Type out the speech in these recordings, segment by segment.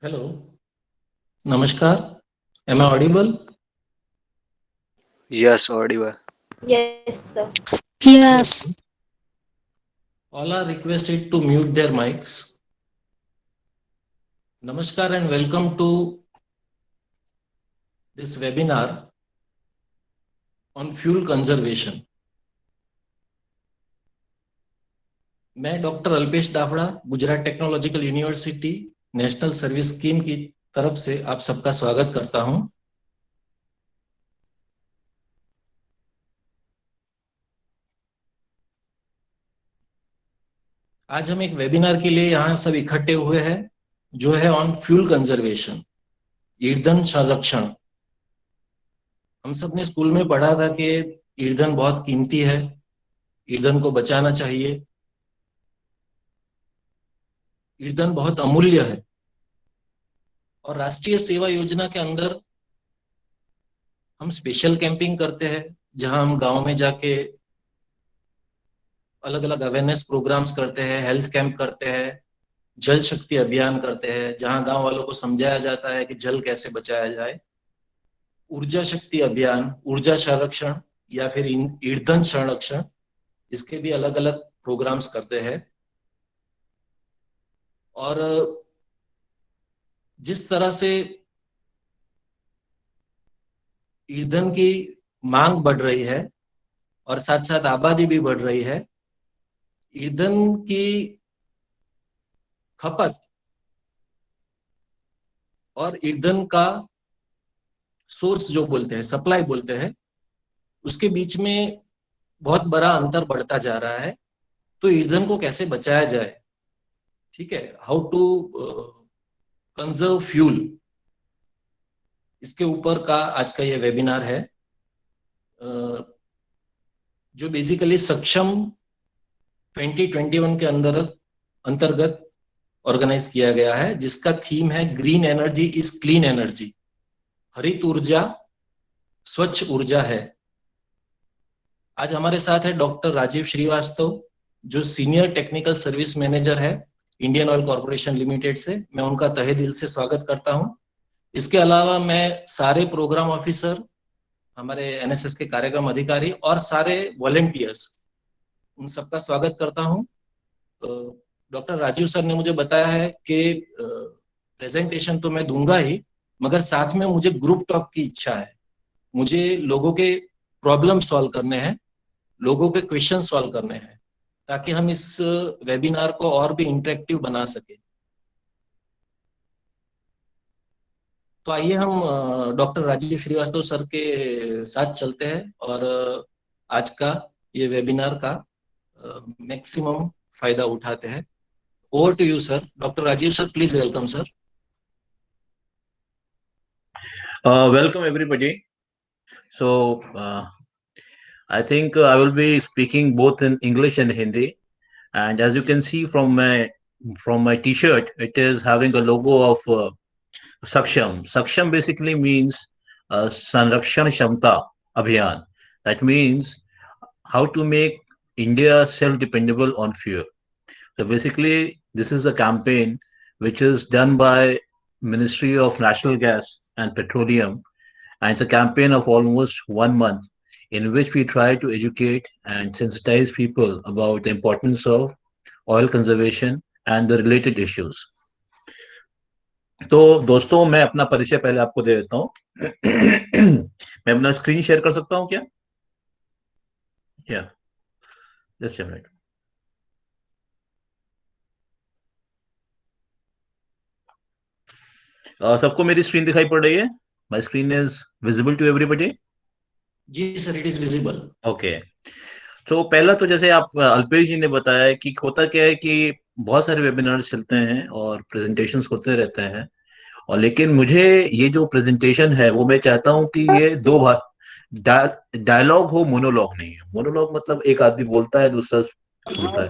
Hello, Namaskar. Am I audible? Yes, audible. Yes, sir. Yes. All are requested to mute their mics. Namaskar and welcome to this webinar on fuel conservation. मैं doctor Alpesh Dafda Gujarat technological university national service scheme की तरफ से आप सबका स्वागत करता हूं। आज हम एक वेबिनार के लिए यहाँ सब इकट्ठे हुए हैं जो है ऑन फ्यूल कंजर्वेशन, ईंधन संरक्षण। हम सब ने स्कूल में पढ़ा था कि ईंधन बहुत कीमती है, ईंधन को बचाना चाहिए, ईंधन बहुत अमूल्य है। और राष्ट्रीय सेवा योजना के अंदर हम स्पेशल कैंपिंग करते हैं जहां हम गांव में जाके अलग अलग अवेयरनेस प्रोग्राम्स करते हैं, हेल्थ कैंप करते हैं, जल शक्ति अभियान करते हैं जहां गांव वालों को समझाया जाता है कि जल कैसे बचाया जाए, ऊर्जा शक्ति अभियान, ऊर्जा संरक्षण या फिर ईंधन संरक्षण, इसके भी अलग अलग प्रोग्राम्स करते हैं। और जिस तरह से ईंधन की मांग बढ़ रही है और साथ साथ आबादी भी बढ़ रही है, ईंधन की खपत और ईंधन का सोर्स जो बोलते हैं, सप्लाई बोलते हैं, उसके बीच में बहुत बड़ा अंतर बढ़ता जा रहा है। तो ईंधन को कैसे बचाया जाए, ठीक है, हाउ टू कंजर्व फ्यूल, इसके ऊपर का आज का ये वेबिनार है जो बेसिकली सक्षम 2021 के अंतर्गत ऑर्गेनाइज किया गया है, जिसका थीम है green energy is clean energy, हरित ऊर्जा स्वच्छ ऊर्जा है। आज हमारे साथ है डॉक्टर राजीव श्रीवास्तव जो सीनियर टेक्निकल सर्विस मैनेजर है इंडियन ऑयल कॉर्पोरेशन लिमिटेड से। मैं उनका तहे दिल से स्वागत करता हूं। इसके अलावा मैं सारे प्रोग्राम ऑफिसर, हमारे एनएसएस के कार्यक्रम अधिकारी और सारे वॉलंटियर्स, उन सबका स्वागत करता हूं। डॉक्टर राजीव सर ने मुझे बताया है कि प्रेजेंटेशन तो मैं दूंगा ही, मगर साथ में मुझे ग्रुप टॉक की इच्छा है। मुझे लोगों के प्रॉब्लम सॉल्व करने हैं, लोगों के क्वेश्चन सॉल्व करने हैं, ताकि हम इस वेबिनार को और भी इंटरेक्टिव बना सके। तो आइए हम डॉक्टर राजीव श्रीवास्तव सर के साथ चलते हैं और आज का ये वेबिनार का मैक्सिमम फायदा उठाते हैं। Over to you sir. Doctor Rajiv sir, please welcome sir. Welcome everybody. So I think I will be speaking both in English and Hindi. And as you can see from my T-shirt, it is having a logo of Saksham. Saksham basically means Sanrakshan Shamta Abhiyan. That means how to make India self-dependable on fuel. So basically, this is a campaign which is done by Ministry of Natural Gas and Petroleum, and it's a campaign of almost 1 month in which we try to educate and sensitize people about the importance of oil conservation and the related issues. तो दोस्तों, मैं अपना परिचय पहले आपको दे देता हूँ। मैं अपना स्क्रीन शेयर कर सकता हूँ क्या? या जस्ट अ मिनट। सबको मेरी स्क्रीन दिखाई पड़ रही है? My screen is visible to everybody? जी sir, it is visible. Okay. तो पहला तो जैसे आप अल्पेश जी ने बताया कि होता क्या है कि बहुत सारे वेबिनार्स चलते हैं और प्रेजेंटेशंस होते रहते हैं, और लेकिन मुझे ये जो प्रेजेंटेशन है वो मैं चाहता हूँ कि ये दो बार डायलॉग हो, मोनोलॉग नहीं है। मोनोलॉग मतलब एक आदमी बोलता है, दूसरा सुनता है।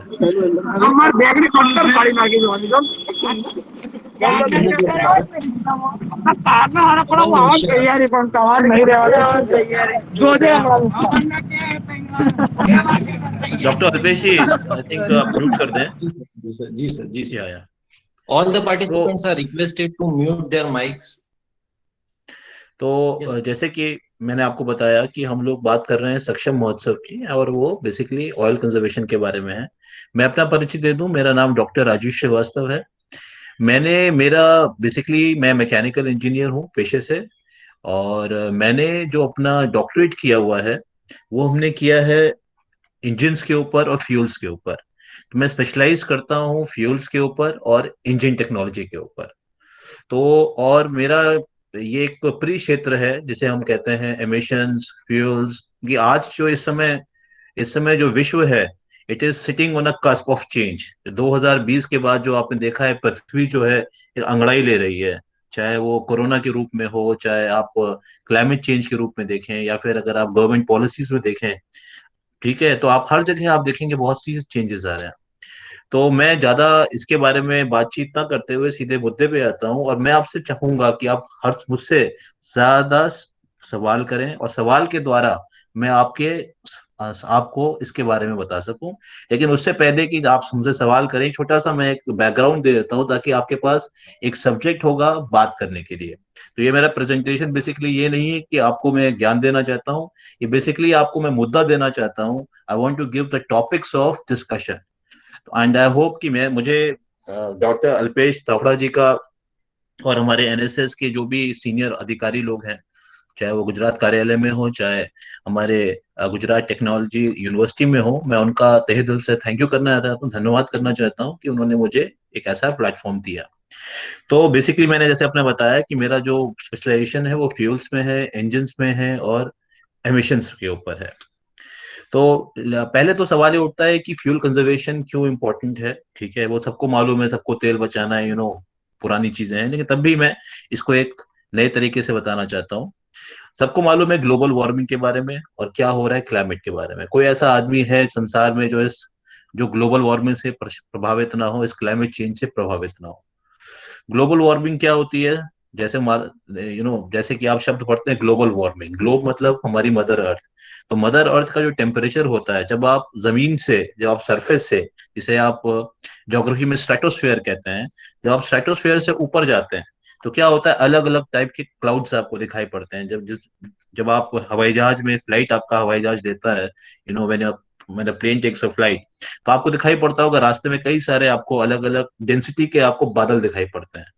Doctor Alpesh ji, I think आप म्यूट कर दें। जी सर, जी सर, जी सर। या All the तो participants are requested to mute their mics. तो Yes. जैसे कि मैंने आपको बताया कि हम लोग बात कर रहे हैं सक्षम महोत्सव की, और वो बेसिकली ऑयल कंजर्वेशन के बारे में है। मैं अपना परिचय दे दूं, मेरा नाम डॉक्टर राजेश श्रीवास्तव है। मेरा बेसिकली मैं मैकेनिकल इंजीनियर हूँ पेशे से। और मैंने जो अपना डॉक्टरेट किया हुआ है वो हमने किया है इंजन्स के ऊपर और फ्यूल्स के ऊपर। तो मैं स्पेशलाइज करता हूँ फ्यूल्स के ऊपर और इंजन टेक्नोलॉजी के ऊपर। तो और मेरा ये एक प्री क्षेत्र है जिसे हम कहते हैं एमिशंस फ्यूल्स। कि आज जो इस समय जो विश्व है, it is sitting on a cusp of change. 2020 के बाद जो आपने देखा है, पृथ्वी जो है एक अंगड़ाई ले रही है। चाहे वो कोरोना के रूप में हो, चाहे आप क्लाइमेट चेंज के रूप में देखें, या फिर अगर आप गवर्नमेंट पॉलिसीज में देखें, ठीक है, तो आप हर जगह आप देखेंगे बहुत सी चेंजेस आ रहे हैं। तो मैं ज्यादा इसके बारे में बातचीत ना करते हुए सीधे मुद्दे पे आता हूँ, और मैं आपसे चाहूंगा कि आप हर मुझसे ज्यादा सवाल करें, और सवाल के द्वारा मैं आपको इसके बारे में बता सकूं। लेकिन उससे पहले कि आप मुझसे सवाल करें, छोटा सा मैं एक बैकग्राउंड दे देता हूं, ताकि आपके पास एक सब्जेक्ट होगा बात करने के लिए। तो ये मेरा प्रेजेंटेशन बेसिकली ये नहीं है कि आपको मैं ज्ञान देना चाहता हूँ, ये बेसिकली आपको मैं मुद्दा देना चाहता हूँ। I want to give the topics of discussion. And I hope कि मैं मुझे डॉक्टर अल्पेश तावड़ा जी का और हमारे एनएसएस के जो भी सीनियर अधिकारी लोग हैं, चाहे वो गुजरात कार्यालय में हो, चाहे हमारे गुजरात टेक्नोलॉजी यूनिवर्सिटी में हो, मैं उनका तहे दिल से थैंक यू करना चाहता हूँ, धन्यवाद करना चाहता हूँ कि उन्होंने मुझे एक ऐसा प्लेटफॉर्म दिया। तो बेसिकली मैंने जैसे अपने बताया कि मेरा जो स्पेशलाइजेशन है वो फ्यूल्स में है, इंजन्स में है और एमिशंस के ऊपर है। तो पहले तो सवाल ये उठता है कि फ्यूल कंजर्वेशन क्यों इंपॉर्टेंट है। ठीक है, वो सबको मालूम है, सबको तेल बचाना है, पुरानी चीजें हैं, लेकिन तब भी मैं इसको एक नए तरीके से बताना चाहता हूँ। सबको मालूम है ग्लोबल वार्मिंग के बारे में और क्या हो रहा है क्लाइमेट के बारे में। कोई ऐसा आदमी है संसार में जो ग्लोबल वार्मिंग से प्रभावित ना हो, इस क्लाइमेट चेंज से प्रभावित ना हो। ग्लोबल वार्मिंग क्या होती है? जैसे जैसे कि आप शब्द पढ़ते हैं ग्लोबल वार्मिंग, ग्लोब मतलब हमारी मदर अर्थ। तो मदर अर्थ का जो टेम्परेचर होता है, जब आप सरफेस से, जिसे आप ज्योग्राफी में स्ट्रेटोस्फेयर कहते हैं, जब आप स्ट्रेटोस्फेयर से ऊपर जाते हैं तो क्या होता है, अलग अलग टाइप के क्लाउड्स आपको दिखाई पड़ते हैं। जब आप हवाई जहाज में फ्लाइट, आपका हवाई जहाज लेता है, when plane takes a flight, तो आपको दिखाई पड़ता होगा रास्ते में कई सारे आपको अलग अलग डेंसिटी के आपको बादल दिखाई पड़ते हैं।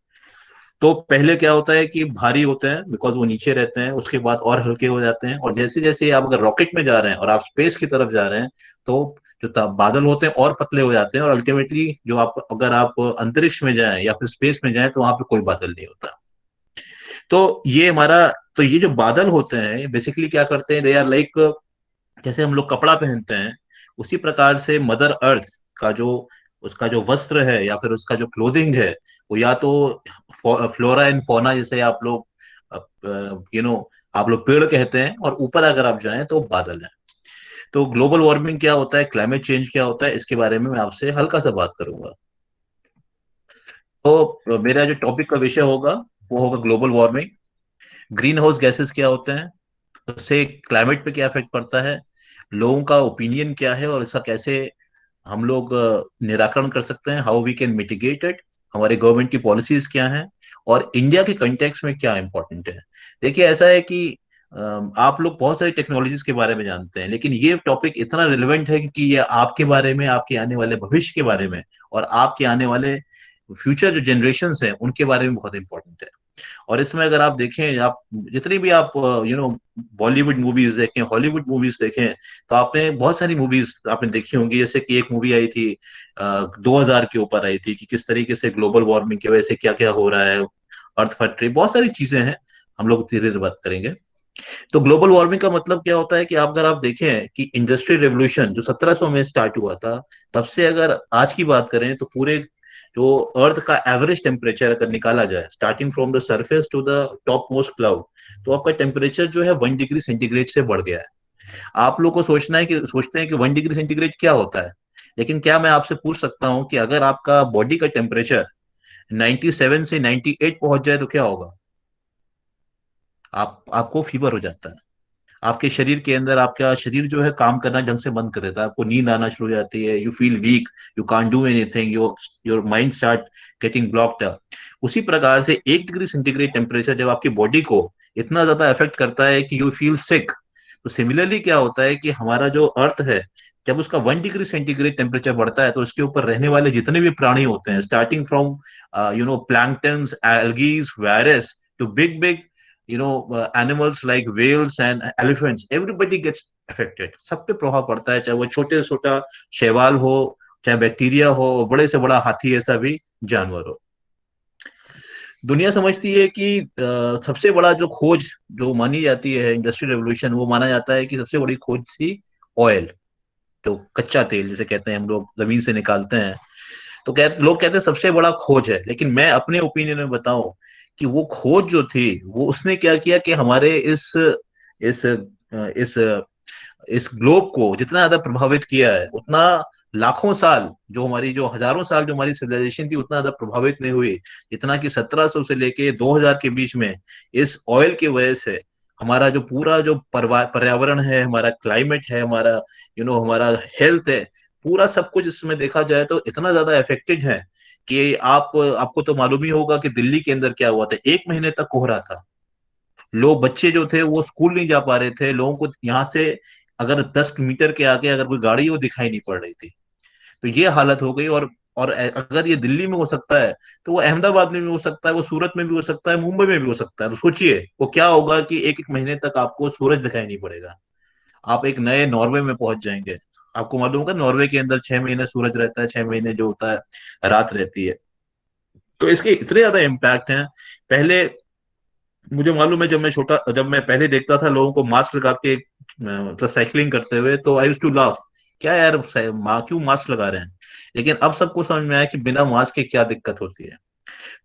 तो पहले क्या होता है कि भारी होते हैं बिकॉज वो नीचे रहते हैं, उसके बाद और हल्के हो जाते हैं, और जैसे जैसे आप अगर रॉकेट में जा रहे हैं और आप स्पेस की तरफ जा रहे हैं, तो बादल होते हैं और पतले हो जाते हैं, और अल्टीमेटली अगर आप अंतरिक्ष में जाएं या फिर स्पेस में जाएं तो वहां पे कोई बादल नहीं होता। तो ये जो बादल होते हैं बेसिकली क्या करते हैं, दे आर लाइक, जैसे हम लोग कपड़ा पहनते हैं, उसी प्रकार से मदर अर्थ का जो उसका जो वस्त्र है या फिर उसका जो क्लोथिंग है, वो या तो फ्लोरा एंड फौना, जैसे आप लोग यू नो आप लोग पेड़ कहते हैं, और ऊपर अगर आप जाएं तो बादल है। तो ग्लोबल वार्मिंग क्या होता है, क्लाइमेट चेंज क्या होता है, इसके बारे में मैं आपसे हल्का सा बात करूंगा। तो मेरा जो टॉपिक का विषय होगा वो होगा global warming. Green house gases क्या होते हैं, उससे क्लाइमेट पे क्या इफेक्ट पड़ता है, लोगों का ओपिनियन क्या है, और इसका कैसे हम लोग निराकरण कर सकते हैं, how we can mitigate it, हमारे गवर्नमेंट की पॉलिसीज क्या हैं, और इंडिया के कंटेक्स्ट में क्या इंपॉर्टेंट है। देखिए ऐसा है कि आप लोग बहुत सारी टेक्नोलॉजीज के बारे में जानते हैं, लेकिन ये टॉपिक इतना रिलेवेंट है कि ये आपके बारे में, आपके आने वाले भविष्य के बारे में, और आपके आने वाले फ्यूचर जो जनरेशन हैं उनके बारे में बहुत इंपॉर्टेंट है। और इसमें अगर आप देखें, आप जितनी भी आप बॉलीवुड मूवीज देखें, हॉलीवुड मूवीज देखें, तो आपने बहुत सारी मूवीज आपने देखी होंगी। जैसे कि एक मूवी आई थी 2000 के ऊपर आई थी, कि किस तरीके से ग्लोबल वार्मिंग की वजह से क्या क्या हो रहा है, अर्थ फैक्ट्री, बहुत सारी चीजें हैं, हम लोग धीरे धीरे बात करेंगे। तो ग्लोबल वार्मिंग का मतलब क्या होता है कि अगर आप देखें कि इंडस्ट्रियल रेवोल्यूशन जो 1700 में स्टार्ट हुआ था, तब से अगर आज की बात करें तो पूरे जो अर्थ का एवरेज टेम्परेचर अगर निकाला जाए, starting from the surface to the top most cloud, तो आपका टेम्परेचर जो है 1 डिग्री सेंटीग्रेड से बढ़ गया है। आप लोग को सोचते हैं कि 1 डिग्री सेंटीग्रेड क्या होता है, लेकिन क्या मैं आपसे पूछ सकता हूं कि अगर आपका बॉडी का टेम्परेचर 97 से 98 पहुंच जाए तो क्या होगा? आपको फीवर हो जाता है। आपके शरीर के अंदर आपका शरीर जो है काम करना ढंग से बंद कर देता है, आपको नींद आना शुरू हो जाती है, you feel weak, you can't do anything, your mind start getting blocked up. उसी प्रकार से 1 डिग्री सेंटीग्रेड टेम्परेचर जब आपकी बॉडी को इतना ज्यादा इफेक्ट करता है कि यू फील सिक, तो सिमिलरली क्या होता है कि हमारा जो अर्थ है, जब उसका 1 डिग्री सेंटीग्रेड टेम्परेचर बढ़ता है तो उसके ऊपर रहने वाले जितने भी प्राणी होते हैं, starting from planktons, algaes, virus, to big big animals like whales and elephants, everybody gets affected। सब पे प्रभाव पड़ता है, चाहे वो छोटे से छोटा शैवाल हो, चाहे बैक्टीरिया हो, बड़े से बड़ा हाथी ऐसा भी जानवर हो। दुनिया समझती है कि सबसे बड़ा जो खोज जो मानी जाती है इंडस्ट्रियल रेवोल्यूशन, वो माना जाता है कि सबसे बड़ी खोज थी ऑयल, जो कच्चा तेल जिसे कहते हैं हम लोग जमीन से निकालते हैं। तो लोग कहते हैं सबसे बड़ा खोज है, लेकिन मैं अपने ओपिनियन में बताऊं कि वो खोज जो थी वो उसने क्या किया कि हमारे इस इस इस ग्लोब को जितना ज्यादा प्रभावित किया है, उतना लाखों साल जो हमारी, जो हजारों साल जो हमारी सिविलाइजेशन थी, उतना ज्यादा प्रभावित नहीं हुई जितना कि 1700 से लेके 2000 के बीच में इस ऑयल की वजह से हमारा जो पूरा जो पर्यावरण है, हमारा क्लाइमेट है, हमारा हमारा हेल्थ है, पूरा सब कुछ इसमें देखा जाए तो इतना ज्यादा इफेक्टेड है कि आपको तो मालूम ही होगा कि दिल्ली के अंदर क्या हुआ था, 1 महीने तक कोहरा था। लोग, बच्चे जो थे वो स्कूल नहीं जा पा रहे थे, लोगों को यहाँ से अगर 10 मीटर के आगे अगर कोई गाड़ी वो दिखाई नहीं पड़ रही थी। तो ये हालत हो गई। और अगर ये दिल्ली में हो सकता है तो वो अहमदाबाद में भी हो सकता है, वो सूरत में भी हो सकता है, मुंबई में भी हो सकता है। तो सोचिए वो क्या होगा कि एक एक महीने तक आपको सूरज दिखाई नहीं पड़ेगा, आप एक नए नॉर्वे में पहुंच जाएंगे। आपको मालूम होगा नॉर्वे के अंदर 6 महीने सूरज रहता है, 6 महीने जो होता है रात रहती है। तो इसके इतने ज्यादा इम्पैक्ट हैं। पहले मुझे मालूम है, जब मैं पहले देखता था लोगों को मास्क लगा के मतलब साइकिलिंग करते हुए, तो आई यूज्ड टू लाफ, क्या यार क्यों मास्क लगा रहे हैं। लेकिन अब सबको समझ में आया कि बिना मास्क के क्या दिक्कत होती है।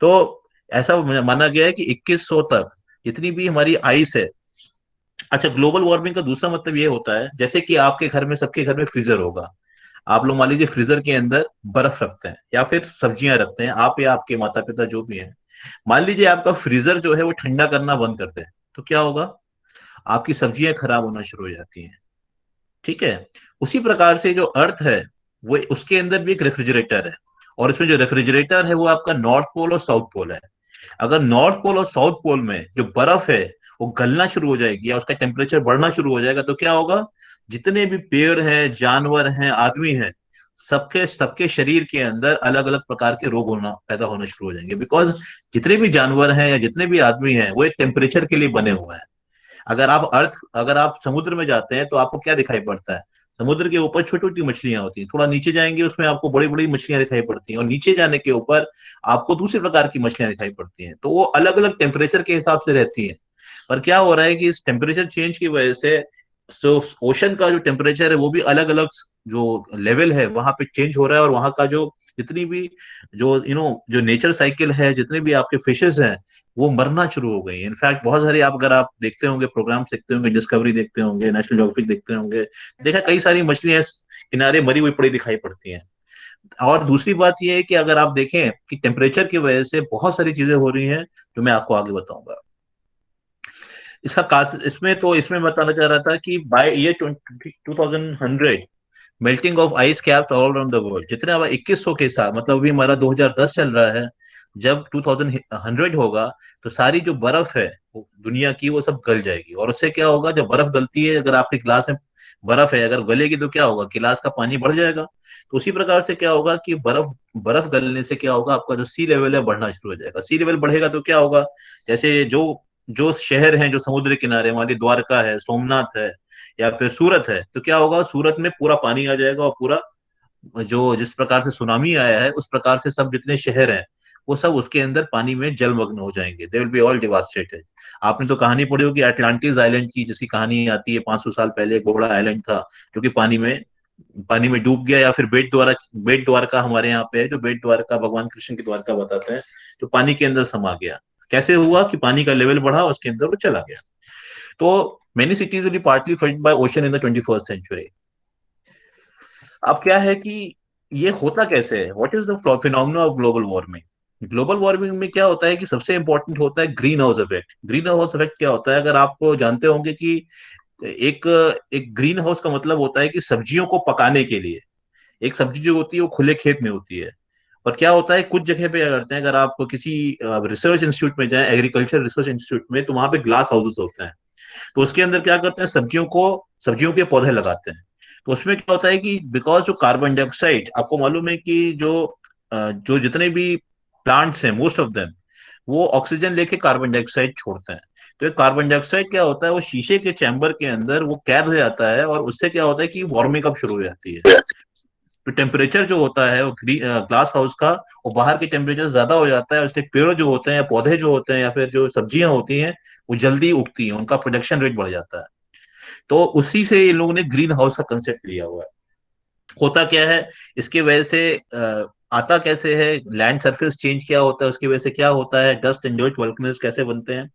तो ऐसा माना गया है कि 2100 तक जितनी भी हमारी आइस है। अच्छा, ग्लोबल वार्मिंग का दूसरा मतलब ये होता है, जैसे कि आपके घर में, सबके घर में फ्रीजर होगा, आप लोग मान लीजिए फ्रीजर के अंदर बर्फ रखते हैं या फिर सब्जियां रखते हैं, आप या आपके माता पिता जो भी हैं। मान लीजिए आपका फ्रीजर जो है वो ठंडा करना बंद कर दे, तो क्या होगा, आपकी सब्जियां खराब होना शुरू हो जाती हैं। ठीक है। उसी प्रकार से जो अर्थ है, वो उसके अंदर भी एक रेफ्रिजरेटर है, और इसमें जो रेफ्रिजरेटर है वो आपका नॉर्थ पोल और साउथ पोल है। अगर नॉर्थ पोल और साउथ पोल में जो बर्फ है वो गलना शुरू हो जाएगी या उसका टेम्परेचर बढ़ना शुरू हो जाएगा, तो क्या होगा, जितने भी पेड़ हैं, जानवर हैं, आदमी हैं, सबके सबके शरीर के अंदर अलग अलग प्रकार के रोग होना पैदा होना शुरू हो जाएंगे। बिकॉज जितने भी जानवर हैं या जितने भी आदमी हैं वो एक टेम्परेचर के लिए बने हुए हैं। अगर आप समुद्र में जाते हैं तो आपको क्या दिखाई पड़ता है, समुद्र के ऊपर छोटी छोटी मछलियां होती हैं, थोड़ा नीचे जाएंगे उसमें आपको बड़ी बड़ी मछलियां दिखाई पड़ती हैं, और नीचे जाने के ऊपर आपको दूसरे प्रकार की मछलियां दिखाई पड़ती हैं। तो वो अलग अलग टेम्परेचर के हिसाब से रहती हैं। पर क्या हो रहा है कि इस टेम्परेचर चेंज की वजह से ओशन का जो टेम्परेचर है वो भी अलग अलग जो लेवल है वहां पे चेंज हो रहा है, और वहां का जो जितनी भी जो जो नेचर साइकिल है, जितने भी आपके फिशेस हैं, वो मरना शुरू हो गई। इनफैक्ट बहुत सारी, आप अगर आप देखते होंगे, प्रोग्राम्स देखते होंगे, डिस्कवरी देखते होंगे, नेशनल ज्योग्राफिक देखते होंगे, देखा कई सारी मछलियां किनारे मरी हुई पड़ी दिखाई पड़ती हैं। और दूसरी बात यह है कि अगर आप देखें कि टेम्परेचर की वजह से बहुत सारी चीजें हो रही हैं जो मैं आपको आगे बताऊंगा। इसमें बताना चाह रहा था कि by year 2100 melting of ice caps all around the world, जितने हमारा 2100 के साथ, मतलब अभी हमारा 2010 चल रहा है, जब 2100 होगा तो सारी जो बर्फ है दुनिया की वो सब गल जाएगी। और उससे क्या होगा, जब बर्फ गलती है, अगर आपके गिलास में बर्फ है, अगर गलेगी तो क्या होगा, गिलास का पानी बढ़ जाएगा। तो उसी प्रकार से क्या होगा कि बर्फ बर्फ गलने से क्या होगा, आपका जो सी लेवल है बढ़ना शुरू हो जाएगा। सी लेवल बढ़ेगा तो क्या होगा, जैसे जो जो शहर हैं जो समुद्र किनारे, हमारी द्वारका है, सोमनाथ है, या फिर सूरत है, तो क्या होगा, सूरत में पूरा पानी आ जाएगा, और पूरा जो जिस प्रकार से सुनामी आया है उस प्रकार से सब जितने शहर हैं वो सब उसके अंदर पानी में जलमग्न हो जाएंगे। They will be all devastated. आपने तो कहानी पढ़ी होगी अटलांटिस आइलैंड की, जिसकी कहानी आती है 500 साल पहले, एक बड़ा आइलैंड था जो कि पानी में डूब गया, या फिर बेट द्वारका हमारे यहाँ पे है, जो बेट द्वारका भगवान कृष्ण की द्वारका बताते हैं, जो पानी के अंदर समा गया। कैसे हुआ कि पानी का लेवल बढ़ा, उसके अंदर वो चला गया। तो many cities will be partly fed by ocean in the 21st century। अब क्या है कि ये होता कैसे है, what is the phenomena of global warming. Global warming में क्या होता है कि सबसे इंपॉर्टेंट होता है green house effect. Green house effect क्या होता है, अगर आप जानते होंगे कि एक एक ग्रीन हाउस का मतलब होता है कि सब्जियों को पकाने के लिए। एक सब्जी जो होती है वो खुले खेत में होती है। और क्या होता है, कुछ जगह पे क्या करते हैं, अगर आप किसी रिसर्च इंस्टीट्यूट में जाएं, एग्रीकल्चर रिसर्च इंस्टीट्यूट में, तो वहां पे ग्लास हाउसेस होते हैं। तो उसके अंदर क्या करते हैं, सब्जियों के पौधे लगाते हैं। तो उसमें क्या होता है कि बिकॉज जो कार्बन डाइऑक्साइड, आपको मालूम है कि जो जितने भी प्लांट्स हैं, मोस्ट ऑफ देम, वो ऑक्सीजन लेके कार्बन डाइऑक्साइड छोड़ते हैं। तो ये कार्बन डाइऑक्साइड क्या होता है, वो शीशे के चैम्बर के अंदर वो कैद हो जाता है, और उससे क्या होता है कि वार्मिंग अप शुरू हो जाती है। तो टेम्परेचर जो होता है वो ग्लास हाउस का, वो बाहर के टेम्परेचर ज्यादा हो जाता है, उसके पेड़ जो होते हैं या पौधे जो होते हैं या फिर जो सब्जियां होती हैं, वो जल्दी उगती हैं, उनका प्रोडक्शन रेट बढ़ जाता है। तो उसी से ये लोगों ने ग्रीन हाउस का कंसेप्ट लिया हुआ है। होता क्या है, इसके वजह से आता कैसे है, लैंड सरफेस चेंज क्या होता है, उसकी वजह से क्या होता है, डस्ट एंड डर्ट वॉल्केनोज कैसे बनते हैं।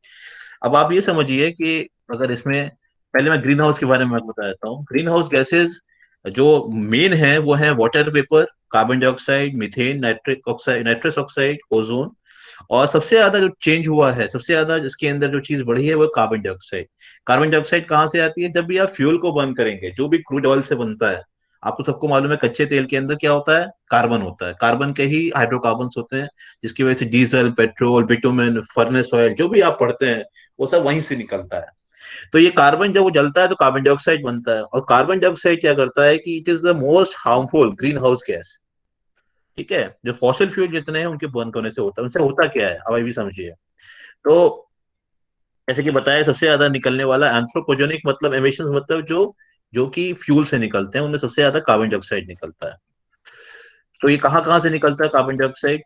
अब आप ये समझिए कि अगर इसमें, पहले मैं ग्रीन हाउस के बारे में आपको बता देता हूँ। ग्रीन हाउस गैसेज जो मेन है वो है water vapour, carbon dioxide, methane, nitric oxide, nitrous oxide, ozone. और सबसे ज्यादा जो चेंज हुआ है, सबसे ज्यादा जिसके अंदर जो चीज बढ़ी है वो कार्बन डाइऑक्साइड। कार्बन डाइऑक्साइड कहाँ से आती है, जब भी आप फ्यूल को बर्न करेंगे, जो भी क्रूड ऑयल से बनता है। आपको सबको मालूम है कच्चे तेल के अंदर क्या होता है, कार्बन होता है। कार्बन के ही हाइड्रोकार्बन होते हैं, जिसकी वजह से diesel, petrol, bitumen, furnace oil जो भी आप पढ़ते हैं, वो सब वहीं से निकलता है। तो ये कार्बन जब वो जलता है तो कार्बन डाइऑक्साइड बनता है, और कार्बन डाइऑक्साइड क्या करता है कि it is the most harmful green house gas. ठीक है, जो फॉसिल फ्यूल जितने हैं उनके बर्न करने से होता है। उनसे होता क्या है, अब अभी समझिए। तो जैसे कि बताया, सबसे ज्यादा निकलने वाला एंथ्रोपोजेनिक मतलब एमिशंस, मतलब जो जो कि फ्यूल से निकलते हैं, उनमें सबसे ज्यादा कार्बन डाइऑक्साइड निकलता है। तो ये कहाँ कहाँ से निकलता है कार्बन डाइऑक्साइड,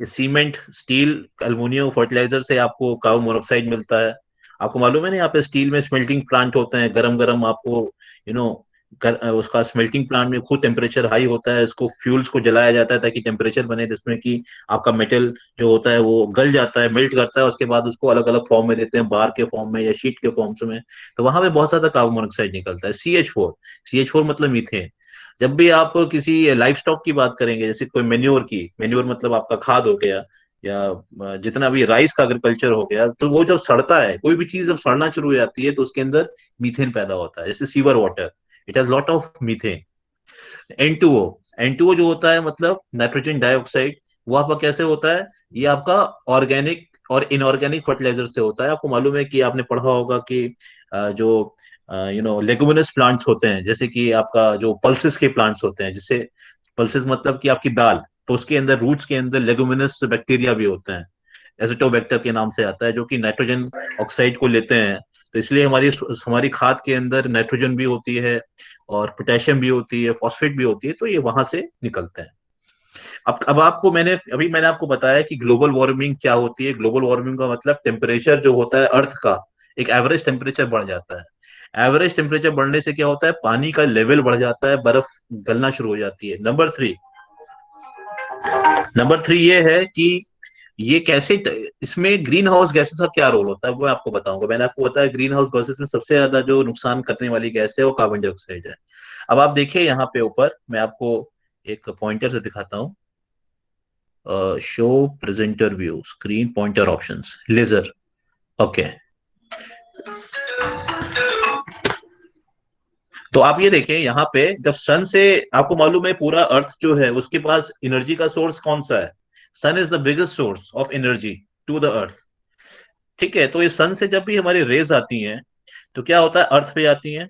ये सीमेंट, स्टील, अल्मोनियम, फर्टिलाइजर से आपको कार्बन मोनोऑक्साइड मिलता है। आपको मालूम है ना, यहाँ पे स्टील में स्मेल्टिंग प्लांट होते हैं, गरम गरम आपको, यू नो उसका स्मेल्टिंग प्लांट में खूब टेम्परेचर हाई होता है, उसको फ्यूल्स को जलाया जाता है ताकि टेम्परेचर बने, जिसमें कि आपका मेटल जो होता है वो गल जाता है, मेल्ट करता है, उसके बाद उसको अलग अलग फॉर्म में देते हैं, बार के फॉर्म में या शीट के फॉर्म्स में। तो वहां पे बहुत ज्यादा कार्बन मोनोऑक्साइड निकलता है। CH4 मतलब मीथेन। जब भी आप किसी लाइफ स्टॉक की बात करेंगे, जैसे कोई मेन्योर की, मेन्योर मतलब आपका खाद हो गया, या जितना भी राइस का एग्रीकल्चर हो गया, तो वो जब सड़ता है, कोई भी चीज जब सड़ना शुरू हो जाती है, तो उसके अंदर मीथेन पैदा होता है। जैसे sewer water, it has lot of methane. N2O, N2O जो होता है मतलब नाइट्रोजन डाइऑक्साइड। वो आपका कैसे होता है, ये आपका ऑर्गेनिक और इनऑर्गेनिक फर्टिलाइजर से होता है। आपको मालूम है कि आपने पढ़ा होगा कि जो लेगुमिनस प्लांट्स होते हैं, जैसे कि आपका जो पल्सेस के प्लांट्स होते हैं, जिससे पल्सेस मतलब कि आपकी दाल, तो उसके अंदर रूट्स के अंदर लेगुमिनस बैक्टीरिया भी होते हैं, एजिटोबैक्टर के नाम से आता है, जो कि नाइट्रोजन ऑक्साइड को लेते हैं। तो इसलिए हमारी हमारी खाद के अंदर नाइट्रोजन भी होती है, और पोटेशियम भी होती है, फॉस्फेट भी होती है, तो ये वहां से निकलते हैं। अब आपको मैंने आपको बताया कि ग्लोबल वार्मिंग क्या होती है। ग्लोबल वार्मिंग का मतलब टेम्परेचर जो होता है अर्थ का, एक एवरेज टेम्परेचर बढ़ जाता है। एवरेज टेम्परेचर बढ़ने से क्या होता है, पानी का लेवल बढ़ जाता है, बर्फ गलना शुरू हो जाती है। नंबर 3 ये है कि ये कैसे, इसमें ग्रीन हाउस गैसेस का क्या रोल होता है, वो मैं आपको बताऊंगा। मैंने आपको बताया ग्रीन हाउस गैसेस में सबसे ज्यादा जो नुकसान करने वाली गैस है वो कार्बन डाइऑक्साइड है। अब आप देखिए यहाँ पे ऊपर, मैं आपको एक पॉइंटर से दिखाता हूँ। Show presenter view, screen pointer options, laser. Okay, तो आप ये देखें यहाँ पे, जब सन से, आपको मालूम है पूरा अर्थ जो है उसके पास एनर्जी का सोर्स कौन सा है, sun is the biggest source of energy to the earth. ठीक है, तो ये सन से जब भी हमारी रेज आती हैं, तो क्या होता है, अर्थ पे आती हैं।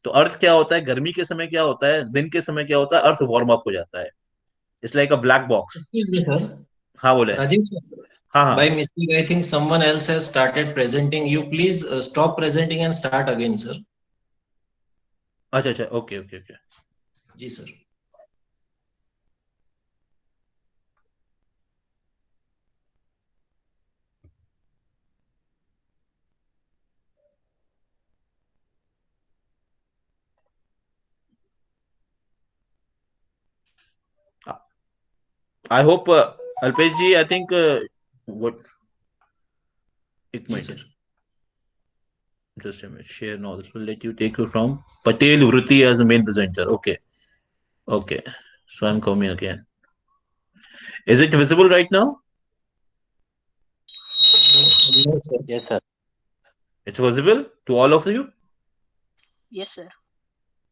तो अर्थ क्या होता है, गर्मी के समय क्या होता है, दिन के समय क्या होता है, अर्थ वार्म अप हो जाता है। It's like a black box. Excuse me sir, हाँ बोले। राजीव sir, हाँ हाँ। by mistake I think someone else has started presenting. You please stop presenting and start again, sir. अच्छा अच्छा, ओके ओके ओके। जी sir. I hope, Alpesh ji, I think, what, एक जी minute, sir. just a minute, share now, this will let you take you from Patel Vruti as the main presenter. Okay, okay, so I'm coming again. Is it visible right now? No, no, sir. Yes, sir. It's visible to all of you. Yes, sir.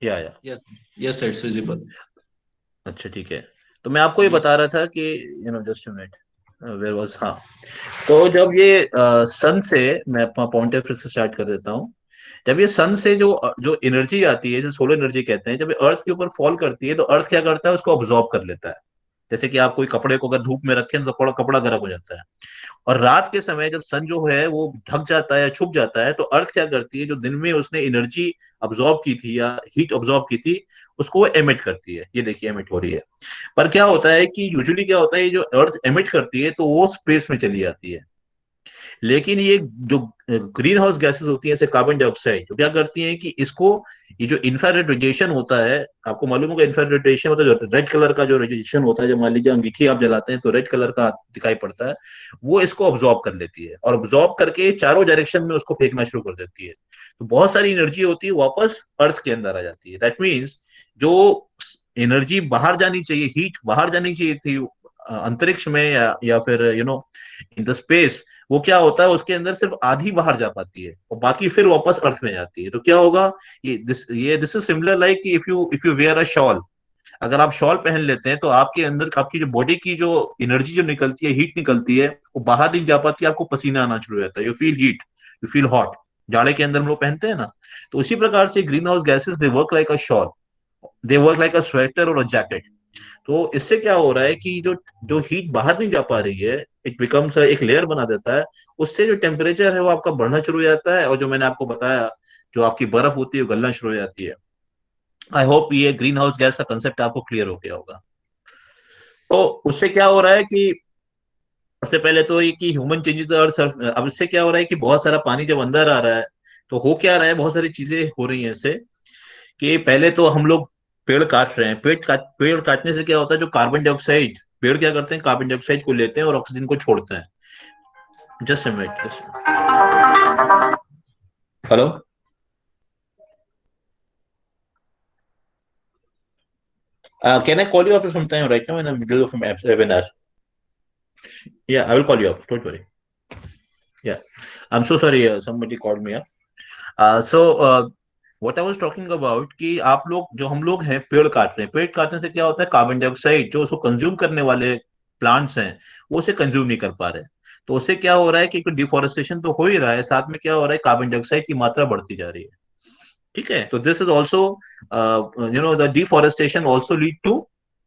या Yes, yes, it's visible. अच्छा ठीक है। तो मैं आपको ये Yes. बता रहा था कि just a minute, where was, हाँ। तो जब ये सन से, मैं अपना पॉइंट फिर से स्टार्ट कर देता हूँ। जब ये सन से जो जो एनर्जी आती है, जैसे सोलर एनर्जी कहते हैं, जब ये अर्थ के ऊपर फॉल करती है तो अर्थ क्या करता है, उसको ऑब्जॉर्ब कर लेता है। जैसे कि आप कोई कपड़े को अगर धूप में रखें तो कपड़ा गर्म हो जाता है। और रात के समय जब सन जो है वो ढक जाता है या छुप जाता है, तो अर्थ क्या करती है, जो दिन में उसने एनर्जी अब्जॉर्ब की थी या हीट अब्जॉर्ब की थी, उसको वो एमिट करती है। ये देखिए एमिट हो रही है। पर क्या होता है कि यूजुअली क्या होता है, ये जो अर्थ एमिट करती है तो वो स्पेस में चली जाती है। लेकिन ये जो ग्रीन हाउस गैसेस होती हैं, जैसे कार्बन डाइऑक्साइड, जो क्या करती हैं कि इसको, ये जो इंफ्रारेड रेडिएशन होता है, आपको मालूम होगा इंफ्रारेड रेडिएशन होता है, जो रेड कलर का जो रेडिएशन होता है, जब मान लीजिए अंगीठी आप जलाते हैं तो रेड कलर का दिखाई पड़ता है, वो इसको ऑब्जॉर्ब कर लेती है और ऑब्जॉर्ब करके चारों डायरेक्शन में उसको फेंकना शुरू कर देती है। तो बहुत सारी एनर्जी होती है वापस अर्थ के अंदर आ जाती है। दैट मीन्स जो एनर्जी बाहर जानी चाहिए, हीट बाहर जानी चाहिए थी अंतरिक्ष में या फिर इन द स्पेस, वो क्या होता है, उसके अंदर सिर्फ आधी बाहर जा पाती है और बाकी फिर वापस अर्थ में जाती है। तो क्या होगा, this is similar like if you wear a shawl. अगर आप शॉल पहन लेते हैं तो आपके अंदर आपकी जो बॉडी की जो एनर्जी जो निकलती है, हीट निकलती है, वो बाहर नहीं जा पाती, आपको पसीना आना शुरू हो जाता है, you feel heat, you feel hot. जाड़े के अंदर हम लोग पहनते हैं ना, तो उसी प्रकार से green house gases they work like a shawl, they work like a sweater और अ जैकेट। तो इससे क्या हो रहा है कि जो जो हीट बाहर नहीं जा पा रही है, इट बिकम्स एक लेयर बना देता है। उससे जो टेम्परेचर है वो आपका बढ़ना शुरू हो जाता है, और जो मैंने आपको बताया, जो आपकी बर्फ होती है वो गलना शुरू हो जाती है। आई होप ये ग्रीन हाउस गैस का कंसेप्ट आपको क्लियर हो गया होगा। तो उससे क्या हो रहा है कि सबसे पहले तो ये कि ह्यूमन चेंजेस और अब इससे क्या हो रहा है कि बहुत सारा पानी जब अंदर आ रहा है, तो हो क्या रहा है, बहुत सारी चीजें हो रही हैं इससे। कि पहले तो हम लोग पेड़ काट रहे हैं, पेड़ काटने से क्या होता है, जो कार्बन डाइऑक्साइड, पेड़ क्या करते हैं, कार्बन डाइऑक्साइड को लेते हैं और ऑक्सीजन को छोड़ते हैं। Just a minute. Hello. Can I call you after some time, right now in the middle of an webinar? या I will call you up, don't worry. Yeah I am so sorry, somebody called me up. So what I was talking about कि आप लोग, जो हम लोग हैं, पेड़ काट रहे हैं। पेड़ काटने से क्या होता है, कार्बन डाइऑक्साइड जो उसको कंज्यूम करने वाले प्लांट्स हैं, वो उसे कंज्यूम नहीं कर पा रहे। तो उससे क्या हो रहा है कि डिफोरेस्टेशन तो हो ही रहा है, साथ में क्या हो रहा है, कार्बन डाइऑक्साइड की मात्रा बढ़ती जा रही है। ठीक है, तो this is also, the deforestation also lead to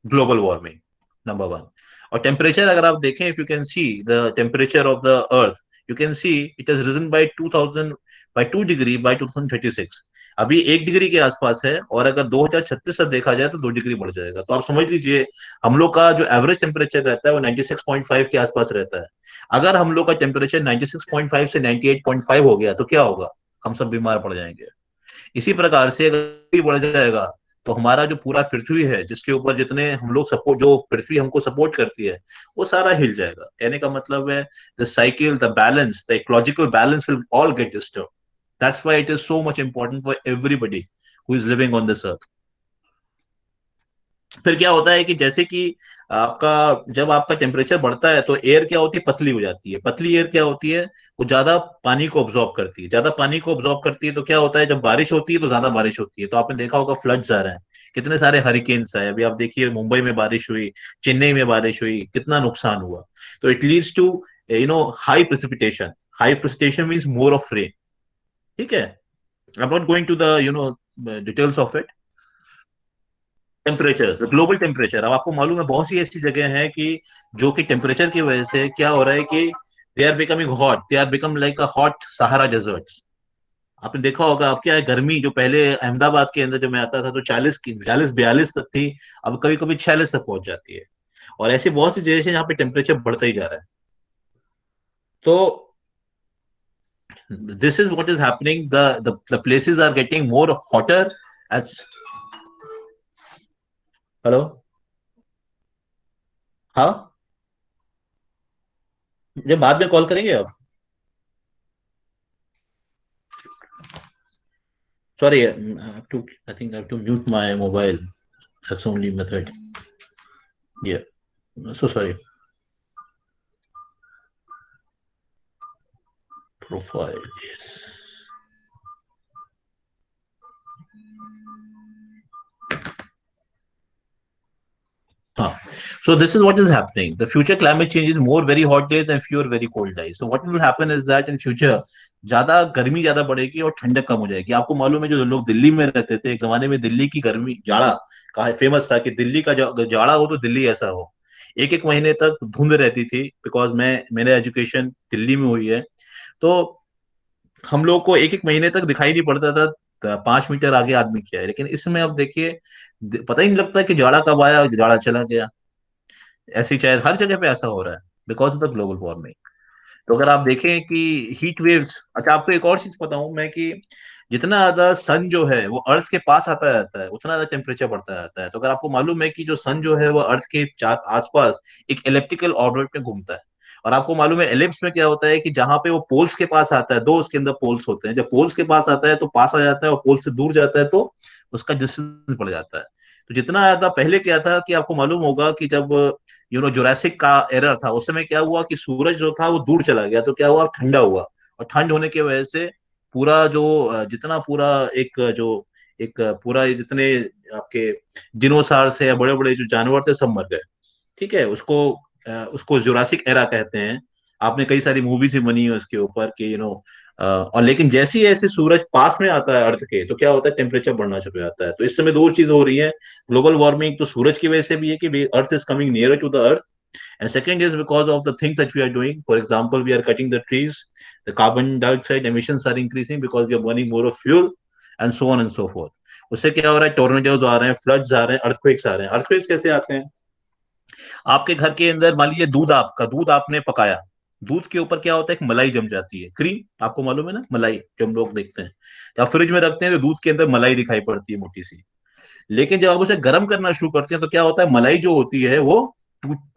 global warming, number one. और टेम्परेचर अगर आप देखें, if you can see the temperature of the earth, you can see it has risen by 2000, by 2 degree by 2036। अभी 1 degree के आसपास है, और अगर 2036 तक देखा जाए तो 2 डिग्री बढ़ जाएगा। तो आप समझ लीजिए, हम लोग का जो एवरेज टेम्परेचर रहता है वो 96.5 के आसपास रहता है। अगर हम लोग का टेम्परेचर 96.5 से 98.5 हो गया तो क्या होगा, हम सब बीमार पड़ जाएंगे। इसी प्रकार से अगर भी बढ़ जाएगा, तो हमारा जो पूरा पृथ्वी है, जिसके ऊपर जितने हम लोग सपोर्ट, जो पृथ्वी हमको सपोर्ट करती है, वो सारा हिल जाएगा। कहने का मतलब है, the cycle, the balance, the ecological balance will all get disturb. That's why it is so much important for everybody who is living on this earth. फिर क्या होता है कि जैसे कि आपका, जब आपका टेम्परेचर बढ़ता है तो एयर क्या होती है, पतली हो जाती है। पतली एयर क्या होती है, वो ज्यादा पानी को ऑब्जॉर्ब करती है। ज्यादा पानी को ऑब्जॉर्ब करती है तो क्या होता है, जब बारिश होती है तो ज्यादा बारिश होती है। तो आपने देखा होगा फ्लड्स आ रहे हैं, कितने सारे हरिकेन्स आए। अभी आप देखिए, मुंबई में बारिश हुई, चेन्नई में बारिश हुई, कितना नुकसान हुआ। तो it leads to high precipitation. High precipitation means more of rain. ठीक है, I am not going to the details of it. Temperature, global temperature, अब आपको मालूम है बहुत सी ऐसी जगह है कि जो कि टेम्परेचर की वजह से क्या हो रहा है कि they are becoming hot, they are become like a hot Sahara deserts. आपने देखा होगा, अब क्या है, गर्मी जो पहले अहमदाबाद के अंदर जब मैं आता था तो 40 42 तक थी, अब कभी कभी 46 तक पहुंच जाती है। और ऐसी बहुत सी जगह है जहाँ पे टेम्परेचर बढ़ता ही जा रहा है। तो this is what is happening, the places are getting more hotter as. Hello. हाँ, जब बाद में कॉल करेंगे आप। Sorry, I think I have to mute my mobile. That's the only method. Yeah. So sorry. Profile, yes. Huh. So this is what is happening. The future climate change is more very hot days and fewer very cold days. So what will happen is that in future ज्यादा गर्मी ज्यादा बढ़ेगी और ठंडक कम हो जाएगी। आपको मालूम है, जो लोग दिल्ली में रहते थे एक जमाने में, दिल्ली की गर्मी जाड़ा का फेमस था कि दिल्ली का जाड़ा हो तो दिल्ली ऐसा हो। एक एक महीने तक धुंध रहती थी, बिकॉज मेरा एजुकेशन दिल्ली में हुई है। तो हम लोग को एक एक महीने तक दिखाई नहीं पड़ता था 5 मीटर आगे आदमी क्या है। लेकिन इस समय अब देखिए, पता ही नहीं लगता कि जाड़ा कब आया जाड़ा चला गया। ऐसी शायद हर जगह पे ऐसा हो रहा है because of the global warming. तो अगर आप देखें कि हीट वेव्स, अच्छा आपको एक और चीज बताऊं मैं कि जितना ज्यादा सन जो है वो अर्थ के पास आता रहता है उतना ज्यादा टेम्परेचर बढ़ता रहता है। तो अगर आपको मालूम है कि जो सन जो है वो अर्थ के चार आसपास एक इलेप्टिकल ऑर्बिट में घूमता है। और आपको मालूम है एलिप्स में क्या होता है कि जहां पे वो पोल्स के पास आता है, दो उसके अंदर पोल्स होते हैं, जब पोल्स के पास आता है तो पास आ जाता है, और पोल से दूर जाता है तो उसका डिस्टेंस बढ़ जाता है। तो जितना ज्यादा पहले क्या था कि आपको मालूम होगा कि जब जुरासिक का एरर था उस समय क्या हुआ कि सूरज जो था वो दूर चला गया, तो क्या हुआ ठंडा हुआ। और ठंड होने की वजह से पूरा जो जितना पूरा एक जो एक पूरा जितने आपके डिनोसार्स है या बड़े बड़े जो जानवर थे सब मर गए। ठीक है, उसको जुरासिक एरा कहते हैं। आपने कई सारी मूवीज भी बनी है उसके ऊपर कि और लेकिन जैसे ही ऐसे सूरज पास में आता है अर्थ के तो क्या होता है, टेम्परेचर बढ़ना शुरू हो जाता है। तो इस समय दो चीज हो रही है, ग्लोबल वार्मिंग तो सूरज की वजह से भी है कि earth is coming near to the earth, and second is because of the things that we are doing. For example, we are cutting the trees, the carbon dioxide emissions are increasing because we are burning more of fuel, and so on and so forth. उससे क्या हो रहा है, tornadoes आ रहे हैं, floods आ रहे हैं, earthquakes आ रहे हैं। अर्थक्वेक्स कैसे आते हैं, आपके घर के अंदर मान लीजिए दूध आपने पकाया, दूध के ऊपर क्या होता है, एक मलाई जम जाती है, क्रीम आपको मालूम है ना, मलाई जो हम लोग देखते हैं। जब आप फ्रिज में रखते हैं तो दूध के अंदर मलाई दिखाई पड़ती है मोटी सी। लेकिन जब आप उसे गर्म करना शुरू करते हैं तो क्या होता है, मलाई जो होती है वो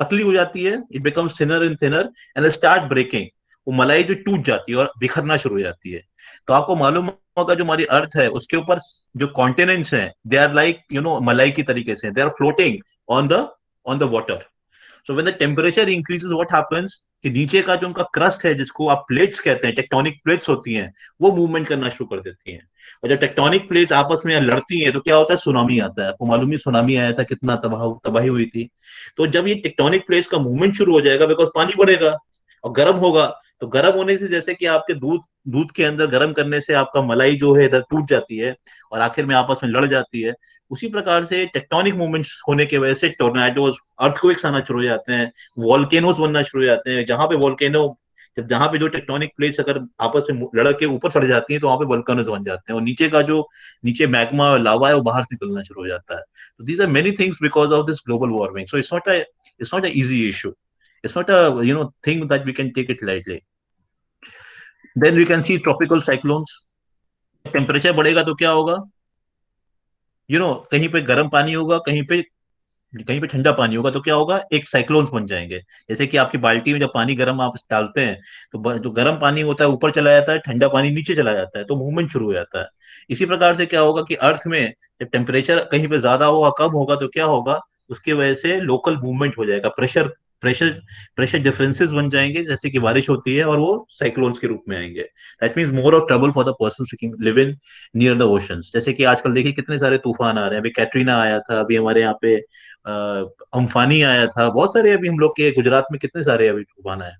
पतली हो जाती है, it becomes thinner and thinner and start breaking. वो मलाई जो टूट जाती है और बिखरना शुरू हो जाती है। तो आपको मालूम होगा जो हमारी अर्थ है उसके ऊपर जो कॉन्टिनेंट्स हैं दे आर लाइक मलाई की तरीके से, they are floating on the water. So when the temperature increases what happens कि नीचे का जो उनका क्रस्ट है जिसको आप प्लेट्स कहते हैं, टेक्टोनिक प्लेट्स होती हैं, वो मूवमेंट करना शुरू कर देती हैं। और जब टेक्टोनिक प्लेट्स आपस में लड़ती हैं तो क्या होता है, सुनामी आता है। आपको मालूम ही सुनामी आया था, कितना तबाही हुई थी। तो जब ये टेक्टोनिक प्लेट्स का मूवमेंट शुरू हो जाएगा बिकॉज पानी बढ़ेगा और गर्म होगा, तो गर्म होने से जैसे कि आपके दूध दूध के अंदर गर्म करने से आपका मलाई जो है इधर टूट जाती है और आखिर में आपस में लड़ जाती है। उसी प्रकार से टेक्टोनिक मूवमेंट्स होने की वजह से टोर्नाडोज, अर्थक्वेक्स आना शुरू हो जाते हैं, वॉल्केनोज बनना शुरू हो जाते हैं। जहां पे वॉल्केनो, जब जहां पे जो टेक्टोनिक प्लेट्स अगर आपस में लड़ के ऊपर चढ़ जाती हैं तो वहां पे वॉल्केनोज बन जाते हैं, और नीचे का जो नीचे मैग्मा लावा है वो बाहर से निकलना शुरू हो जाता है। तो these are many things because of this global warming. So it's not a easy issue, it's not a thing that we can take it lightly. Then we can see tropical cyclones. Temperature बढ़ेगा तो क्या होगा, कहीं पे गर्म पानी होगा, कहीं पे ठंडा पानी होगा, तो क्या होगा, एक साइक्लोन्स बन जाएंगे। जैसे कि आपकी बाल्टी में जब पानी गर्म आप डालते हैं तो जो गर्म पानी होता है ऊपर चला जाता है, ठंडा पानी नीचे चला जाता है, तो मूवमेंट शुरू हो जाता है। इसी प्रकार से क्या होगा कि अर्थ में जब टेम्परेचर कहीं पे ज्यादा होगा कम होगा तो क्या होगा, उसकी वजह से लोकल मूवमेंट हो जाएगा, प्रेशर प्रेशर डिफरेंसेस बन जाएंगे, जैसे कि बारिश होती है और वो साइक्लोन्स के रूप में आएंगे। That means more of trouble for the person live in near the oceans. जैसे कि आजकल देखिए कितने सारे तूफान आ रहे हैं, अभी कैटरीना आया था, अभी हमारे यहाँ पे अम्फानी आया था, बहुत सारे अभी हम लोग के गुजरात में कितने सारे अभी तूफान आए।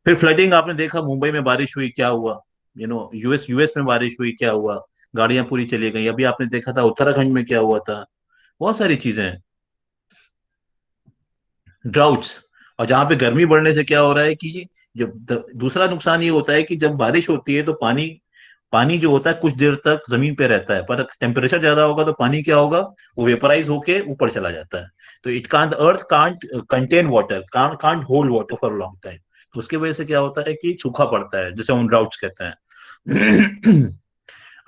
फिर फ्लडिंग आपने देखा, मुंबई में बारिश हुई क्या हुआ, यूएस में बारिश हुई क्या हुआ, गाड़ियां पूरी चली गई। अभी आपने देखा था उत्तराखंड में क्या हुआ था, बहुत सारी चीजें हैं, ड्राउट्स। और जहां पे गर्मी बढ़ने से क्या हो रहा है कि जब दूसरा नुकसान ये होता है कि जब बारिश होती है तो पानी पानी जो होता है कुछ देर तक जमीन पे रहता है, पर टेम्परेचर ज्यादा होगा तो पानी क्या होगा, वो वेपराइज होके ऊपर चला जाता है। तो it can't earth can't contain water, can't hold water for long time. तो उसकी वजह से क्या होता है कि सूखा पड़ता है, जिसे हम ड्राउट्स कहते हैं।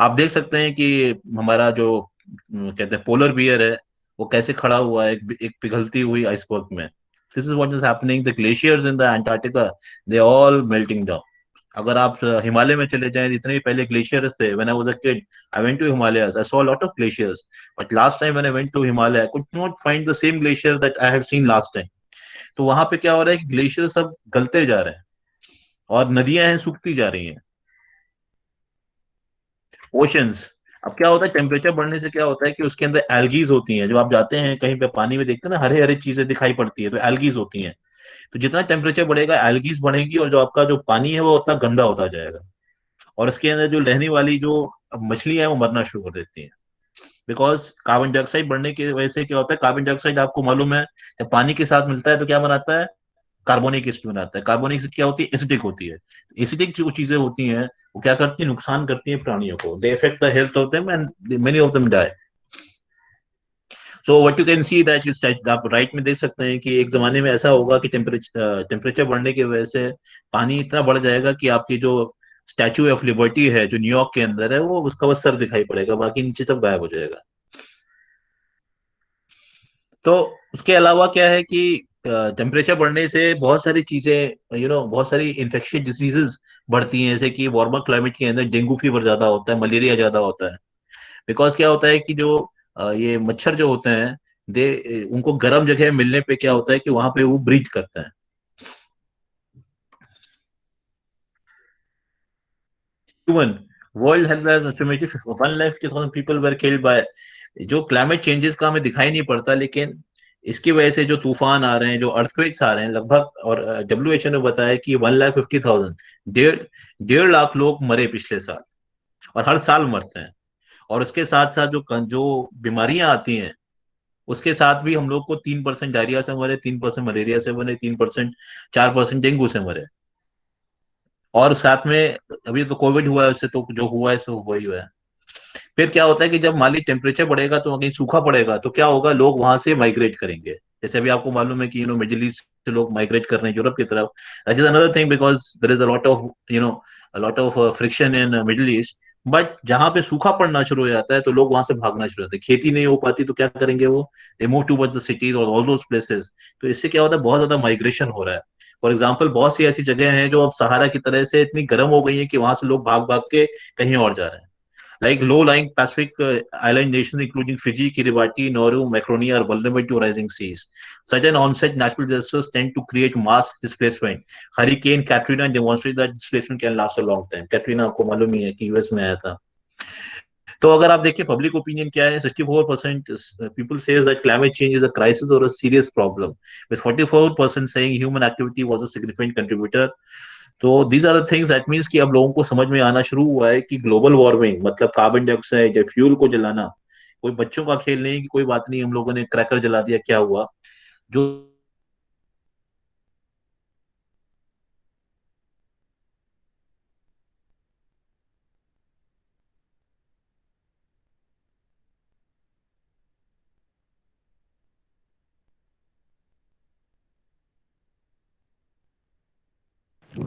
आप देख सकते हैं कि हमारा जो कहते हैं पोलर बियर है वो कैसे खड़ा हुआ है एक पिघलती हुई आइसबर्ग में। This is what is happening, the glaciers in the Antarctica they all melting down. अगर आप हिमालय में चले जाएं, जितने भी पहले ग्लेशियर्स थे, when I was a kid I went to Himalayas, I saw lot of glaciers, but last time when I went to Himalaya I could not find the same glacier that I have seen last time. तो वहां पे क्या हो रहा है कि glacier सब गलते जा रहे हैं और नदियां हैं सूखती जा रही हैं। ओशंस। अब क्या होता है, टेम्परेचर बढ़ने से क्या होता है कि उसके अंदर एल्गीज होती हैं। जब आप जाते हैं कहीं पे पानी में देखते हैं ना, हरे हरे चीजें दिखाई पड़ती है, तो एल्गीज होती हैं। तो जितना टेम्परेचर बढ़ेगा एल्गीज बढ़ेगी, और जो आपका जो पानी है वो उतना गंदा होता जाएगा। और उसके अंदर जो रहने वाली जो मछलियां हैं वो मरना शुरू कर देती हैं। बिकॉज कार्बन डाइऑक्साइड बढ़ने की वजह से क्या होता है, कार्बन डाइऑक्साइड आपको मालूम है जब पानी के साथ मिलता है तो क्या बनाता है, कार्बोनिक एसिड बनाता है। कार्बोनिक एसिड क्या होती है, एसिडिक होती है। एसिडिक जो चीजें होती हैं वो क्या करती है, नुकसान करती है प्राणियों को। They effect the health of them and many of them die. So what you can see that is, आप राइट में देख सकते हैं कि एक जमाने में ऐसा होगा कि टेम्परेचर बढ़ने की वजह से पानी इतना बढ़ जाएगा कि आपकी जो स्टैचू ऑफ लिबर्टी है जो न्यूयॉर्क के अंदर है, वो उसका बस सर दिखाई पड़ेगा, बाकी नीचे सब गायब हो जाएगा। तो उसके अलावा क्या है कि टेम्परेचर बढ़ने से बहुत सारी चीजें, बहुत सारी इन्फेक्शियस डिजीजेस बढ़ती हैं। जैसे कि वार्मर क्लाइमेट के अंदर डेंगू फीवर ज्यादा होता है, मलेरिया ज्यादा होता है। बिकॉज क्या होता है कि जो ये मच्छर जो होते हैं, दे उनको गर्म जगह मिलने पे क्या होता है कि वहां पे वो ब्रीड करते हैं। Human world health estimated 1,50,000 people were killed by, जो क्लाइमेट चेंजेस का हमें दिखाई नहीं पड़ता, लेकिन इसकी वजह से जो तूफान आ रहे हैं, जो अर्थक्वेक्स आ रहे हैं लगभग, और डब्ल्यू एच ओ ने बताया कि 1,50,000, 1.5 लाख लोग मरे पिछले साल, और हर साल मरते हैं। और उसके साथ साथ जो बीमारियां आती हैं, उसके साथ भी हम लोग को 3% डायरिया से मरे, 3% मलेरिया से मरे, 3%, 4% डेंगू से मरे। और साथ में अभी तो कोविड हुआ है, उससे तो जो हुआ है सो हुआ ही हुआ है। फिर क्या होता है कि जब मान ली टेम्परेचर बढ़ेगा तो कहीं सूखा पड़ेगा तो क्या होगा, लोग वहां से माइग्रेट करेंगे। जैसे अभी आपको मालूम है कि मिडिल ईस्ट से लोग माइग्रेट कर रहे हैं यूरोप की तरफ। That is another thing, because there is a lot of friction in middle east. But जहां पे सूखा पड़ना शुरू हो जाता है तो लोग वहां से भागना शुरू हो जाते हैं, खेती नहीं हो पाती तो क्या करेंगे वो, they move towards the cities और ऑल दोस प्लेसेस। तो इससे क्या होता है, बहुत ज्यादा माइग्रेशन हो रहा है। फॉर एग्जाम्पल बहुत सी ऐसी जगह हैं जो अब सहारा की तरह से इतनी गर्म हो गई है कि वहां से लोग भाग भाग के कहीं और जा रहे हैं। Like low-lying Pacific island nations, including Fiji, Kiribati, Nauru, Micronesia, are vulnerable to rising seas. Sudden onset natural disasters tend to create mass displacement. Hurricane Katrina demonstrated that displacement can last a long time. Katrina आपको मालूम ही है कि US में आया था। तो अगर आप देखिए पब्लिक ओपिनियन क्या है, 64% people says that climate change is a crisis or a serious problem, with 44% saying human activity was a significant contributor. तो these are the things that means कि अब लोगों को समझ में आना शुरू हुआ है कि ग्लोबल वार्मिंग मतलब कार्बन डाइऑक्साइड या फ्यूल को जलाना कोई बच्चों का खेल नहीं, कि कोई बात नहीं हम लोगों ने क्रैकर जला दिया क्या हुआ। जो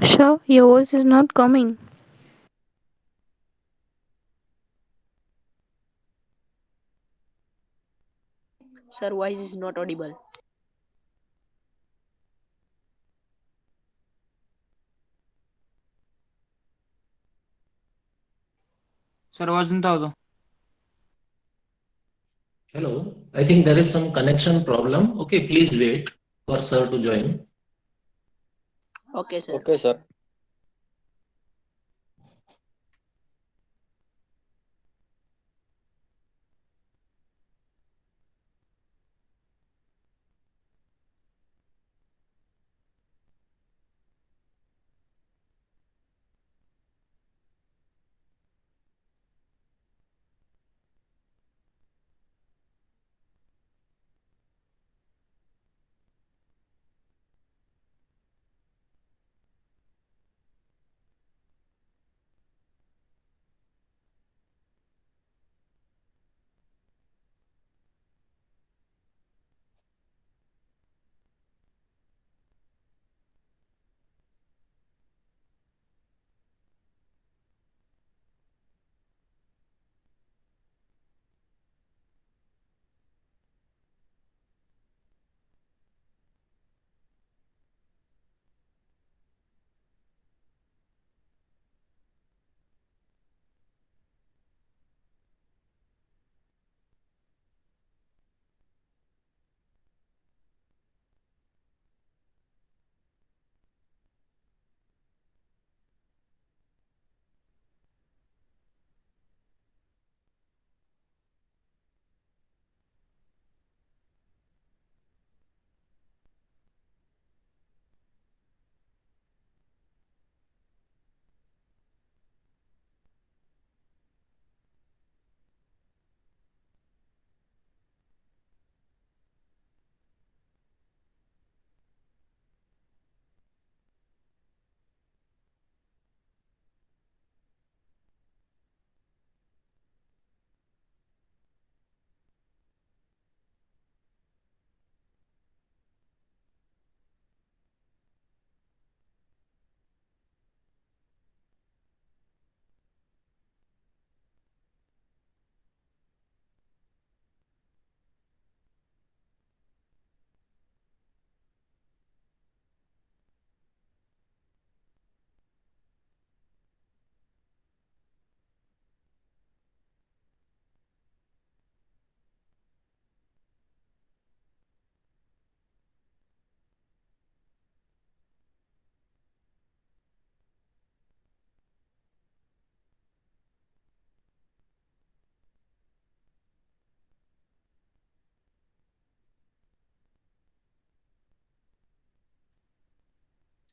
Sir, your voice is not coming. Sir, voice is not audible. Sir आवाज नहीं था तो Hello, I think there is some connection problem. Okay, please wait for sir to join. Okay, sir. Okay sir.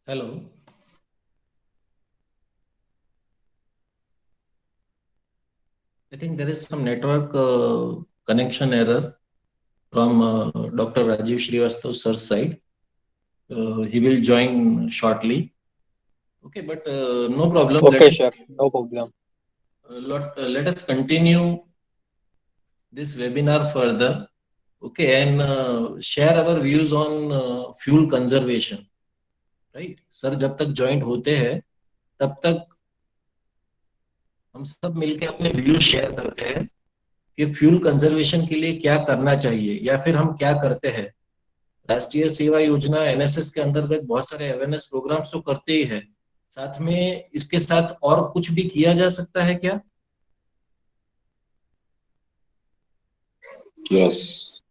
Hello. I think there is some network connection error from Dr. Rajiv Srivastav sir's side. He will join shortly. Okay, but no problem. Okay, sure. No problem. Let us continue this webinar further. Okay, and share our views on fuel conservation. Right? Sir जब तक joint होते हैं तब तक हम सब मिलके अपने व्यूज शेयर करते हैं कि फ्यूल कंजर्वेशन के लिए क्या करना चाहिए या फिर हम क्या करते हैं। राष्ट्रीय सेवा योजना एनएसएस के अंतर्गत बहुत सारे अवेयरनेस प्रोग्राम्स तो करते ही है, साथ में इसके साथ और कुछ भी किया जा सकता है क्या? Yes.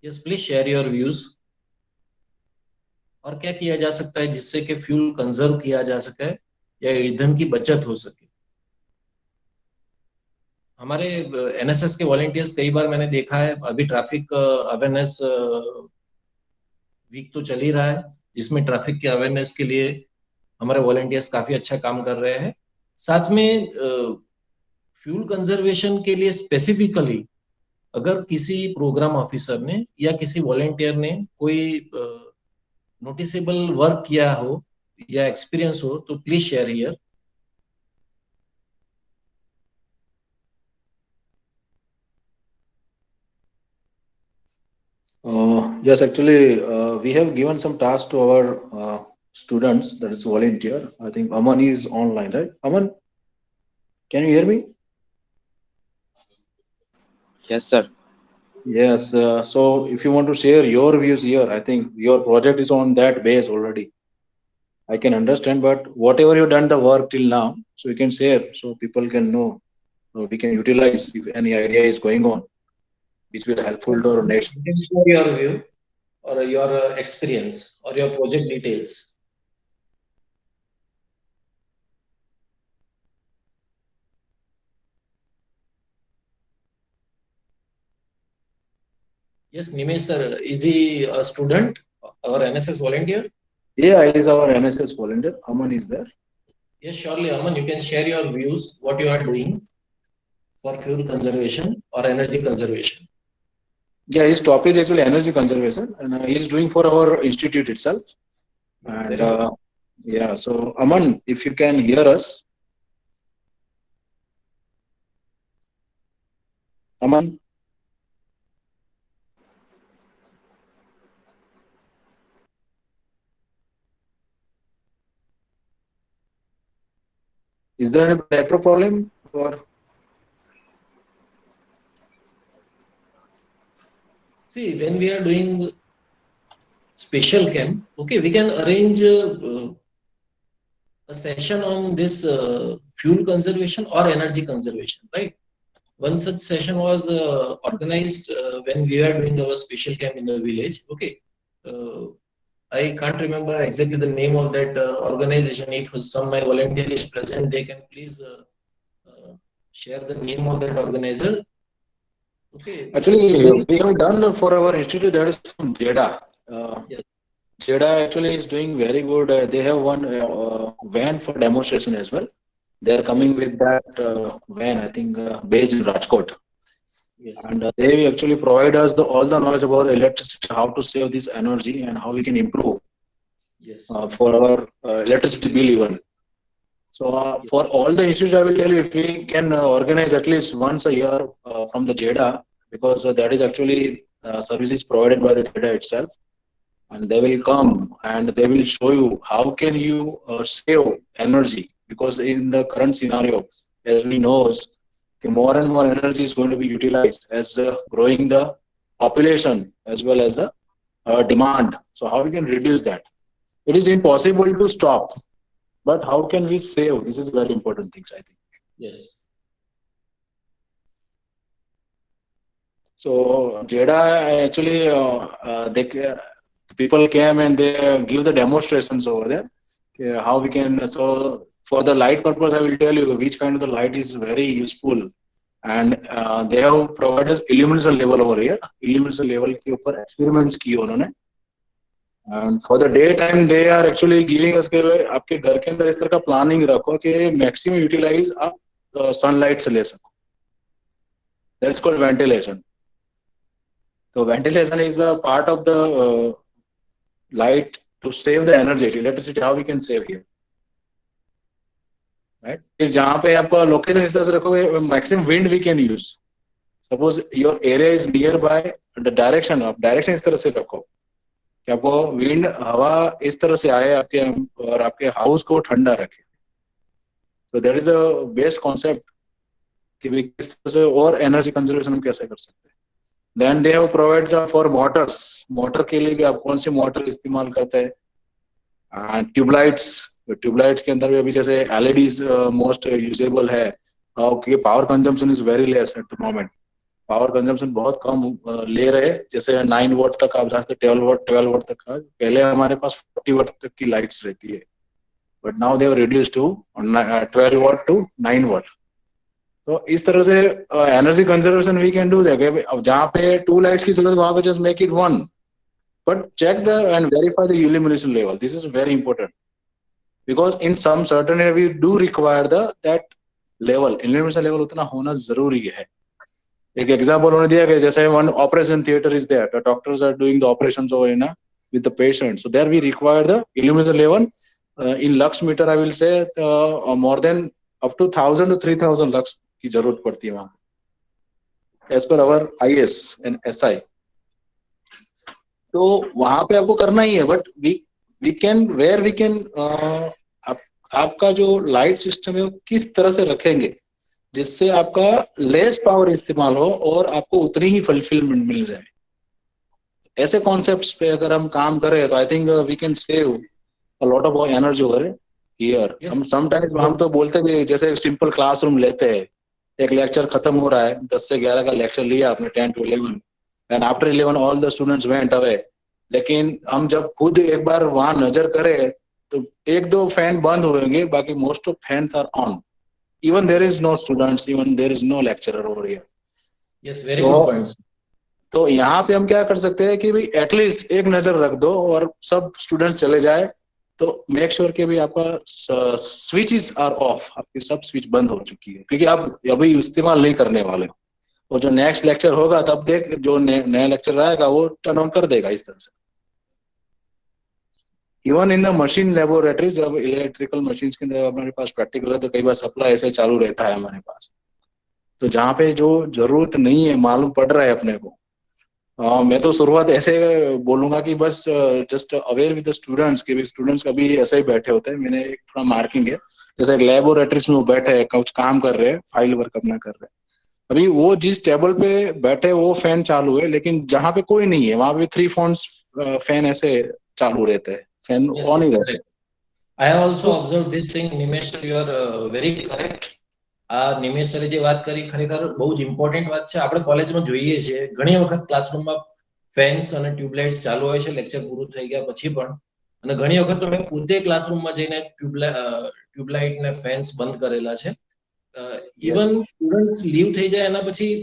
Yes, please share your views. और क्या किया जा सकता है जिससे कि फ्यूल कंजर्व किया जा सके या ईंधन की बचत हो सके। हमारे एनएसएस के वॉलंटियर्स कई बार मैंने देखा है, अभी ट्रैफिक अवेयरनेस वीक तो चल ही रहा है जिसमें ट्रैफिक के अवेयरनेस के लिए हमारे वॉलंटियर्स काफी अच्छा काम कर रहे हैं। साथ में फ्यूल कंजर्वेशन के लिए स्पेसिफिकली अगर किसी प्रोग्राम ऑफिसर ने या किसी वॉलंटियर ने कोई नोटिसेबल वर्क किया हो या एक्सपीरियंस हो तो please share here. Yes, actually, we have given some tasks to our students, that is volunteer. I think Aman is online, right? Aman, can you hear me? Yes, sir. Yes. So if you want to share your views here, I think your project is on that base already. I can understand, but whatever you've done the work till now, so you can share so people can know, so we can utilize if any idea is going on, which will helpful to our next. You can share your view or your experience or your project details. Yes, Nimesh sir, is he a student or NSS volunteer? Yeah, he is our NSS volunteer. Aman is there. Yes, surely, Aman, you can share your views, what you are doing for fuel conservation or energy conservation. Yeah, his topic is actually energy conservation, and he is doing for our institute itself. Yes, And yeah, so Aman, if you can hear us, Aman. Is there any network problem or? See, when we are doing special camp, okay, we can arrange a session on this fuel conservation or energy conservation, right? One such session was organized when we were doing our special camp in the village. Okay, I can't remember exactly the name of that organization. If some my volunteer is present, they can please share the name of that organizer. Okay. Actually, we have done for our institute, that is from JEDA. Yes. JEDA actually is doing very good. They have one van for demonstration as well. They are coming with that van, I think, based in Rajkot. Yes. And they actually provide us all the knowledge about electricity, how to save this energy and how we can improve Yes. for our electricity bill even. So for all the institutes, I will tell you, if we can organize at least once a year from the JEDA, because that is actually services provided by the JEDA itself, and they will come and they will show you how can you save energy, because in the current scenario, as we know, more and more energy is going to be utilized as growing the population as well as the demand. So how we can reduce that? It is impossible to stop, but how can we save? This is very important things, I think. Yes. So JEDA actually, people came and they give the demonstrations over there. How we can, so for the light purpose, I will tell you which kind of the light is very useful. And they have provided us illumination level over here. Illumination level के ऊपर experiments किए उन्होंने. And for the day time they are actually giving us के आपके घर के अंदर इस तरह का प्लानिंग रखो कि मैक्सिमम यूटिलाइज आप सनलाइट से ले सको. That's called ventilation. तो ventilation is a part of the light to save the energy, electricity. How we can save here, right? फिर जहाँ पे आपका लोकेशन इस तरह से रखोगे, maximum wind we can use. Suppose your area is near by the direction, आप direction इस तरह से रखो कि आपको विंड हवा इस तरह से आए आपके और आपके हाउस को ठंडा रखे. तो that is a best concept कि भी किस तरह से और एनर्जी कंजर्वेशन हम कैसे कर सकते हैं. Then they have provided for motors. Motor के लिए भी आप कौन सी मोटर इस्तेमाल करते हैं. ट्यूबलाइट्स, ट्यूबलाइट्स के अंदर भी अभी जैसे एलईडीज मोस्ट यूजेबल है क्योंकि power consumption is very less at the moment. Power consumption बहुत कम ले रहे. जैसे 9 वोट तक आप जा सकते 12 वोट तक का. पहले हमारे पास 40 वोट तक की लाइट्स रहती है, but now they have reduced to 12 watt to 9 watt. तो इस तरह से energy conservation we can do that. अब जहाँ पे 2 लाइट्स की जरूरत वहां पे just make it 1, but check the and verify the illumination level. This is very important because in some certain area we do require that level, illumination level उतना होना जरूरी है. एक एग्जांपल उन्होंने दिया कि जैसे one operation theatre is there, the doctors are doing the operations over in with the patient, so there we require the illumination level in lux meter. I will say more than up to 1000 to 3000 lux की जरूरत पड़ती है वहां as per our IS and SI. तो वहां पे आपको करना ही है, but we can where we can आपका जो लाइट सिस्टम है वो किस तरह से रखेंगे जिससे आपका लेस पावर इस्तेमाल हो और आपको उतनी ही फुलफिलमेंट मिल जाए. ऐसे कॉन्सेप्ट्स पे अगर हम काम करें तो I think we can save a lot of energy over here. हम समटाइम्स हम तो बोलते भी जैसे सिंपल क्लासरूम लेते हैं, एक लेक्चर खत्म हो रहा है, 10 से 11 का लेक्चर लिया आपने 10 to 11 and after 11 all the students went away. लेकिन हम जब खुद एक बार वहां नजर करें तो 1-2 फैन बंद होंगे, बाकी most of fans are on. Even there is no students, even there is no lecturer over here. Yes, very good points. तो यहाँ पे हम क्या कर सकते हैं कि भाई एटलीस्ट एक नजर रख दो और सब स्टूडेंट्स चले जाए तो मेक श्योर कि भी आपका स्विचेस आर ऑफ, आपकी सब स्विच बंद हो चुकी है क्योंकि आप अभी इस्तेमाल नहीं करने वाले हो. और जो नेक्स्ट लेक्चर होगा तब देख जो नया लेक्चर आएगा वो टर्न ऑन कर देगा इस तरह से. Even in the machine laboratories, जब इलेक्ट्रिकल मशीन के अंदर हमारे पास प्रैक्टिकल है तो कई बार सप्लाई ऐसे चालू रहता है हमारे पास. तो जहाँ पे जो जरूरत नहीं है मालूम पड़ रहा है अपने को, मैं तो शुरुआत ऐसे बोलूंगा कि बस just aware with the students के भी स्टूडेंट्स कभी ऐसे ही बैठे होते हैं. मैंने एक थोड़ा मार्किंग है, जैसे एक लेबोरेटरीज में वो बैठे हैं, कुछ काम कर रहे हैं, फाइल वर्क अपना कर रहे हैं. अभी वो जिस टेबल पे बैठे वो फैन चालू है, लेकिन जहाँ पे कोई नहीं है वहां पे 3 फैन ऐसे चालू रहते हैं, फैन ऑन ही रहते हैं. I have also observed this thing. Nimesh sir, you are very correct. Nimesh સરે જે વાત કરી ખરેખર બહુ જ ઇમ્પોર્ટન્ટ વાત છે. આપણે કોલેજમાં જોઈએ છીએ ઘણી વખત ક્લાસરૂમમાં ફેન્સ અને ટ્યુબલાઇટ્સ ચાલુ હોય છે લેક્ચર પૂરું થઈ ગયા પછી પણ, અને ઘણી વખત તો મેં પોતે ક્લાસરૂમમાં જઈને ટ્યુબલાઇટ ને ફેન્સ બંધ કરેલા છે. ઇવન સ્ટુડન્ટ્સ લીવ થઈ જાય એના પછી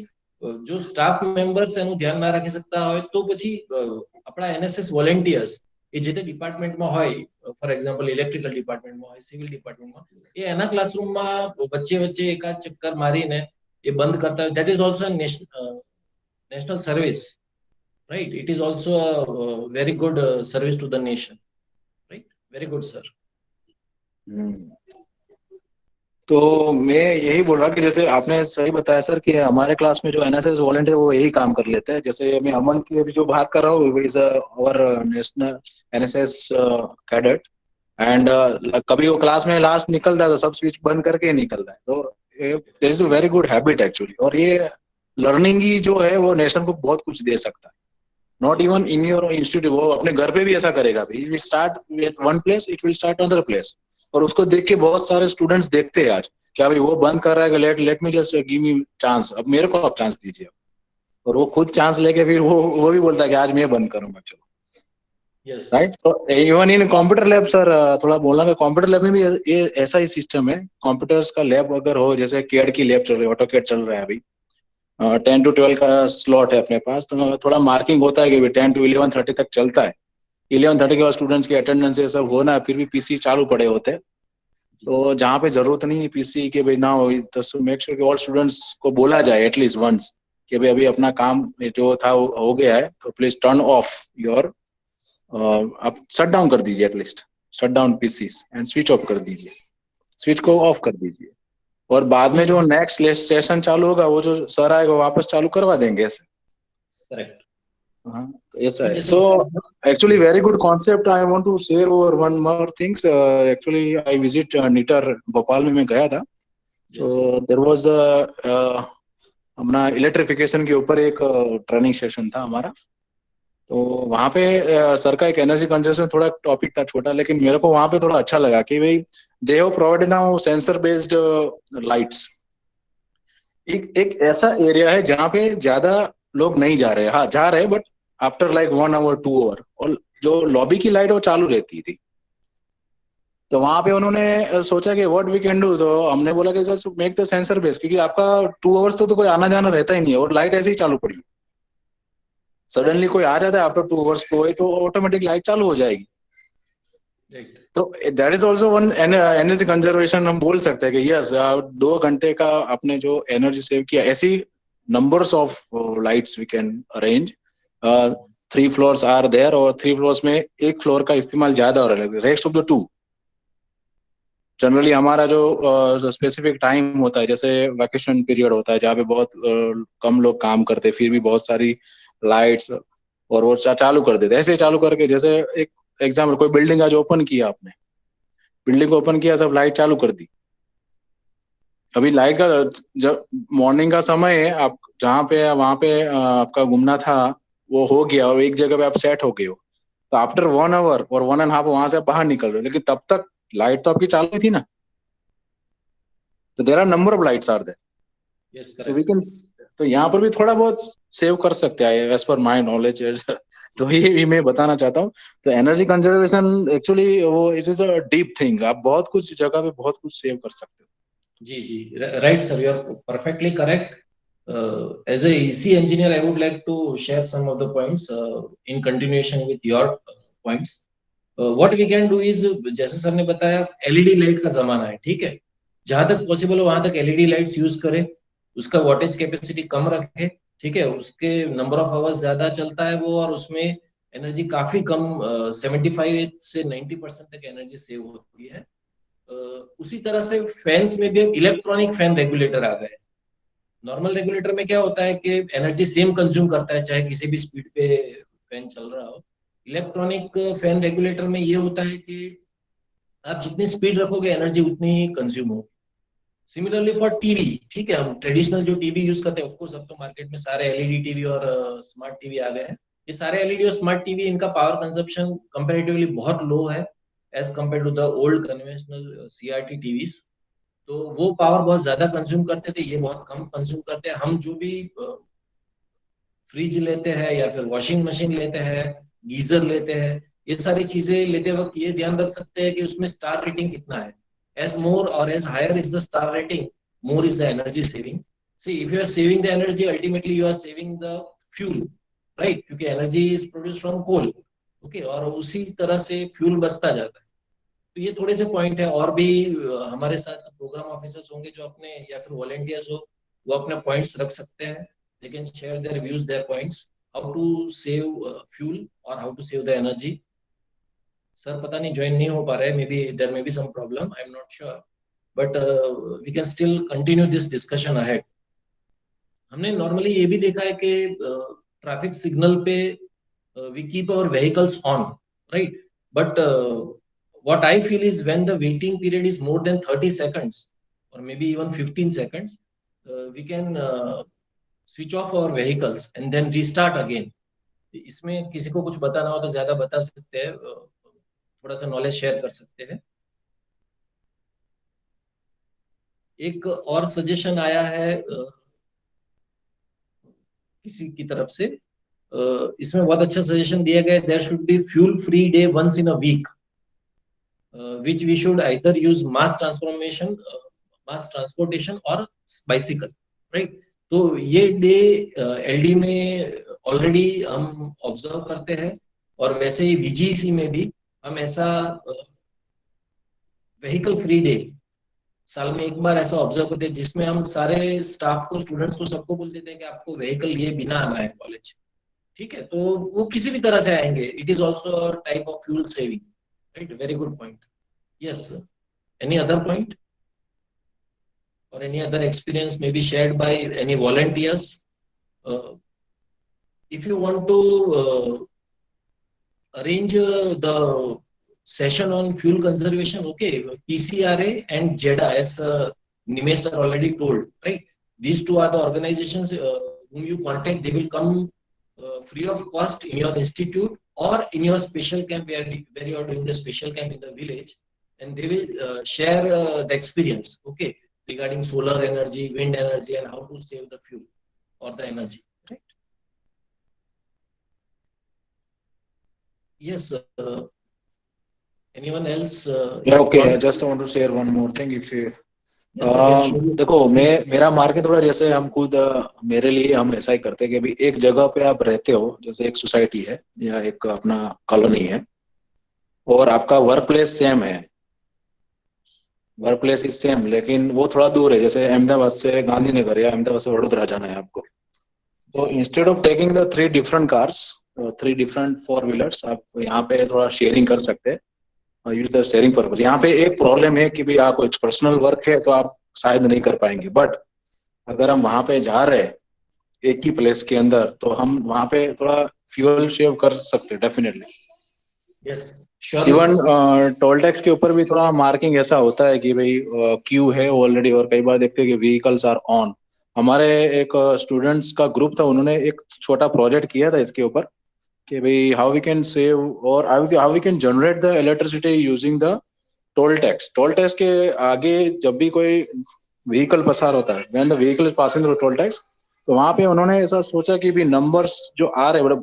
જો સ્ટાફ મેમ્બર્સ એનું ધ્યાન ના રાખી શકતા હોય તો પછી આપણા NSS વોલેન્ટિયર્સ એ જે તે ડિપાર્ટમેન્ટમાં હોય, ફોર એક્ઝામ્પલ ઇલેક્ટ્રિકલ ડિપાર્ટમેન્ટમાં હોય, સિવિલ ડિપાર્ટમેન્ટમાં, એ એના ક્લાસરૂમમાં વચ્ચે વચ્ચે એકાદ ચક્કર મારીને એ બંધ કરતા હોય. That is also national service, right? It is also very good service to the nation, right? Very good sir. तो मैं यही बोल रहा कि जैसे आपने सही बताया सर कि हमारे क्लास में जो NSS वॉलंटियर वो यही काम कर लेते हैं. जैसे मैं अमन की अभी जो बात कर रहा हूँ, is our national NSS cadet and कभी वो क्लास में लास्ट निकलता है तो सब स्विच बंद करके ही निकलता है. तो there is a very good habit actually. और ये लर्निंग ही जो है वो नेशन को बहुत कुछ दे सकता है. Not even in your institute, वो अपने घर पे भी ऐसा करेगा. It will start at one place, it will start other place. और उसको देख के बहुत सारे स्टूडेंट्स देखते हैं आज क्या भाई वो बंद कर रहा है, let me just give me chance, अब मेरे को आप चांस दीजिए. और वो खुद चांस लेके फिर वो भी बोलता है कि आज मैं बंद करूंगा, चलो. Yes, right. तो even in computer lab sir थोड़ा बोलना कि कंप्यूटर लैब में भी ये ऐसा ही सिस्टम है. कंप्यूटर्स का लैब अगर हो, जैसे CAD की लैब चल रही है, ऑटोकैड चल रहा है अभी, 10 to 12 का स्लॉट है अपने पास, तो थोड़ा मार्किंग होता है कि 10 to 11:30 तक चलता है. 11:30 के बाद स्टूडेंट्स की अटेंडेंस ये सब होना, फिर भी पीसी चालू पड़े होते हैं। तो जहाँ पे जरूरत नहीं है पीसी के भाई ना हो, तो मेक श्योर कि ऑल स्टूडेंट्स को बोला जाए एटलीस्ट वंस कि भाई अभी अपना काम जो था हो गया है, तो प्लीज टर्न ऑफ योर, आप शट डाउन कर दीजिए, at least shut down PC and switch off कर दीजिए, स्विच को ऑफ कर दीजिए। और बाद में जो नेक्स्ट सेशन चालू होगा वो जो सर आएगा वापस चालू करवा देंगे ऐसे। करेक्ट। हाँ, तो ऐसा है। So actually very good concept. I want to share over one more things. Actually I visit NITTR Bhopal में मैं गया था। सो देयर वाज अपना इलेक्ट्रिफिकेशन के ऊपर एक ट्रेनिंग सेशन था हमारा। तो वहां पे सर का एक एनर्जी कंजर्वेशन थोड़ा टॉपिक था छोटा, लेकिन मेरे को वहां पे थोड़ा अच्छा लगा कि भाई they have provided now sensor based lights. एक ऐसा एरिया है जहाँ पे ज्यादा लोग नहीं जा रहे, हाँ जा रहे, but after like 1 hour 2 hour, और जो लॉबी की लाइट वो चालू रहती थी। तो वहां पे उन्होंने सोचा कि व्हाट वी कैन डू, तो हमने बोला कि just make the sensor base, क्योंकि आपका 2 आवर्स तो कोई आना जाना रहता ही नहीं है और लाइट ऐसे ही चालू पड़ी। सडनली कोई आ जाता है आफ्टर 2 आवर्स को, तो ऑटोमेटिक लाइट चालू हो जाएगी। तो that is also one energy conservation. हम बोल सकते हैं कि यस 2 घंटे का आपने जो एनर्जी सेव किया, ऐसी numbers of lights we can arrange. 3 floors are there, और 3 फ्लोर्स में एक फ्लोर का इस्तेमाल ज्यादा हो रहा है, रेस्ट ऑफ द 2 जनरली हमारा जो स्पेसिफिक टाइम होता है, जैसे वैकेशन पीरियड होता है जहाँ पे बहुत कम लोग काम करते हैं, फिर भी बहुत सारी लाइट्स और वो चालू कर देते, ऐसे चालू करके, जैसे एक एग्जाम्पल, कोई बिल्डिंग आज ओपन किया, आपने बिल्डिंग को ओपन किया, सब लाइट चालू कर दी। अभी लाइट का जब मॉर्निंग का समय है, आप जहाँ पे वहां पे आपका घूमना था वो हो गया और एक जगह पे आप सेट हो गए हो, तो आफ्टर 1 आवर और 1.5 वहां से बाहर निकल रहे हो, लेकिन तब तक लाइट तो आपकी चालू थी ना। तो there are number of lights are there. Yes तो वी कैन, तो यहाँ पर भी थोड़ा बहुत सेव कर सकते हैं एज पर माय नॉलेज। तो ये मैं बताना चाहता हूँ। तो एनर्जी कंजर्वेशन एक्चुअली वो it is a deep thing. आप बहुत कुछ जगह पे बहुत कुछ सेव कर सकते हो। जी जी, right sir, you are perfectly correct. As a EC engineer, I would like to share some of the points in continuation with your points. What we can do is, जैसे सर ने बताया, LED light का जमाना है, ठीक है, जहां तक पॉसिबल हो वहां तक LED लाइट्स यूज करें, उसका वोल्टेज कैपेसिटी कम रखें, ठीक है, उसके नंबर ऑफ आवर्स ज्यादा चलता है वो, और उसमें एनर्जी काफी कम 75 से 90% तक एनर्जी सेव होती है. उसी तरह से फैंस में भी इलेक्ट्रॉनिक फैन रेगुलेटर आ गए. नॉर्मल रेगुलेटर में क्या होता है कि एनर्जी सेम कंज्यूम करता है चाहे किसी भी स्पीड पे फैन चल रहा हो. इलेक्ट्रॉनिक फैन रेगुलेटर में ये होता है कि आप जितनी स्पीड रखोगे एनर्जी उतनी ही कंज्यूम होगी. सिमिलरली फॉर टीवी, ठीक है, हम ट्रेडिशनल जो टीवी यूज करते हैं, ऑफकोर्स अब तो मार्केट में सारे एलईडी टीवी और स्मार्ट टीवी आ गए हैं. ये सारे एलईडी और स्मार्ट टीवी, इनका पावर कंजप्शन कंपैरेटिवली बहुत लो है as compare to the old conventional CRT TVs. तो वो पावर बहुत ज्यादा कंज्यूम करते थे, ये बहुत कम कंज्यूम करते हैं. हम जो भी फ्रिज लेते हैं या फिर वॉशिंग मशीन लेते हैं, गीजर लेते हैं, ये सारी चीजें लेते वक्त ये ध्यान रख सकते हैं कि उसमें स्टार रेटिंग कितना है. एज मोर और as higher is the star rating, more is the energy saving. See if you are saving the energy, ultimately you are saving the fuel, right, क्योंकि energy is produce from coal, okay, और उसी तरह से fuel बचता जाता है. तो ये थोड़े से पॉइंट है. और भी हमारे साथ प्रोग्राम ऑफिसर्स होंगे जो अपने, या फिर वॉलंटियर्स हो, वो अपने पॉइंट्स रख सकते हैं. They can share their views, their points, how to save fuel और how to save the energy. Sir पता नहीं ज्वाइन नहीं हो पा रहे, maybe there may be some problem, I am not sure, but we can still continue this discussion ahead. हमने normally ये भी देखा है कि ट्रैफिक सिग्नल पे we keep our vehicles on, right, but what I feel is when the waiting period is more than 30 seconds or maybe even 15 seconds, we can switch off our vehicles and then restart again. इसमें किसी को कुछ बताना हो तो ज्यादा बता सकते हैं, थोड़ा सा नॉलेज शेयर कर सकते हैं. एक और सजेशन आया है किसी की तरफ से, इसमें बहुत अच्छा सजेशन दिया गया है, there should be fuel free day once in a week, which we should either use mass transportation or bicycle, right. तो ये डे एलडी में ऑलरेडी हम ऑब्जर्व करते हैं और वैसे ही VGC में भी हम ऐसा व्हीकल फ्री डे साल में एक बार ऐसा ऑब्जर्व करते हैं, जिसमें हम सारे स्टाफ को, स्टूडेंट्स को, सबको बोल देते हैं कि आपको व्हीकल लिए बिना आना है कॉलेज। ठीक है, तो वो किसी भी तरह से आएंगे, it is also type of fuel saving, right? Very good point. Yes, any other point or any other experience may be shared by any volunteers? If you want to arrange the session on fuel conservation, okay, PCRA and JEDA, as Nimesh sir already told, right? These two are the organizations whom you contact. They will come free of cost in your institute or in your special camp where you are doing the special camp in the village, and they will share the experience, okay, regarding solar energy, wind energy, and how to save the fuel or the energy, right? Yes. Anyone else? Yeah, okay. I just want to share one more thing. If you Yes, sir, yes, sure. देखो, मेरा market थोड़ा, जैसे हम खुद मेरे लिए हम ऐसा ही करते हैं कि अभी एक जगह पे आप रहते हो, जैसे एक सोसाइटी है या एक अपना कॉलोनी है, और आपका वर्क प्लेस सेम है, वर्क प्लेस इज सेम, लेकिन वो थोड़ा दूर है, जैसे अहमदाबाद से गांधीनगर या अहमदाबाद से वडोदरा जाना है आपको, तो instead of taking the 3 different cars, 3 different 4 wheelers, आप यहाँ पे थोड़ा शेयरिंग कर सकते हैं, यूज द शेयरिंग पर्पज। यहाँ पे एक प्रॉब्लम है कि भाई आप कुछ पर्सनल वर्क है तो आप शायद नहीं कर पाएंगे, बट अगर हम वहां पे जा रहे हैं एक ही प्लेस के अंदर, तो हम वहां पे थोड़ा फ्यूल सेव कर सकते हैं definitely. Yes, sure. Even toll tax के ऊपर भी थोड़ा मार्किंग ऐसा होता है कि भाई क्यू है ऑलरेडी, और कई बार देखते हैं कि व्हीकल्स आर ऑन। हमारे एक स्टूडेंट्स का ग्रुप था, उन्होंने एक छोटा प्रोजेक्ट किया था इसके ऊपर कि भाई हाउ वी कैन सेव और how we can generate the electricity using the toll tax. Toll tax के आगे जब भी कोई व्हीकल पसार होता है, when the vehicle is passing through toll tax, तो वहां पे उन्होंने ऐसा सोचा कि भी नंबर्स जो आ रहे हैं,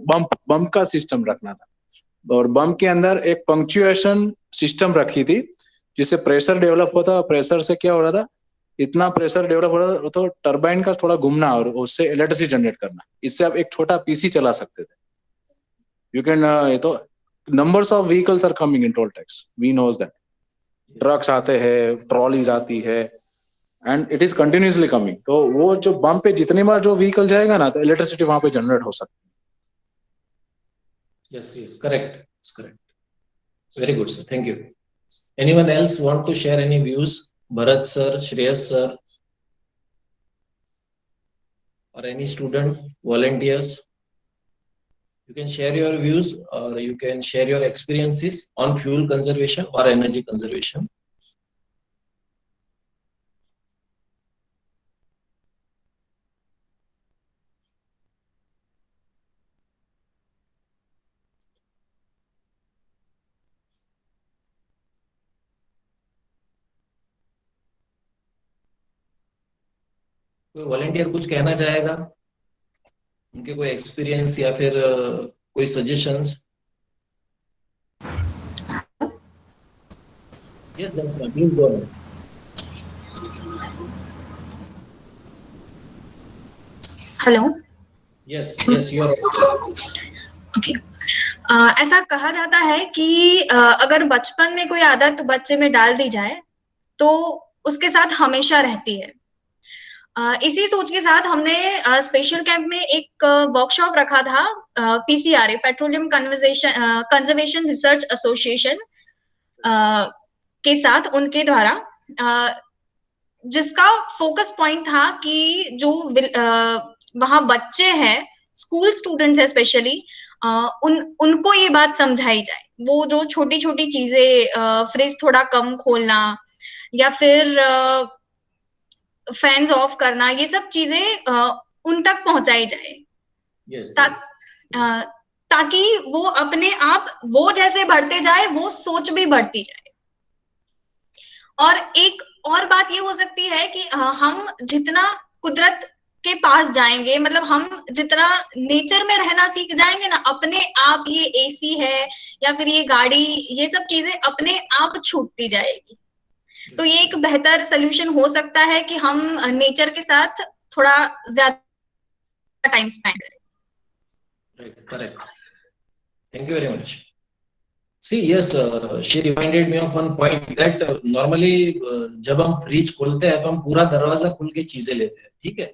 बम्प का सिस्टम रखना था, और बम्प के अंदर एक पंक्चुएशन सिस्टम रखी थी, जिससे प्रेशर डेवलप होता। प्रेशर से क्या हो रहा था, इतना प्रेशर डेवलप हो रहा था तो टरबाइन का थोड़ा घूमना और उससे इलेक्ट्रिसिटी जनरेट करना, इससे आप एक छोटा पीसी चला सकते थे। यू कैन तो numbers of vehicles are coming in toll tax, we knows that. Trucks आते हैं, ट्रॉलीज आती है, and it is continuously coming. तो वो जो बम्प पे जितनी बार जो व्हीकल जाएगा ना, तो इलेक्ट्रिसिटी वहां पे जनरेट हो सकती है। Yes, yes, correct. It's correct. Very good, sir. Thank you. Anyone else want to share any views? Bharat sir, Shreyas sir, or any student, volunteers? You can share your views, or you can share your experiences on fuel conservation or energy conservation. कोई volunteer कुछ कहना चाहेगा, उनके कोई experience या फिर कोई suggestions? Yes, please go ahead. Hello. Yes, yes, you are okay. ऐसा कहा जाता है कि अगर बचपन में कोई आदत बच्चे में डाल दी जाए तो उसके साथ हमेशा रहती है। इसी सोच के साथ हमने स्पेशल कैंप में एक वर्कशॉप रखा था, PCRA, petroleum conservation research association के साथ, उनके द्वारा, जिसका फोकस पॉइंट था कि जो वहां बच्चे हैं, स्कूल स्टूडेंट्स है स्पेशली, उनको ये बात समझाई जाए। वो जो छोटी छोटी चीजें, फ्रिज थोड़ा कम खोलना या फिर फैंस ऑफ करना, ये सब चीजें उन तक पहुंचाई जाए। यस, ताकि वो अपने आप, वो जैसे बढ़ते जाए, वो सोच भी बढ़ती जाए। और एक और बात ये हो सकती है कि हम जितना कुदरत के पास जाएंगे, मतलब हम जितना नेचर में रहना सीख जाएंगे ना, अपने आप ये AC है या फिर ये गाड़ी, ये सब चीजें अपने आप छूटती जाएगी। तो ये एक बेहतर सोल्यूशन हो सकता है कि हम नेचर के साथ थोड़ा ज्यादा टाइम स्पेंड करें। Right, correct. Thank you very much. See, yes, she reminded me of one point that normally जब हम फ्रिज खोलते हैं तो हम पूरा दरवाजा खोल के चीजें लेते हैं, ठीक है।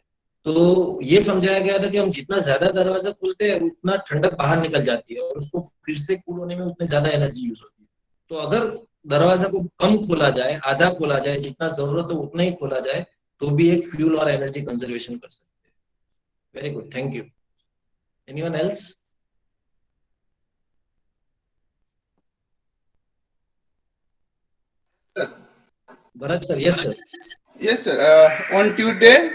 तो ये समझाया गया था कि हम जितना ज्यादा दरवाजा खोलते हैं उतना ठंडक बाहर निकल जाती है और उसको फिर से कूल होने में उतनी ज्यादा एनर्जी यूज होती है। तो अगर दरवाजा को कम खोला जाए, आधा खोला जाए, जितना जरूरत हो उतना ही खोला जाए, तो भी एक फ्यूल और एनर्जी कंजर्वेशन कर सकते हैं। Very good, thank you. Anyone else? Bharat sir, yes sir. Yes, sir. On Tuesday,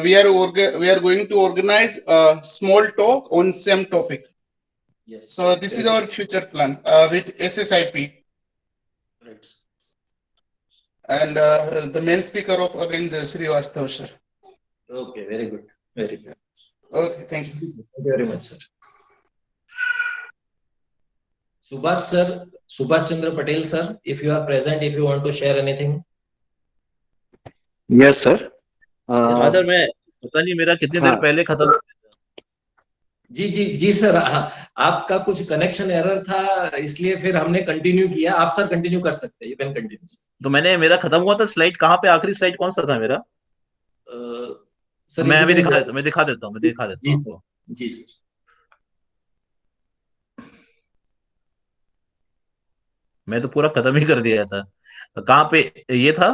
we are going to organize a small talk on same topic. Yes. So this is our future plan with SSIP. Right. And the main speaker of again the Srivastav sir. Okay, very good, very good. Okay, thank you. Thank you very much, sir. Subhash sir, Subhash Chandra Patel sir, if you are present, if you want to share anything. Yes, sir. Father मैं पता नहीं मेरा कितनी देर पहले खत्म हो गया था। जी जी जी सर, आपका कुछ कनेक्शन एरर था इसलिए फिर हमने कंटिन्यू किया। आप सर कंटिन्यू कर सकते हैं, यू कैन कंटिन्यू। तो मेरा खत्म हुआ था। स्लाइड कहाँ पे, आखिरी स्लाइड कौन सा था मेरा? सर मैं अभी दिखा देता हूँ जी सर, जी सर। मैं तो पूरा खत्म ही कर दिया था। कहाँ पे ये था,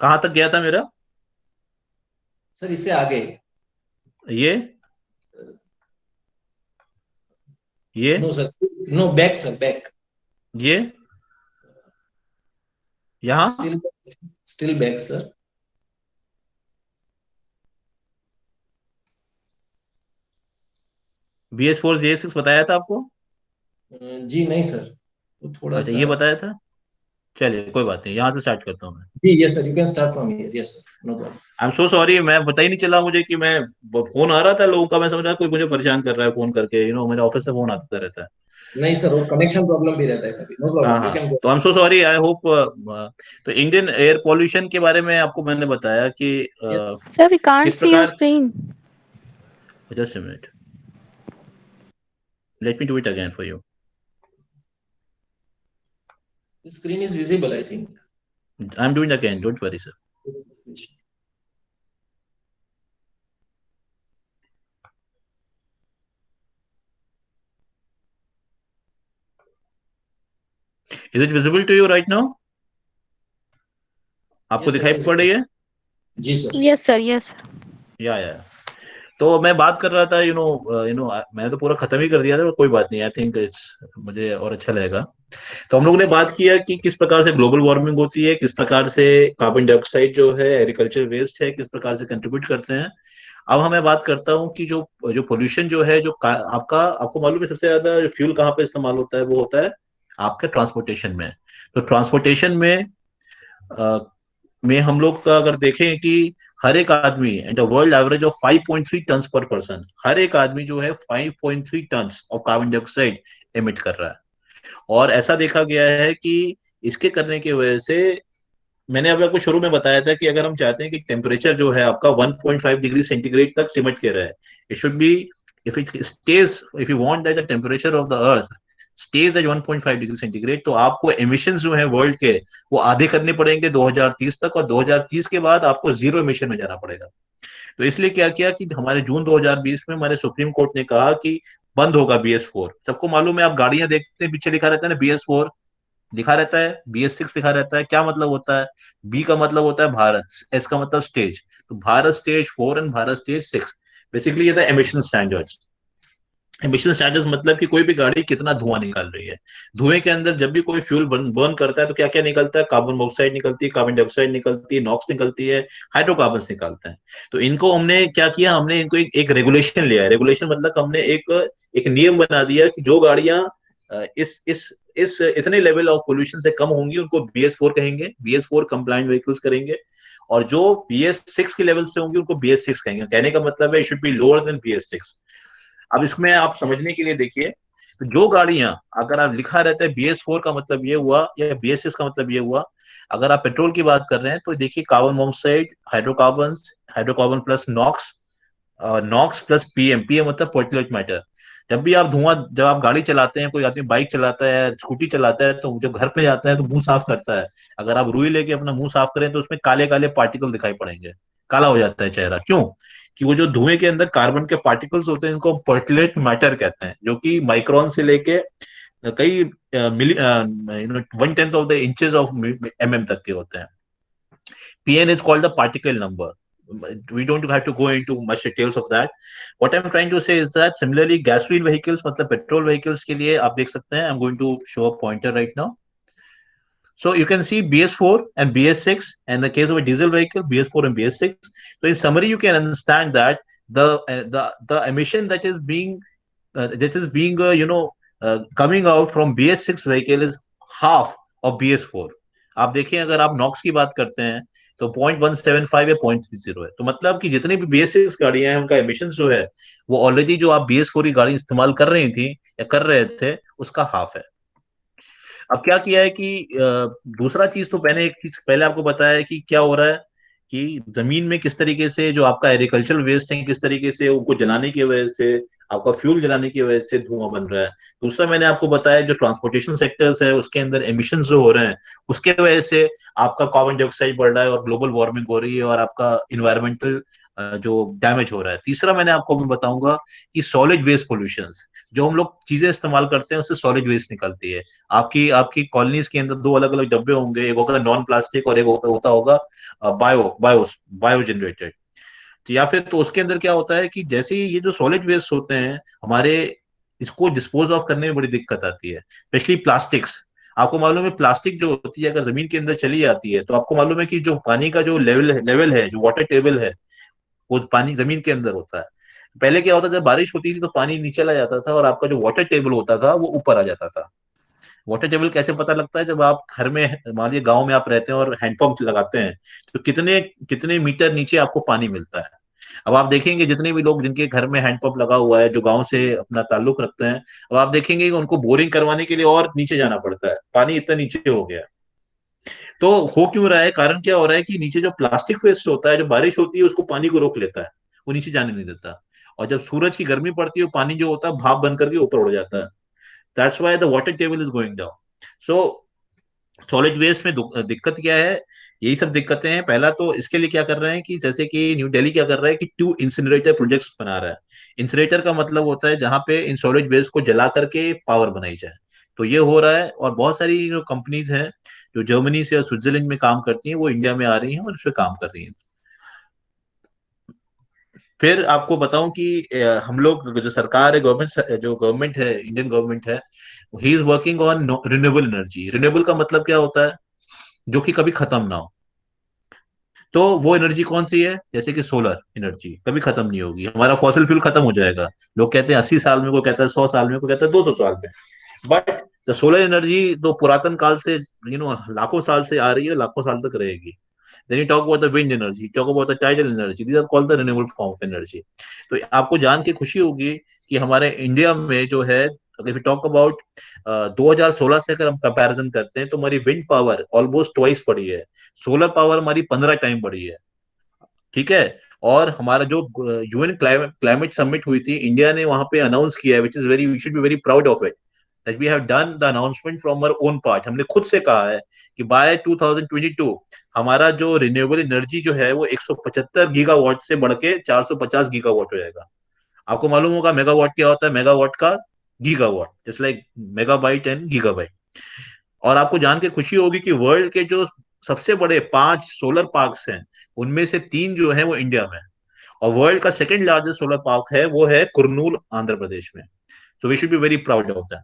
कहाँ तक गया था मेरा? सर इससे आगे ये no sir, no back sir, back. ये यहाँ still back sir. BS4 JS6 बताया था आपको? जी नहीं सर, तो थोड़ा अच्छा सा ये बताया था। चलिए कोई बात नहीं, यहाँ से स्टार्ट करता हूँ मैं। जी yes sir, you can start from here. Yes sir, no problem. I am so sorry, मैं पता ही नहीं चला मुझे कि मैं फोन आ रहा था लोगों का। मैं समझ रहा कोई मुझे परेशान कर रहा है फोन करके, मेरे ऑफिस से फोन आता रहता है। नहीं सर, वो कनेक्शन प्रॉब्लम भी रहता है कभी। No problem, you can go. तो I am so sorry, I hope. तो इंडियन एयर पॉल्यूशन के बारे में आपको मैंने बताया कि Sir, we can't see your screen. Just a minute. Let me do it again for you. The screen is visible, I think. I'm doing again. Don't worry, sir. Is it visible to you right now? आपको दिखाई पड़ रही है? जी sir. Yes sir, yes sir. या तो मैं बात कर रहा था, मैंने तो पूरा खत्म ही कर दिया था, कोई बात नहीं। आई थिंक मुझे और अच्छा लगेगा। तो हम लोगों ने बात किया कि किस प्रकार से ग्लोबल वार्मिंग होती है, किस प्रकार से कार्बन डाइऑक्साइड जो है, एग्रीकल्चर वेस्ट है, किस प्रकार से कंट्रीब्यूट करते हैं। अब मैं बात करता हूँ कि जो पोल्यूशन जो है, जो आपको मालूम है सबसे ज्यादा फ्यूल कहाँ पे इस्तेमाल होता है, वो होता है आपके ट्रांसपोर्टेशन में। तो ट्रांसपोर्टेशन में हम लोग का अगर देखें कि हर एक आदमी at a world average of 5.3 ton पर पर्सन, हर एक आदमी जो है 5.3 ton of carbon dioxide emit कर रहा है। और ऐसा देखा गया है कि इसके करने की वजह से, मैंने अभी आपको शुरू में बताया था कि अगर हम चाहते हैं कि टेम्परेचर जो है आपका 1.5 डिग्री सेंटीग्रेड तक सिमट के रहे, it should be, if you want that the temperature of the earth stays at 1.5 degree centigrade, तो आपको एमिशंस जो है वर्ल्ड के वो आधे करने पड़ेंगे 2030 तक, और 2030 के बाद आपको जीरो एमिशन में जाना पड़ेगा। तो इसलिए क्या किया कि हमारे जून 2020 में हमारे सुप्रीम कोर्ट ने कहा कि बंद होगा BS4। सबको मालूम है, आप गाड़ियां देखते हैं पीछे लिखा रहता है ना BS4 लिखा रहता है, BS6 लिखा रहता है। क्या मतलब होता है? B का मतलब होता है भारत, S का मतलब स्टेज। तो Bharat stage 4 and Bharat stage 6, basically ये था एमिशन स्टैंडर्ड्स। एमिशन स्टैंडर्ड्स मतलब कि कोई भी गाड़ी कितना धुआं निकाल रही है। धुएं के अंदर जब भी कोई फ्यूल बर्न करता है तो क्या क्या निकलता है? कार्बन मोनोऑक्साइड निकलती है, कार्बन डाइऑक्साइड निकलती है, नॉक्स निकलती है, हाइड्रोकार्बन्स निकलते हैं। तो इनको हमने क्या किया, हमने इनको एक रेगुलेशन लिया है। रेगुलेशन मतलब हमने एक नियम बना दिया कि जो गाड़ियां इस इतने लेवल ऑफ पोल्यूशन से कम होंगी उनको BS4 कहेंगे, BS4 कंप्लायंट व्हीकल्स करेंगे। और जो BS6 के लेवल से होंगी उनको BS6 कहेंगे। कहने का मतलब है it should be lower than BS6। अब इसमें आप समझने के लिए देखिए, तो जो गाड़ियां अगर आप लिखा रहता है BS4 का मतलब ये हुआ, या BS6 का मतलब ये हुआ, अगर आप पेट्रोल की बात कर रहे हैं तो देखिए carbon monoxide, hydrocarbon plus NOx, NOx plus PM, PM मतलब पार्टिकुलेट मैटर। जब आप गाड़ी चलाते हैं, कोई आदमी बाइक चलाता है, स्कूटी चलाता है, तो जब घर पे जाता है तो मुंह साफ करता है, अगर आप रुई लेके अपना मुंह साफ करें तो उसमें काले काले पार्टिकल दिखाई पड़ेंगे, काला हो जाता है चेहरा। क्यों? कि वो जो धुएं के अंदर कार्बन के पार्टिकल्स होते हैं, इनको पार्टिकुलेट मैटर कहते हैं, जो कि माइक्रोन से लेके कई मिली 1/10 of the inches of mm तक के होते हैं। PN is called the particle number. We don't have to go into much details of that. What I'm trying to say is that similarly gasoline vehicles, मतलब petrol vehicles के लिए आप देख सकते हैं, I'm going to show a pointer right now. So you can see BS4 and BS6, and in the case of a diesel vehicle, BS4 and BS6. So in summary, you can understand that the emission that is being coming out from BS6 vehicle is half of BS4. आप देखिए, अगर आप Knox की बात करते हैं तो 0.175 या 0.30 है। तो मतलब कि जितनी भी BS6 गाड़ियां हैं, उनका एमिशन जो है वो ऑलरेडी जो आप BS4 की गाड़ी इस्तेमाल कर रही थी या कर रहे थे, उसका हाफ है। अब क्या किया है कि दूसरा चीज तो मैंने एक चीज पहले आपको बताया कि क्या हो रहा है कि जमीन में किस तरीके से जो आपका एग्रीकल्चरल वेस्ट है, किस तरीके से उनको जलाने की वजह से, आपका फ्यूल जलाने की वजह से धुआं बन रहा है। दूसरा मैंने आपको बताया जो ट्रांसपोर्टेशन सेक्टर्स है उसके अंदर एमिशन जो हो रहे हैं, उसके वजह से आपका कार्बन डाइऑक्साइड बढ़ रहा है और ग्लोबल वार्मिंग हो रही है और आपका इन्वायरमेंटल जो डैमेज हो रहा है। तीसरा मैंने आपको भी बताऊंगा कि सॉलिड वेस्ट पोल्यूशंस, जो हम लोग चीजें इस्तेमाल करते हैं उससे सॉलिड वेस्ट निकलती है। आपकी कॉलोनीज के अंदर 2 अलग अलग डब्बे होंगे, एक होगा नॉन प्लास्टिक और एक होता होगा बायो जनरेटेड। तो या फिर तो उसके अंदर क्या होता है कि जैसे ही ये जो सॉलिड वेस्ट होते हैं हमारे, इसको डिस्पोज ऑफ करने में बड़ी दिक्कत आती है, स्पेशली प्लास्टिक्स। आपको मालूम है प्लास्टिक जो होती है अगर जमीन के अंदर चली जाती है तो आपको मालूम है कि जो पानी का जो लेवल है, जो वाटर टेबल है, वो पानी जमीन के अंदर होता है। पहले क्या होता था, जब बारिश होती थी तो पानी नीचे चला जाता था और आपका जो वाटर टेबल होता था वो ऊपर आ जाता था। वाटर टेबल कैसे पता लगता है? जब आप घर में, मान लीजिए गांव में आप रहते हैं और हैंडपंप लगाते हैं तो कितने कितने मीटर नीचे आपको पानी मिलता है। अब आप देखेंगे जितने भी लोग जिनके घर में हैंडपंप लगा हुआ है, जो गांव से अपना ताल्लुक रखते हैं, अब आप देखेंगे कि उनको बोरिंग करवाने के लिए और नीचे जाना पड़ता है, पानी इतना नीचे हो गया। तो हो क्यों रहा है? कारण क्या हो रहा है कि नीचे जो प्लास्टिक वेस्ट होता है, जो बारिश होती है उसको पानी को रोक लेता है, वो नीचे जाने नहीं देता। और जब सूरज की गर्मी पड़ती है, पानी जो होता है भाप बन करके ऊपर उड़ जाता है। That's why the water table is going down. So solid waste में दिक्कत क्या है? यही सब दिक्कतें हैं। पहला तो इसके लिए क्या कर रहे हैं कि जैसे कि न्यू दिल्ली क्या कर रहा है कि 2 इंसिनरेटर प्रोजेक्ट्स बना रहा है। इंसिनरेटर का मतलब होता है जहां पे इन सॉलिड वेस्ट को जला करके पावर बनाई जाए। तो ये हो रहा है और बहुत सारी जो कंपनीज हैं जो जर्मनी से और स्विट्जरलैंड में काम करती हैं वो इंडिया में आ रही हैं और इस पर काम कर रही हैं। फिर आपको बताऊं कि हम लोग जो सरकार है, गवर्नमेंट है, इंडियन गवर्नमेंट है, he is working on renewable energy. Renewable का मतलब क्या होता है? जो कि कभी खत्म ना हो। तो वो एनर्जी कौन सी है? जैसे कि सोलर एनर्जी कभी खत्म नहीं होगी। हमारा फॉसिल फ्यूल खत्म हो जाएगा, लोग कहते हैं 80 साल में, कोई कहता है 100 साल में, कोई कहता है 200 साल में। बट द सोलर एनर्जी तो पुरातन काल से लाखों साल से आ रही है, लाखों साल तक रहेगी। Then you talk about the wind energy, talk about the tidal energy. These are called the renewable form of energy. तो आपको जान के खुशी होगी कि हमारे इंडिया में जो है, अगर टॉक अबाउट 2016 से अगर हम कंपैरिजन करते हैं तो हमारी विंड पावर ऑलमोस्ट ट्वाइस बढ़ी है, सोलर पावर हमारी 15 टाइम बढ़ी है। ठीक है। और हमारा जो यूएन क्लाइमेट समिट हुई थी, इंडिया ने वहां पे अनाउंस किया है, which is very, we should be very proud of it, that we have done the announcement from our own part. हमने खुद से कहा है कि बाय 2022 हमारा जो रिन्यूएबल एनर्जी जो है वो 175 गीगावाट से बढ़ के 450 गीगावाट हो जाएगा। आपको मालूम होगा मेगावाट क्या होता है? मेगावाट का gigawatt, just like megabyte and gigabyte. और आपको जान के खुशी होगी कि वर्ल्ड के जो सबसे बड़े 5 सोलर पार्क्स हैं उनमें से 3 जो है वो इंडिया में, और वर्ल्ड का सेकंड लार्जेस्ट सोलर पार्क है वो है कुरनूल, आंध्र प्रदेश में। So we should be very proud of that.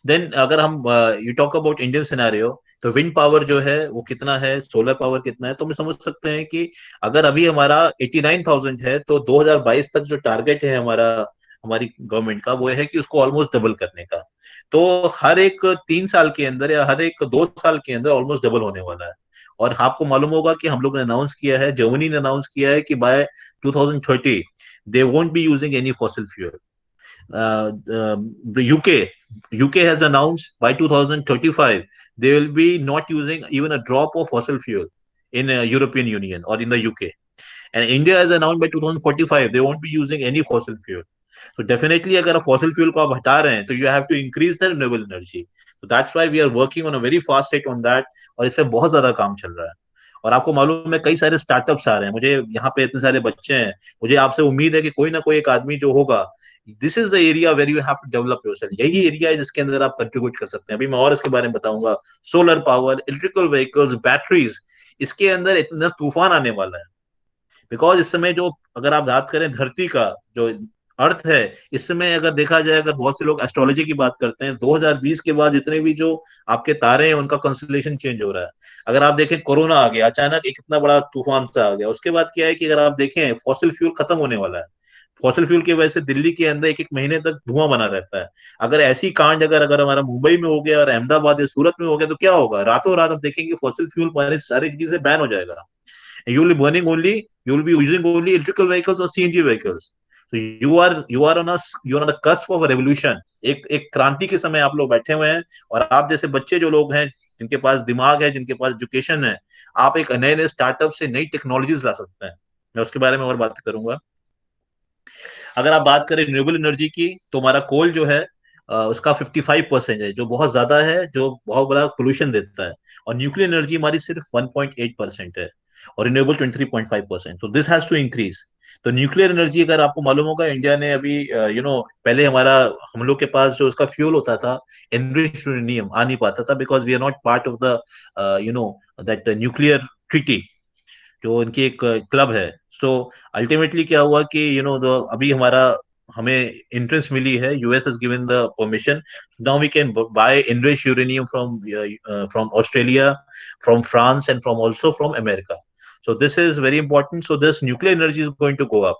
Then अगर हम you talk about Indian scenario, तो विंड पावर जो है वो कितना है, सोलर पावर कितना है, तो हम समझ सकते हैं कि अगर अभी हमारा 89,000 है तो 2022 तक जो टारगेट है हमारी गवर्नमेंट का वो है कि उसको ऑलमोस्ट डबल करने का। तो हर एक 3 साल के अंदर या हर एक 2 साल के अंदर ऑलमोस्ट डबल होने वाला है। और आपको मालूम होगा कि हम लोग ने अनाउंस किया है, जर्मनी ने अनाउंस किया है कि by 2030 they won't be using any fossil fuel. UK has announced by 2035 they will be not using even a drop of fossil fuel in European Union or in the UK. And India is announced by 2045 they won't be using any fossil fuel. So definitely अगर fossil fuel को आप हटा रहे हैं तो you have to increase the renewable energy. So that's why we are working on a very fast rate on that. और इस पे बहुत ज्यादा काम चल रहा है. और आपको मालूम है कई सारे स्टार्टअप्स आ रहे हैं. मुझे यहाँ पे इतने सारे बच्चे हैं, मुझे आपसे उम्मीद है कि कोई ना कोई एक आदमी जो होगा, this is the area where you have to develop yourself. यही एरिया है जिसके अंदर आप कंट्रीब्यूट कर सकते हैं. अभी मैं और इसके बारे में बताऊंगा. Solar power, electrical vehicles, batteries, इसके अंदर इतना तूफान आने वाला है. बिकॉज इस समय जो अगर आप बात करें धरती का जो अर्थ है, इस समय अगर देखा जाए, अगर बहुत से लोग एस्ट्रोलॉजी की बात करते हैं, 2020 के बाद जितने भी जो आपके तारे हैं उनका कंस्टलेशन चेंज हो रहा है. अगर आप देखें कोरोना आ गया अचानक, एक इतना बड़ा तूफान सा आ गया. उसके बाद क्या है कि अगर आप देखें फॉसिल फ्यूल खत्म होने वाला है. फॉसिल फ्यूल की वजह से दिल्ली के अंदर एक एक महीने तक धुआं बना रहता है. अगर ऐसी कांड अगर हमारा मुंबई में हो गया और अहमदाबाद या सूरत में हो गया तो क्या होगा? रातों रात आप देखेंगे फॉसिल फ्यूल हमारी सारी चीजें बैन हो जाएगा. You will be burning only, you will be using only electrical vehicles or CNG vehicles. So you are on the cusp of a revolution. एक क्रांति के समय आप लोग बैठे हुए हैं. और आप जैसे बच्चे जो लोग हैं, जिनके पास दिमाग है, जिनके पास एजुकेशन है, आप एक नए नए स्टार्टअप से नई टेक्नोलॉजीज ला सकते हैं. मैं उसके बारे में और बात करूंगा. अगर आप बात करें रिन्यूएबल एनर्जी की, तो हमारा कोल जो है उसका 55% है, जो बहुत ज्यादा है, जो बहुत बड़ा पोल्यूशन देता है. और न्यूक्लियर एनर्जी हमारी सिर्फ 1.8% है और रिन्यूएबल 23.5%. तो दिस हैज टू इंक्रीज. तो न्यूक्लियर एनर्जी अगर आपको मालूम होगा, इंडिया ने अभी पहले हम लोग के पास जो उसका फ्यूल होता था एनरिच्ड यूरेनियम आ नहीं पाता था, because we are not part of the that nuclear treaty, जो इनकी एक क्लब है. सो अल्टीमेटली क्या हुआ कि अभी हमें एंट्रेंस मिली है. US has given the permission. Now we can buy enriched uranium from Australia, from France, and also from America. So this is very important. So this nuclear energy is going to go up,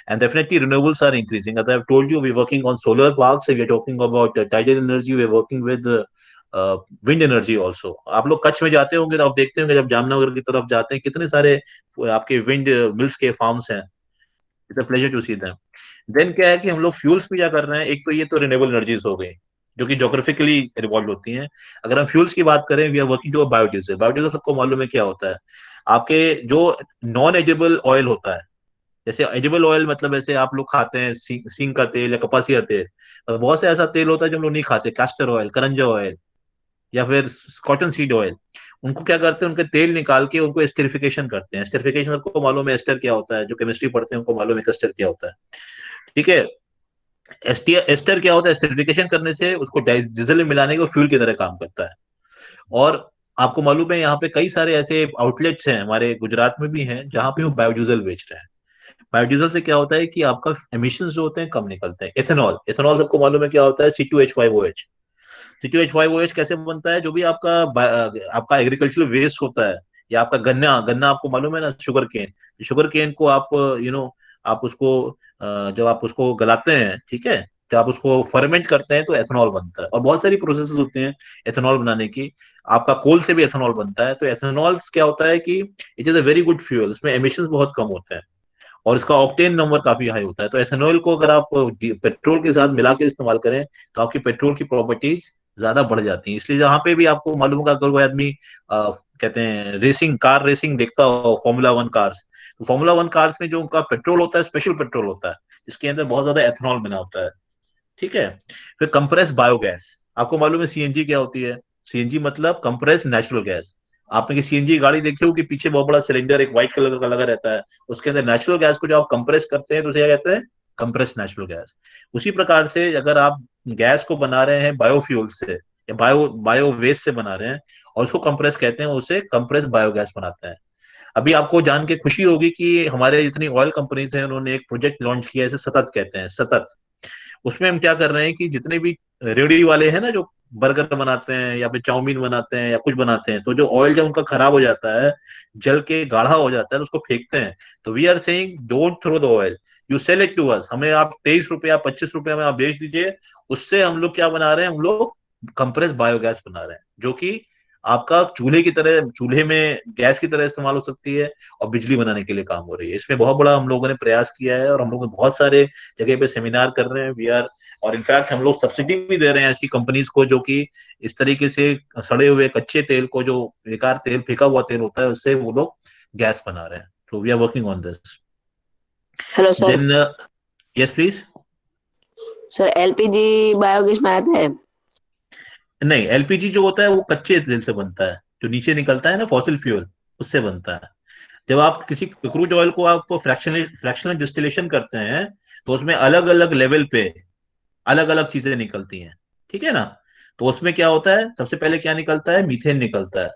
and definitely renewables are increasing. As I have told you, we're working on solar parks. We are talking about tidal energy. We're working with wind energy also. आप लोग कच्छ में जाते होंगे तो आप देखते होंगे, जब जामनगर की तरफ जाते हैं कितने सारे आपके विंड मिल्स के फार्म्स हैं. It's a pleasure to see them. Then क्या है कि हम लोग फ्यूल्स भी क्या कर रहे हैं. एक तो ये तो रिन्यूएबल एनर्जीज हो गई जो कि जोग्राफिकली रिवॉल्व होती हैं. अगर हम फ्यूल्स की बात करें, we are working to biodiesel. Biodiesel सबको मालूम है क्या होता है. आपके जो नॉन एजेबल ऑयल होता है, जैसे एजेबल ऑयल मतलब ऐसे आप लोग खाते हैं सींग का तेल या कपासिया तेल, और बहुत से ऐसा तेल होता है जो हम लोग नहीं खाते, कैस्टर ऑयल, करंजा ऑयल या फिर कॉटन सीड ऑयल. उनको क्या करते हैं, उनके तेल निकाल के उनको एस्टरिफिकेशन करते हैं. एस्टरिफिकेशन को मालूम है एस्टर क्या होता है, जो केमिस्ट्री पढ़ते हैं उनको मालूम है एस्टर क्या होता है. ठीक है. एस्टर क्या होता है? एस्टरिफिकेशन करने से उसको डीजल में मिलाने के फ्यूल की तरह काम करता है. और आपको मालूम है यहाँ पे कई सारे ऐसे आउटलेट्स हैं, हमारे गुजरात में भी हैं, जहां पे वो बायोडीजल बेच रहे हैं. बायोडीजल से क्या होता है कि आपका एमिशन जो होते हैं कम निकलते हैं. एथेनॉल सबको मालूम है क्या होता है. C2H5OH. C2H5OH कैसे बनता है? जो भी आपका एग्रीकल्चरल वेस्ट होता है, या आपका गन्ना आपको मालूम है ना, शुगर केन को आप आप उसको जब आप उसको गलाते हैं, ठीक है, जब आप उसको फर्मेंट करते हैं तो एथेनॉल बनता है. और बहुत सारी प्रोसेसेस होती हैं एथेनॉल बनाने की. आपका कोल से भी एथेनॉल बनता है. तो एथेनॉल क्या होता है कि it is a very good fuel. इसमें एमिशंस बहुत कम होते हैं और इसका ऑक्टेन नंबर काफी हाई होता है. तो एथेनॉल को अगर आप पेट्रोल के साथ मिला के इस्तेमाल करें तो आपकी पेट्रोल की प्रॉपर्टीज ज्यादा बढ़ जाती हैं. इसलिए जहां पे भी आपको मालूम होगा, अगर कोई आदमी कहते हैं कार रेसिंग देखता हो, Formula 1 कार्स, तो Formula 1 कार्स में जो उनका पेट्रोल होता है स्पेशल पेट्रोल होता है, जिसके अंदर बहुत ज्यादा एथेनॉल बना होता है. ठीक है. फिर कंप्रेस बायोगैस. आपको मालूम है सीएनजी क्या होती है? सीएनजी मतलब कंप्रेस नेचुरल गैस. आपने सीएनजी गाड़ी देखी हो कि पीछे बहुत बड़ा सिलेंडर एक व्हाइट कलर का लगा रहता है, उसके अंदर नेचुरल गैस को जो आप कंप्रेस करते हैं तो उसे क्या कहते हैं? Compress natural gas. उसी प्रकार से अगर आप गैस को बना रहे हैं बायोफ्यूल से या बायो वेस्ट से बना रहे हैं और उसको कंप्रेस कहते हैं, उसे कंप्रेस बायोगैस बनाते हैं. अभी आपको जान के खुशी होगी कि हमारे जितनी ऑयल कंपनीज हैं, उन्होंने एक प्रोजेक्ट लॉन्च किया है, इसे सतत कहते हैं, सतत. उसमें हम क्या कर रहे हैं कि जितने भी रेडी वाले हैं ना, जो बर्गर बनाते हैं या फिर चाउमीन बनाते हैं या कुछ बनाते हैं, तो जो ऑयल जब उनका खराब हो जाता है, जल के गाढ़ा हो जाता है, उसको फेंकते हैं. तो we are saying don't throw the oil, you sell it to us. हमें आप 23 रुपया 25 रुपया में आप बेच दीजिए. उससे हम लोग क्या बना रहे हैं? हम लोग कंप्रेस बायोगैस बना रहे हैं, जो कि आपका चूल्हे में गैस की तरह इस्तेमाल हो सकती है और बिजली बनाने के लिए काम हो रही है. इसमें बहुत बड़ा हम लोगों ने प्रयास किया है और हम लोग बहुत सारे जगह पे सेमिनार कर रहे हैं. वी आर, और इनफैक्ट हम लोग सब्सिडी भी दे रहे हैं ऐसी कंपनीज को जो कि इस तरीके से सड़े हुए कच्चे तेल को, जो बेकार तेल, फेंका हुआ तेल होता है, उससे वो लोग गैस बना रहे हैं. So we are working on this. Hello sir. Then yes please. Sir LPG biogas में आता है? नहीं, एलपीजी जो होता है वो कच्चे तेल से बनता है, जो नीचे निकलता है ना फॉसिल फ्यूल, उससे बनता है। जब आप किसी क्रूड ऑयल को आप फ्रैक्शनल डिस्टिलेशन करते हैं तो उसमें अलग अलग लेवल पे अलग अलग चीजें निकलती हैं, ठीक है ना। तो उसमें क्या होता है, सबसे पहले क्या निकलता है, मीथेन निकलता है।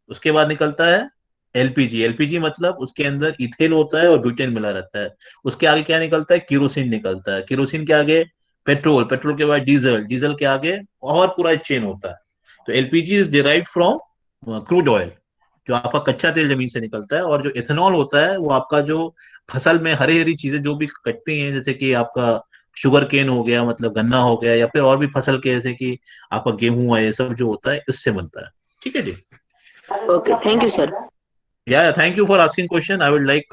उसके बाद निकलता है एलपीजी। एलपीजी मतलब उसके अंदर इथेन होता है और ब्यूटेन मिला रहता है। उसके आगे क्या निकलता है, केरोसिन निकलता है। केरोसिन के आगे पेट्रोल, पेट्रोल के बाद डीजल, डीजल के आगे और पूरा चेन होता है। तो LPG is derived from crude oil, जो आपका कच्चा तेल जमीन से निकलता है। और जो इथेनॉल होता है वो आपका जो फसल में हरी हरी चीजें जो भी कटती हैं, जैसे कि आपका शुगर केन हो गया, मतलब गन्ना हो गया, या फिर और भी फसल के जैसे कि आपका गेहूं है, ये सब जो होता है इससे बनता है। ठीक है जी। Okay, thank you sir. Yeah, thank you for asking question. I would like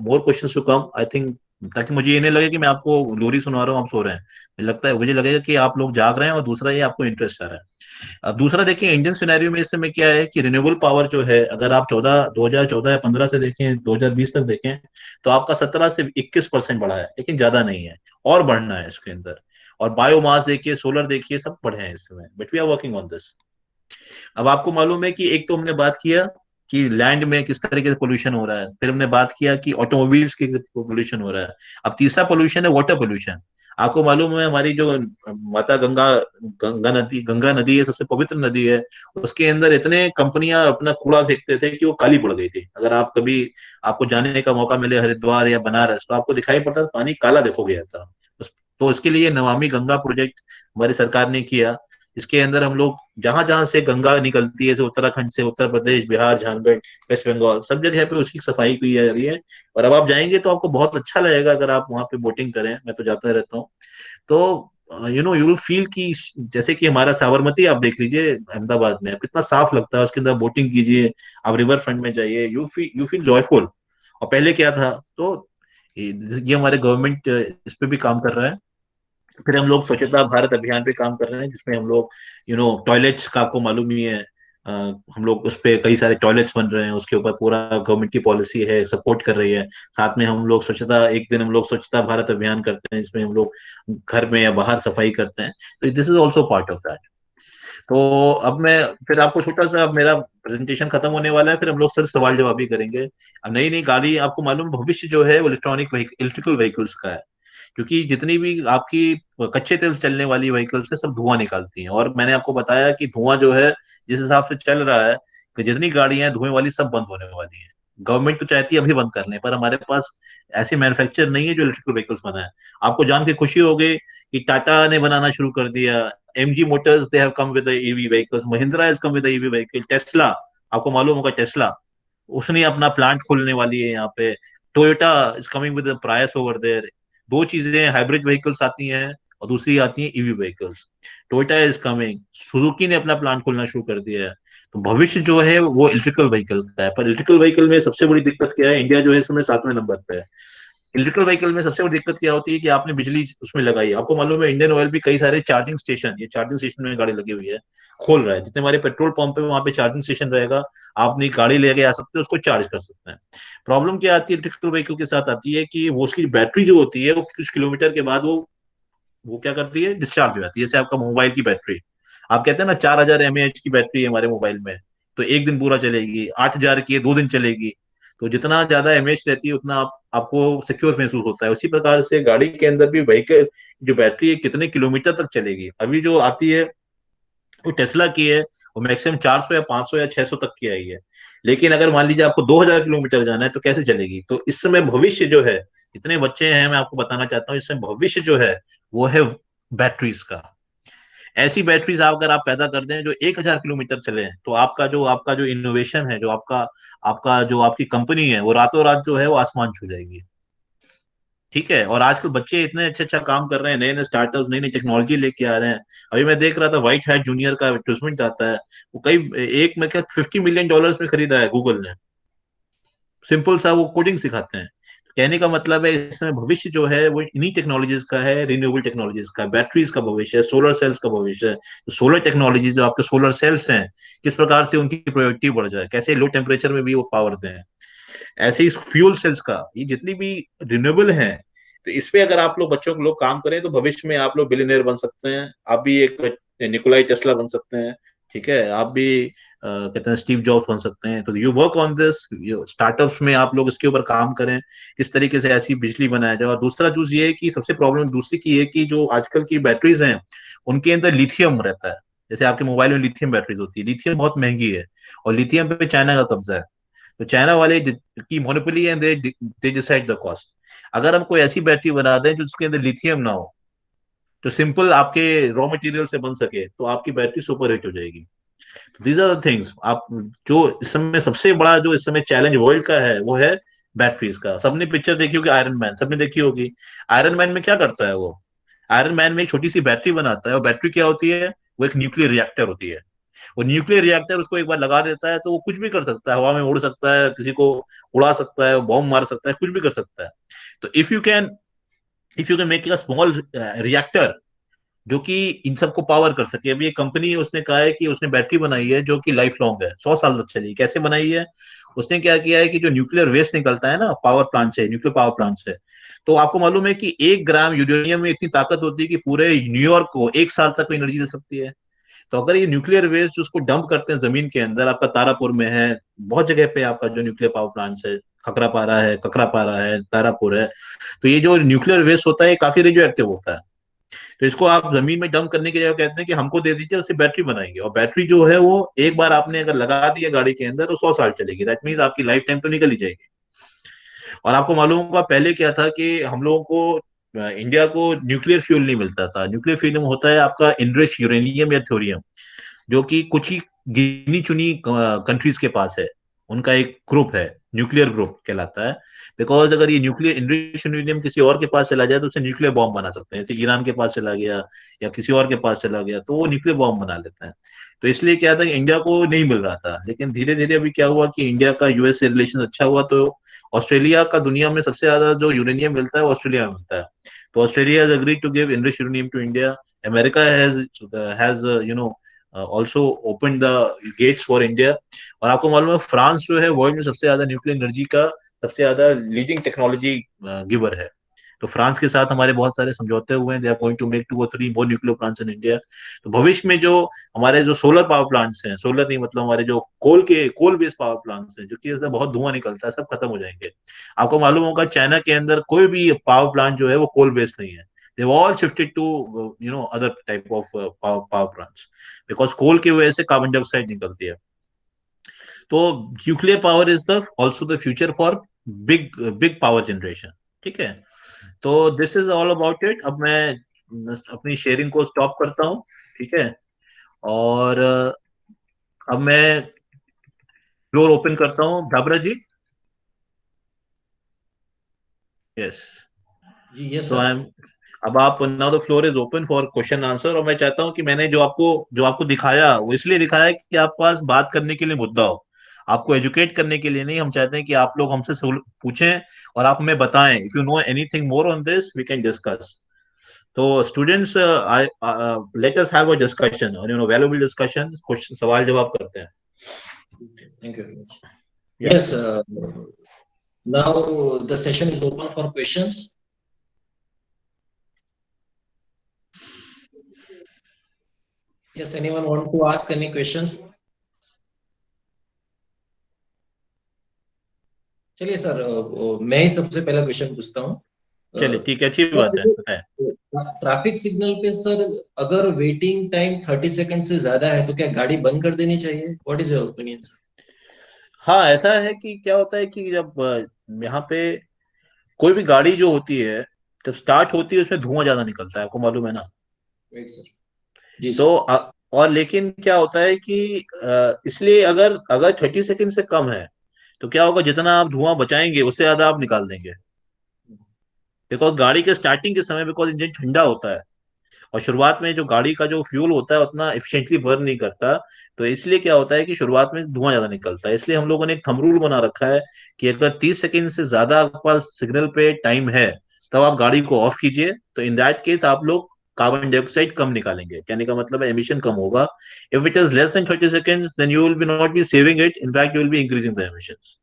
more questions to come. I think ताकि मुझे ये नहीं लगे कि मैं आपको लोरी सुना रहा हूँ, आप सो रहे हैं। मुझे लगेगा कि आप लोग जाग रहे हैं, और दूसरा ये आपको इंटरेस्ट आ रहा है। अब दूसरा देखिए, इंडियन सिनेरियो में इस समय क्या है कि रिन्यूएबल पावर जो है, अगर आप 2014 या 15 से देखें, 2020 तक देखें, तो आपका 17 से 21% बढ़ा है, लेकिन ज्यादा नहीं है, और बढ़ना है इसके अंदर। और बायोमास देखिए, सोलर देखिए, सब बढ़े हैं इस समय, but we are working on this. अब आपको मालूम है कि एक तो हमने बात किया कि लैंड में किस तरीके से पोल्यूशन हो रहा है, फिर हमने बात किया कि ऑटोमोबाइल्स के पोल्यूशन हो रहा है, अब तीसरा पोल्यूशन है वाटर पोल्यूशन। आपको मालूम है हमारी जो माता गंगा नदी है, सबसे पवित्र नदी है, उसके अंदर इतने कंपनियां अपना कूड़ा फेंकते थे कि वो काली पड़ गई थी। अगर आप कभी आपको जाने का मौका मिले हरिद्वार या बनारस, तो आपको दिखाई पड़ता था पानी काला देखोगे ऐसा। तो इसके लिए नमामि गंगा प्रोजेक्ट हमारी सरकार ने किया। इसके अंदर हम लोग जहां जहां से गंगा निकलती है, जैसे उत्तराखंड से, उत्तर प्रदेश, बिहार, झारखंड, वेस्ट बंगाल, सब जगह पे उसकी सफाई की जा रही है। और अब आप जाएंगे तो आपको बहुत अच्छा लगेगा अगर आप वहां पे बोटिंग करें। मैं तो जाता रहता हूँ। तो यू विल फील कि जैसे कि हमारा साबरमती आप देख लीजिए अहमदाबाद में, कितना साफ लगता है, उसके अंदर बोटिंग कीजिए, आप रिवर फ्रंट में जाइए, यू फील जॉयफुल। और पहले क्या था, तो ये हमारे गवर्नमेंट इस पे भी काम कर रहा है। फिर हम लोग स्वच्छता भारत अभियान पे काम कर रहे हैं, जिसमें हम लोग टॉयलेट्स का आपको मालूम ही है, हम लोग उस पे कई सारे टॉयलेट्स बन रहे हैं, उसके ऊपर पूरा गवर्नमेंट की पॉलिसी है, सपोर्ट कर रही है। साथ में हम लोग एक दिन हम लोग स्वच्छता भारत अभियान करते हैं, जिसमें हम लोग घर में या बाहर सफाई करते हैं। तो this is also part of that. तो अब मैं फिर आपको छोटा सा, अब मेरा प्रेजेंटेशन खत्म होने वाला है, फिर हम लोग सिर्फ सवाल जवाब भी करेंगे। अब नई नई गाड़ी, आपको मालूम भविष्य जो है वो इलेक्ट्रिकल व्हीकल्स का है, क्योंकि जितनी भी आपकी कच्चे तेल से चलने वाली व्हीकल्स है, सब धुआं निकालती हैं। और मैंने आपको बताया कि धुआं जो है जिस हिसाब से चल रहा है, कि जितनी गाड़ियां हैं धुएं वाली, सब बंद होने वाली हैं। गवर्नमेंट तो चाहती है अभी बंद करने, पर हमारे पास ऐसे मैन्युफैक्चर नहीं है जो इलेक्ट्रिकल व्हीकल्स बनाए। आपको जान के खुशी होगी कि टाटा ने बनाना शुरू कर दिया, MG Motors they have come with EV vehicles, Mahindra has come with EV vehicle, Tesla, आपको मालूम होगा टेस्ला, उसने अपना प्लांट खोलने वाली है यहाँ पे। टोयोटा इज कमिंग विद प्रायस ओवर देयर। दो चीजें, हाइब्रिड व्हीकल्स आती हैं और दूसरी आती है EV vehicles. Toyota is coming, Suzuki ने अपना प्लांट खोलना शुरू कर दिया है। तो भविष्य जो है वो इलेक्ट्रिकल व्हीकल का है। पर इलेक्ट्रिकल व्हीकल में सबसे बड़ी दिक्कत क्या है, इंडिया जो है इस समय 7वें नंबर पे है। इलेक्ट्रिकल व्हीकल में सबसे बड़ी दिक्कत क्या होती है कि आपने बिजली उसमें लगाई। आपको मालूम है इंडियन ऑयल भी कई सारे चार्जिंग स्टेशन, ये चार्जिंग स्टेशन में गाड़ी लगी हुई है, खोल रहा है। जितने हमारे पेट्रोल पंप है वहां पे चार्जिंग स्टेशन रहेगा, आप अपनी गाड़ी लेके आ सकते हैं, उसको चार्ज कर सकते हैं। प्रॉब्लम क्या आती है इलेक्ट्रिकल व्हीकल के साथ, आती है कि वो उसकी बैटरी जो होती है वो कुछ किलोमीटर के बाद वो क्या करती है, डिस्चार्ज हो जाती है। जैसे आपका मोबाइल की बैटरी, आप कहते हैं ना 4000 mAh की बैटरी है हमारे मोबाइल में, तो एक दिन पूरा चलेगी। 8000 की है, 2 दिन चलेगी। तो जितना ज्यादा एमएच रहती है उतना आपको सिक्योर महसूस होता है। उसी प्रकार से गाड़ी के अंदर भी व्हीकल जो बैटरी है कितने किलोमीटर तक चलेगी। अभी जो आती है वो टेस्ला की है, वो मैक्सिमम 400 या 500 या 600 तक की आई है। लेकिन अगर मान लीजिए आपको 2000 किलोमीटर जाना है तो कैसे चलेगी। तो इस समय भविष्य जो है, इतने बच्चे हैं, मैं आपको बताना चाहता हूँ, इस समय भविष्य जो है वो है बैटरीज का। ऐसी बैटरीज अगर आप पैदा कर दें जो 1000 किलोमीटर चले, तो आपका जो इनोवेशन है, जो आपकी कंपनी है, वो रातों रात जो है वो आसमान छू जाएगी। ठीक है। और आजकल बच्चे इतने अच्छा काम कर रहे हैं, नए नए स्टार्टअप, नई नई टेक्नोलॉजी लेके आ रहे हैं। अभी मैं देख रहा था व्हाइट हैट जूनियर का एडवर्टाइजमेंट आता है, वो एक में क्या $50 मिलियन में खरीदा है गूगल ने। सिंपल सा वो कोडिंग सिखाते हैं। कहने का मतलब है इसमें भविष्य जो है वो इन्हीं टेक्नोलॉजीज का है, रिन्यूएबल टेक्नोलॉजीज का, बैटरीज का भविष्य है, सोलर सेल्स का भविष्य है। तो सोलर टेक्नोलॉजी जो आपके सोलर सेल्स हैं, किस प्रकार से उनकी प्रोडक्टिविटी बढ़ जाए, कैसे लो टेम्परेचर में भी वो पावर दें। ऐसे ही फ्यूल सेल्स का, ये जितनी भी रिन्यूएबल हैं, तो इस पे अगर आप लोग बच्चों को लोग काम करें तो भविष्य में आप लोग बिलियनियर बन सकते हैं। आप भी एक निकोलाई टेस्ला बन सकते हैं, ठीक है, आप भी कहते हैं स्टीव जॉब्स बन सकते हैं। तो you work on this, startups में आप लोग इसके ऊपर काम करें, किस तरीके से ऐसी बिजली बनाया जाए। और दूसरा चीज ये है कि सबसे प्रॉब्लम दूसरी की है कि जो आजकल की बैटरीज हैं उनके अंदर लिथियम रहता है। जैसे आपके मोबाइल में लिथियम बैटरीज होती है, लिथियम बहुत महंगी है और लिथियम पे चाइना का कब्जा है। तो चाइना वाले की मोनोपोली है, दे डिसाइड द कॉस्ट। अगर हम कोई ऐसी बैटरी बना दें जो उसके अंदर लिथियम ना हो, तो सिंपल आपके रॉ मटेरियल से बन सके, तो आपकी बैटरी सुपर हिट हो जाएगी। These are the things. आप जो इस समय सबसे बड़ा जो इस समय चैलेंज वर्ल्ड का है वो है बैटरीज का। सबने पिक्चर देखी होगी आयरन मैन, सबने देखी होगी। आयरन मैन में क्या करता है वो? आयरन मैन में एक छोटी सी बैटरी बनाता है, और बैटरी क्या होती है? वो एक न्यूक्लियर रिएक्टर होती है। वो न्यूक्लियर रिएक्टर उसको एक बार लगा देता है तो वो कुछ भी कर सकता है, हवा में उड़ सकता है, किसी को उड़ा सकता है, बॉम्ब मार सकता है, कुछ भी कर सकता है। तो if you can make a small reactor जो कि इन सबको पावर कर सके। अभी एक कंपनी उसने कहा है कि उसने बैटरी बनाई है जो कि लाइफ लॉन्ग है, 100 साल तक चलेगी। कैसे बनाई है? उसने क्या किया है कि जो न्यूक्लियर वेस्ट निकलता है ना पावर प्लांट से, न्यूक्लियर पावर प्लांट से, तो आपको मालूम है कि 1 ग्राम यूरेनियम में इतनी ताकत होती है कि पूरे न्यूयॉर्क को 1 साल तक एनर्जी दे सकती है। तो अगर ये न्यूक्लियर वेस्ट उसको डंप करते हैं जमीन के अंदर, आपका तारापुर में है, बहुत जगह पे आपका जो न्यूक्लियर पावर प्लांट है, ककरापारा है, तारापुर है, तो ये जो न्यूक्लियर वेस्ट होता है ये काफी रेडियो एक्टिव होता है। तो इसको आप जमीन में डंप करने के लिए कहते हैं कि हमको दे दीजिए, उससे बैटरी बनाएंगे। और बैटरी जो है वो एक बार आपने अगर लगा दिया गाड़ी के अंदर तो 100 साल चलेगी। दैट मीन्स आपकी लाइफ टाइम तो निकल ही जाएगी। और आपको मालूम होगा पहले क्या था कि हम लोगों को इंडिया को न्यूक्लियर फ्यूल नहीं मिलता था। न्यूक्लियर फ्यूल होता है आपका इनरिच यूरेनियम या थोरियम, जो कि कुछ ही गिनी चुनी कंट्रीज के पास है। उनका एक ग्रुप है, न्यूक्लियर ग्रुप कहलाता है। बिकॉज अगर ये न्यूक्लियर इनरिच यूरेनियम किसी और के पास चला जाए तो उसे न्यूक्लियर बॉम्ब बना सकते हैं। जैसे ईरान के पास चला गया या किसी और के पास चला गया तो वो न्यूक्लियर बॉम्ब बना लेता है। तो इसलिए क्या था कि इंडिया को नहीं मिल रहा था। लेकिन धीरे धीरे अभी क्या हुआ कि इंडिया का यूएस से रिलेशन अच्छा हुआ, तो ऑस्ट्रेलिया का दुनिया में सबसे ज्यादा जो यूरेनियम मिलता है वो ऑस्ट्रेलिया में मिलता है। तो Australia has agreed to give enrich uranium to India. America has also open the gates for India. और आपको मालूम है फ्रांस जो है वर्ल्ड में सबसे ज्यादा न्यूक्लियर एनर्जी का सबसे ज्यादा लीडिंग टेक्नोलॉजी गिवर है। तो फ्रांस के साथ हमारे बहुत सारे समझौते हुए हैं। They are going to make 2 or 3 more nuclear plants in India. तो भविष्य में जो हमारे जो सोलर पावर प्लांट्स हैं, सोलर नहीं मतलब हमारे जो कोल बेस्ड पावर प्लांट्स हैं, जो कि इससे बहुत धुआं निकलता है, सब खत्म हो जाएंगे। आपको मालूम होगा चाइना के अंदर कोई भी पावर प्लांट जो है वो कोल बेस्ड नहीं है। They all shifted to other type of power plants, because coal की वजह से कार्बन डाइऑक्साइड निकलती है। तो nuclear power is the also the future for big big power generation. ठीक है, तो this is all about it. अब मैं अपनी शेयरिंग को स्टॉप करता हूँ, ठीक है, और अब मैं फ्लोर ओपन करता हूँ। ढाबरा जी, यस जी यस तो सर। आई एम, अब आप now the floor is open for question answer. और मैं चाहता हूँ कि मैंने जो आपको दिखाया वो इसलिए दिखाया कि आपके पास बात करने के लिए मुद्दा हो, आपको एजुकेट करने के लिए नहीं। हम चाहते हैं कि आप लोग हमसे पूछें और आप हमें बताएं। If you know anything more on this we can discuss. तो students, let us have a discussion और वैल्यूएबल डिस्कशन, क्वेश्चन सवाल जवाब करते हैं। Thank you very much. Yes, now the session is open for questions. Yes, anyone want to ask any questions? चलिए sir, मैं ही सबसे पहला क्वेश्चन पूछता हूँ। चलिए ठीक है, अच्छी बात है, बताएं। ट्रैफिक सिग्नल पे सर अगर वेटिंग टाइम 30 सेकंड से ज्यादा है तो क्या गाड़ी बंद कर देनी चाहिए? What is your opinion sir? हाँ, ऐसा है कि क्या होता है कि जब यहाँ पे कोई भी गाड़ी जो होती है जब स्टार्ट होती है उसमें धुआं ज्यादा निकलता है, आपको मालूम है ना। Right sir. जी तो सर। और लेकिन क्या होता है कि इसलिए अगर अगर 30 सेकंड से कम है तो क्या होगा, जितना आप धुआं बचाएंगे उससे ज्यादा आप निकाल देंगे। बिकॉज गाड़ी के स्टार्टिंग के समय बिकॉज इंजन ठंडा होता है और शुरुआत में जो गाड़ी का जो फ्यूल होता है उतना एफिशिएंटली बर्न नहीं करता। तो इसलिए क्या होता है कि शुरुआत में धुआं ज्यादा निकलता है। इसलिए हम लोगों ने एक थंब रूल बना रखा है कि अगर 30 सेकंड से ज्यादा आपके पास सिग्नल पे टाइम है तब आप गाड़ी को ऑफ कीजिए। तो इन दैट केस आप लोग कार्बन डाइऑक्साइड कम निकालेंगे। कहने का मतलब है एमिशन कम होगा। If it is less than 30 seconds then you will be not be saving it, in fact you will be increasing the emissions.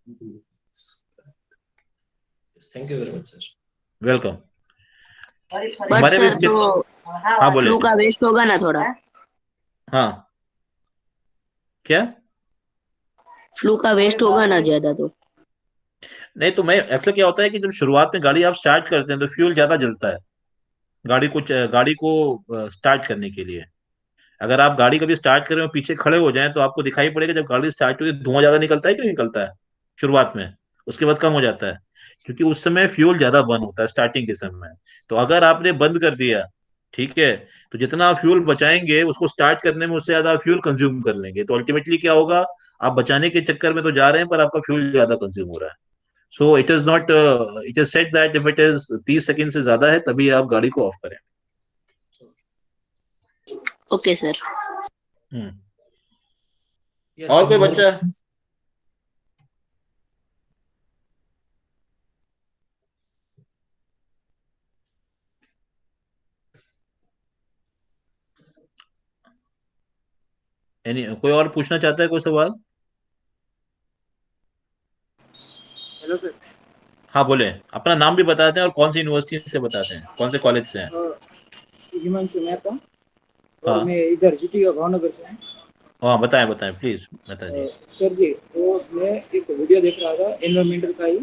Thank you very much sir. Welcome. But हमारे sir भी तो हाँ बोले। Flu का waste होगा ना थोड़ा? हाँ क्या? फ्लू का वेस्ट होगा ना ज्यादा तो? नहीं तो मैं एक्चुअली क्या होता है कि जब शुरुआत में गाड़ी आप स्टार्ट करते हैं तो फ्यूल ज्यादा जलता है गाड़ी को स्टार्ट करने के लिए। अगर आप गाड़ी कभी स्टार्ट करें और पीछे खड़े हो जाएं तो आपको दिखाई पड़ेगा जब गाड़ी स्टार्ट होती है धुआं ज्यादा निकलता है कि नहीं निकलता है शुरुआत में। उसके बाद कम हो जाता है क्योंकि उस समय फ्यूल ज्यादा बर्न होता है स्टार्टिंग के समय। तो अगर आपने बंद कर दिया, ठीक है, तो जितना आप फ्यूल बचाएंगे उसको स्टार्ट करने में उससे ज्यादा फ्यूल कंज्यूम कर लेंगे। तो अल्टीमेटली क्या होगा, आप बचाने के चक्कर में तो जा रहे हैं पर आपका फ्यूल ज्यादा कंज्यूम हो रहा है। So it is not, it is set that if it is 30 second से ज्यादा है तभी आप गाड़ी को ऑफ करें। Okay sir. Yes, और any कोई more बच्चा? questions? कोई और पूछना चाहता है कोई सवाल? Hello sir. हाँ बोले। अपना नाम भी बताते हैं और कौन सी यूनिवर्सिटी से बताते हैं, कौन से कॉलेज से हैं। हिमांशु मेहता और हाँ मैं इधर जीटी भावनगर से हूँ। हाँ बताएं बताएं प्लीज मेहता जी। सर जी, तो मैं एक वीडियो देख रहा था एनवायरमेंटल का ही।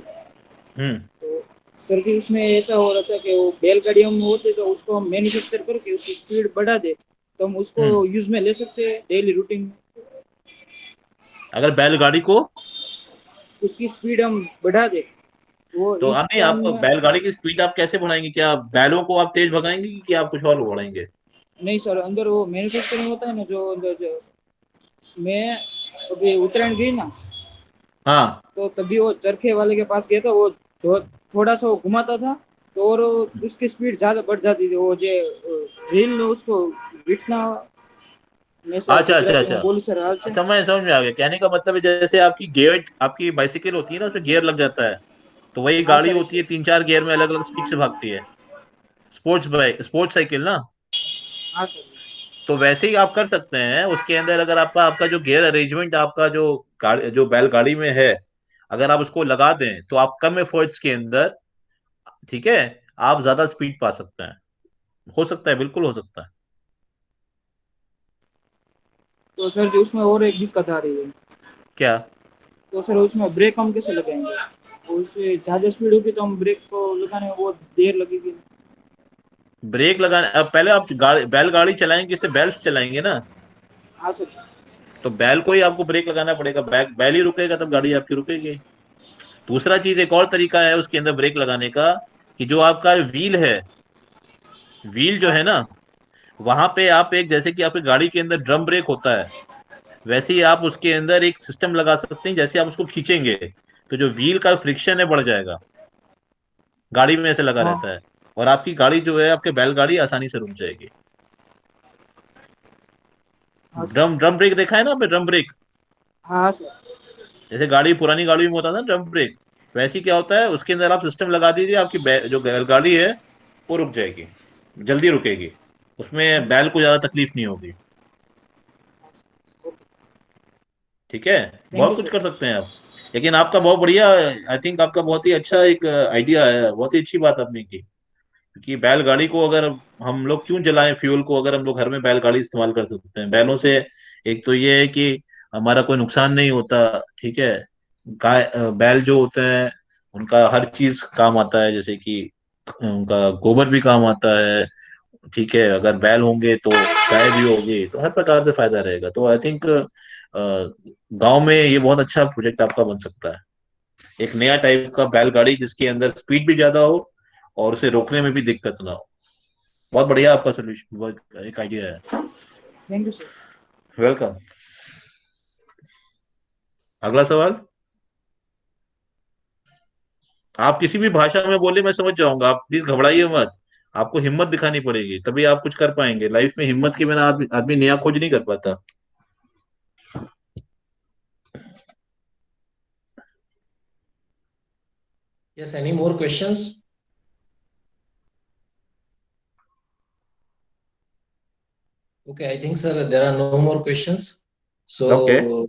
हम्म। तो सर जी उसमें ऐसा हो रहा था कि वो बैलगाड़ियों में होते तो उसको हम मैन्युफैक्चर करके उसकी स्पीड बढ़ा दे तो हम उसको हम्म। यूज में ले सकते हैं डेली रूटीन में। अगर बैलगाड़ी को उसकी स्पीड हम बढ़ा दे वो तो इस आप नहीं, आप टाइम में। बैलगाड़ी की स्पीड आप कैसे बढ़ाएंगे? क्या बैलों को आप तेज भगाएंगे कि आप कुछ और बढ़ाएंगे? नहीं सर, अंदर वो मैन्युफैक्चरिंग होता है ना, जो अंदर जो मैं अभी उत्तरायण गई ना, हाँ। तो तभी वो चरखे वाले के पास गया था। वो जो थोड़ा सा वो घुमाता था तो और उसकी स्पीड ज्यादा बढ़ जाती थी। वो जो रील उसको बिटना, मैं सर अच्छा अच्छा गुजराती अच्छा। में बोलूँ सर हाल से। अच्छा मैं समझ में आ गया। कहने का मतलब है जैसे आपकी गियर, आपकी बाइसिकल होती है ना उसमें गियर लग जाता है, तो वही हाँ गाड़ी सर होती है इसको। 3-4 गियर में अलग अलग स्पीड से भागती है। स्पोर्ट्स बाइक, स्पोर्ट्स साइकिल ना। हाँ सर। तो वैसे ही आप कर सकते हैं उसके अंदर। अगर आपका आपका जो गियर अरेंजमेंट आपका जो गाड़ी जो बैलगाड़ी में है, अगर आप उसको लगा दें तो आप कम एफर्ट्स के अंदर, ठीक है, आप ज्यादा स्पीड पा सकते हैं। हो सकता है, बिल्कुल हो सकता है। तो सर जी उसमें और एक दिक्कत आ रही है। क्या? तो सर उसमें ब्रेक हम कैसे लगाएंगे? तो उससे ज़्यादा स्पीड होगी तो हम ब्रेक को लगाने में बहुत देर लगेगी। ब्रेक लगाने, अब पहले आप बैलगाड़ी चलाएंगे, इससे बैल से चलाएंगे ना, हाँ सर। तो बैल को ही आपको ब्रेक लगाना पड़ेगा। बैल ही रुकेगा तब गाड़ी आपकी रुकेगी। दूसरा चीज, एक और तरीका है उसके अंदर ब्रेक लगाने का, कि जो आपका व्हील है, व्हील जो हाँ है ना, वहां पे आप एक, जैसे कि आपकी गाड़ी के अंदर ड्रम ब्रेक होता है, वैसे ही आप उसके अंदर एक सिस्टम लगा सकते हैं। जैसे आप उसको खींचेंगे तो जो व्हील का फ्रिक्शन है बढ़ जाएगा, गाड़ी में ऐसे लगा हाँ रहता है, और आपकी गाड़ी जो है, आपके बैलगाड़ी आसानी से रुक जाएगी। हाँ सर। ड्रम ड्रम ब्रेक देखा है ना आपने? ड्रम ब्रेक, हाँ सर। जैसे गाड़ी, पुरानी गाड़ी में होता था ड्रम ब्रेक, वैसे ही क्या होता है उसके अंदर आप सिस्टम लगा दीजिए, आपकी जो बैलगाड़ी है वो रुक जाएगी, जल्दी रुकेगी। उसमें बैल को ज्यादा तकलीफ नहीं होगी। ठीक है, थैंक यू बहुत कुछ सर। कर सकते हैं आप। लेकिन आपका बहुत बढ़िया, आई थिंक आपका बहुत ही अच्छा एक आइडिया है, बहुत ही अच्छी बात आपने की। क्योंकि बैलगाड़ी को अगर हम लोग क्यों जलाएं फ्यूल को, अगर हम लोग घर में बैलगाड़ी इस्तेमाल कर सकते हैं बैलों से। एक तो ये है कि हमारा कोई नुकसान नहीं होता, ठीक है। बैल जो होते हैं उनका हर चीज काम आता है, जैसे कि उनका गोबर भी काम आता है, ठीक है। अगर बैल होंगे तो गाय भी होगी, तो हर प्रकार से फायदा रहेगा। तो आई थिंक गांव में ये बहुत अच्छा प्रोजेक्ट आपका बन सकता है, एक नया टाइप का बैलगाड़ी जिसके अंदर स्पीड भी ज्यादा हो और उसे रोकने में भी दिक्कत ना हो। बहुत बढ़िया आपका सोल्यूशन, बहुत एक आइडिया है। Thank you sir. वेलकम। अगला सवाल। आप किसी भी भाषा में बोले, मैं समझ जाऊंगा, आप प्लीज घबराइए मत। आपको हिम्मत दिखानी पड़ेगी तभी आप कुछ कर पाएंगे लाइफ में। हिम्मत के बिना आदमी नया खोज नहीं कर पाता। Yes, any more questions? Okay, I think, sir, there are no more questions. Okay. So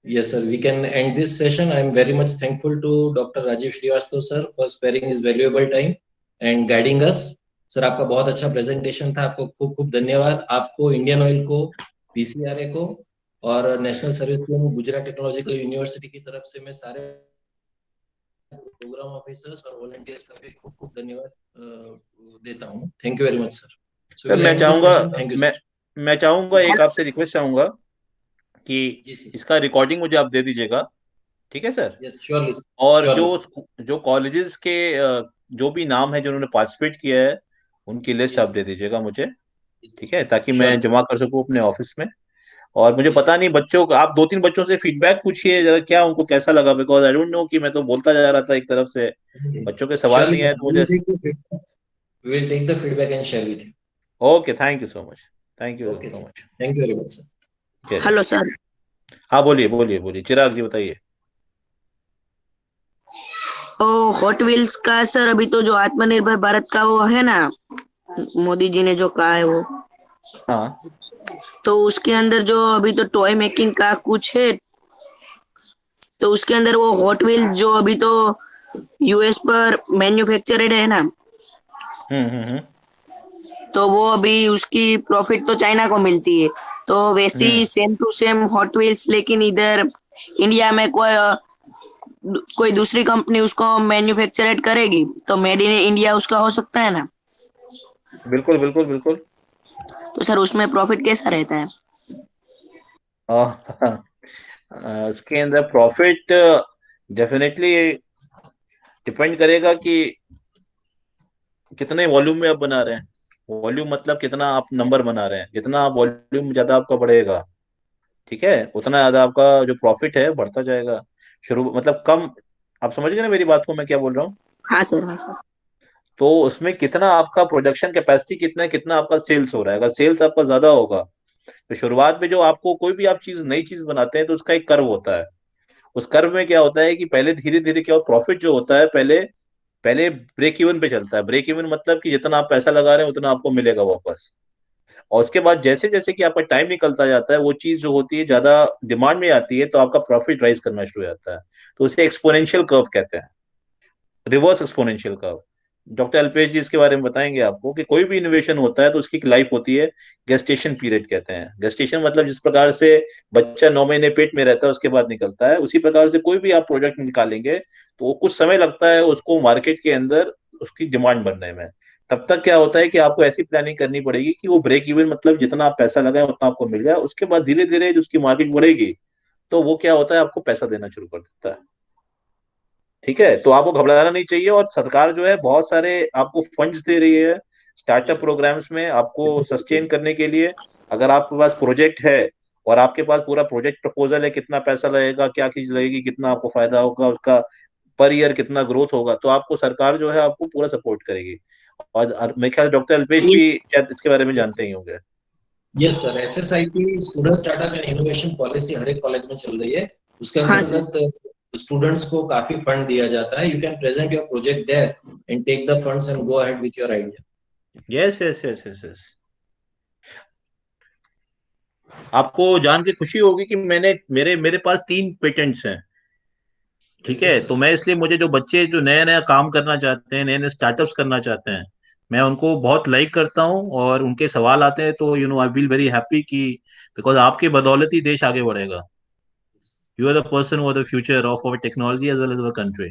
Yes, sir. We can end this session. I am very much thankful to Dr. Rajiv Srivastava sir for sparing his valuable time and guiding us. Sir आपका बहुत अच्छा presentation था, आपको खूब खूब धन्यवाद। आपको, Indian oil को, पीसीआरए को और national service scheme Gujarat technological university की तरफ से मैं सारे प्रोग्राम ऑफिसर्स और वॉलंटियर्स का भी खूब खूब धन्यवाद देता हूँ। Thank you very much sir. Sir मैं चाहूंगा एक आपसे रिक्वेस्ट चाहूंगा कि इसका रिकॉर्डिंग मुझे आप दे दीजिएगा, ठीक है सर? Yes surely. और जो कॉलेजेस के जो भी नाम है जिन्होंने पार्टिसिपेट किया है उनकी लिस्ट आप दे दीजिएगा मुझे, ठीक है, ताकि मैं जमा कर सकूं अपने ऑफिस में। और मुझे पता नहीं, बच्चों को आप 2-3 बच्चों से फीडबैक पूछिए जरा, क्या उनको कैसा लगा, बिकॉज आई डोंट नो कि मैं तो बोलता जा रहा था एक तरफ से, बच्चों के सवाल नहीं आए तो मुझे। We will take the feedback and share with you. Okay, thank you so much. Thank you so much. Thank you very much sir. Hello sir. हाँ बोलिए चिराग जी बताइए। हॉट व्हील्स का सर, अभी तो जो आत्मनिर्भर भारत का वो है ना, मोदी जी ने जो कहा है वो, हाँ, तो उसके अंदर जो अभी तो टॉय मेकिंग का कुछ है, तो उसके अंदर वो हॉट व्हील जो अभी तो यूएस पर मैन्युफैक्चर्ड है ना, तो वो अभी उसकी प्रॉफिट तो चाइना को मिलती है, तो वैसी same to same hot wheels, लेकिन इधर इंडिया में कोई दूसरी कंपनी उसको मैन्युफैक्चरेट करेगी तो मेड इन इंडिया उसका हो सकता है ना? बिल्कुल। तो सर उसमें प्रॉफिट कैसा रहता है? उसके अंदर प्रॉफिट डेफिनेटली डिपेंड करेगा कि कितने वॉल्यूम में आप बना रहे हैं। वॉल्यूम मतलब कितना आप नंबर बना रहे हैं, जितना आप वॉल्यूम ज्यादा आपका बढ़ेगा, ठीक है, उतना ज्यादा आपका जो प्रॉफिट है बढ़ता जाएगा। शुरू मतलब कम, आप समझ गए ना मेरी बात को, मैं क्या बोल रहा हूँ? हाँ सर। तो उसमें कितना आपका प्रोडक्शन कैपेसिटी कितना है, कितना आपका सेल्स हो रहा है। अगर सेल्स आपका ज्यादा होगा तो शुरुआत में जो आपको कोई भी आप नई चीज बनाते हैं तो उसका एक कर्व होता है। उस कर्व में क्या होता है कि पहले धीरे धीरे क्या प्रॉफिट जो होता है पहले ब्रेक इवन पे चलता है। ब्रेक इवन मतलब कि जितना आप पैसा लगा रहे हैं उतना आपको मिलेगा वापस। और उसके बाद जैसे जैसे कि आपका टाइम निकलता जाता है वो चीज जो होती है ज्यादा डिमांड में आती है तो आपका प्रॉफिट राइज करना शुरू हो जाता है। तो उसे एक्सपोनेंशियल कर्व कहते हैं, reverse exponential curve. Doctor Alpesh ji इसके बारे में बताएंगे आपको कि कोई भी इनोवेशन होता है तो उसकी लाइफ होती है, गेस्टेशन पीरियड कहते हैं। गेस्टेशन मतलब जिस प्रकार से बच्चा 9 महीने पेट में रहता है उसके बाद निकलता है, उसी प्रकार से कोई भी आप प्रोडक्ट निकालेंगे तो वो कुछ समय लगता है उसको मार्केट के अंदर उसकी डिमांड बनने में। तब तक क्या होता है कि आपको ऐसी प्लानिंग करनी पड़ेगी कि वो ब्रेक इवन मतलब जितना आप पैसा लगाए उतना आपको मिल जाए। उसके बाद धीरे धीरे उसकी मार्केट बढ़ेगी तो वो क्या होता है आपको पैसा देना शुरू कर देता है, ठीक है। तो आपको घबराना नहीं चाहिए। और सरकार जो है बहुत सारे आपको फंड्स दे रही है स्टार्टअप प्रोग्राम्स में आपको सस्टेन करने के लिए। अगर आपके पास प्रोजेक्ट है और आपके पास पूरा प्रोजेक्ट प्रपोजल है, कितना पैसा लगेगा, क्या चीज लगेगी, कितना आपको फायदा होगा, उसका पर ईयर कितना ग्रोथ होगा, तो आपको सरकार जो है आपको पूरा सपोर्ट करेगी। और मेरे ख्याल डॉक्टर अल्पेश भी शायद इसके बारे में जानते ही होंगे। Yes sir, SSIP student startup and innovation policy हर एक कॉलेज में चल रही है। उसके अंतर्गत स्टूडेंट्स को काफी फंड दिया जाता है। You can present your project there and take the funds and go ahead with your idea. Yes. आपको जान के खुशी होगी कि मेरे पास 3 पेटेंट्स हैं, ठीक है। तो मैं इसलिए मुझे जो बच्चे जो नया नया काम करना चाहते हैं, नए नए स्टार्टअप्स करना चाहते हैं, मैं उनको बहुत लाइक करता हूं और उनके सवाल आते हैं तो आई फील वेरी हैप्पी कि बिकॉज आपके बदौलत ही देश आगे बढ़ेगा। You are the person who are the future of our technology as well as our country.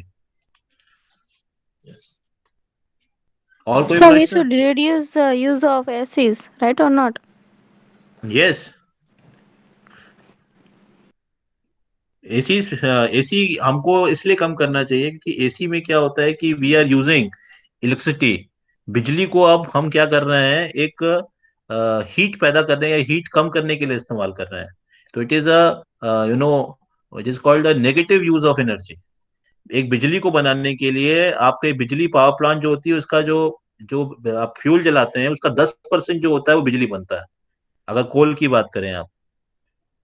और कोई So we should reduce the use of ACs, right or not? Yes. AC हमको इसलिए कम करना चाहिए क्योंकि एसी में क्या होता है कि वी आर यूजिंग इलेक्ट्रिसिटी, बिजली को अब हम क्या कर रहे हैं, एक हीट पैदा करने या हीट कम करने के लिए इस्तेमाल कर रहे हैं। तो it is it is called a negative use of energy. एक बिजली को बनाने के लिए आपके बिजली पावर प्लांट जो होती है उसका जो जो आप फ्यूल जलाते हैं उसका 10% जो होता है वो बिजली बनता है, अगर कोल की बात करें आप,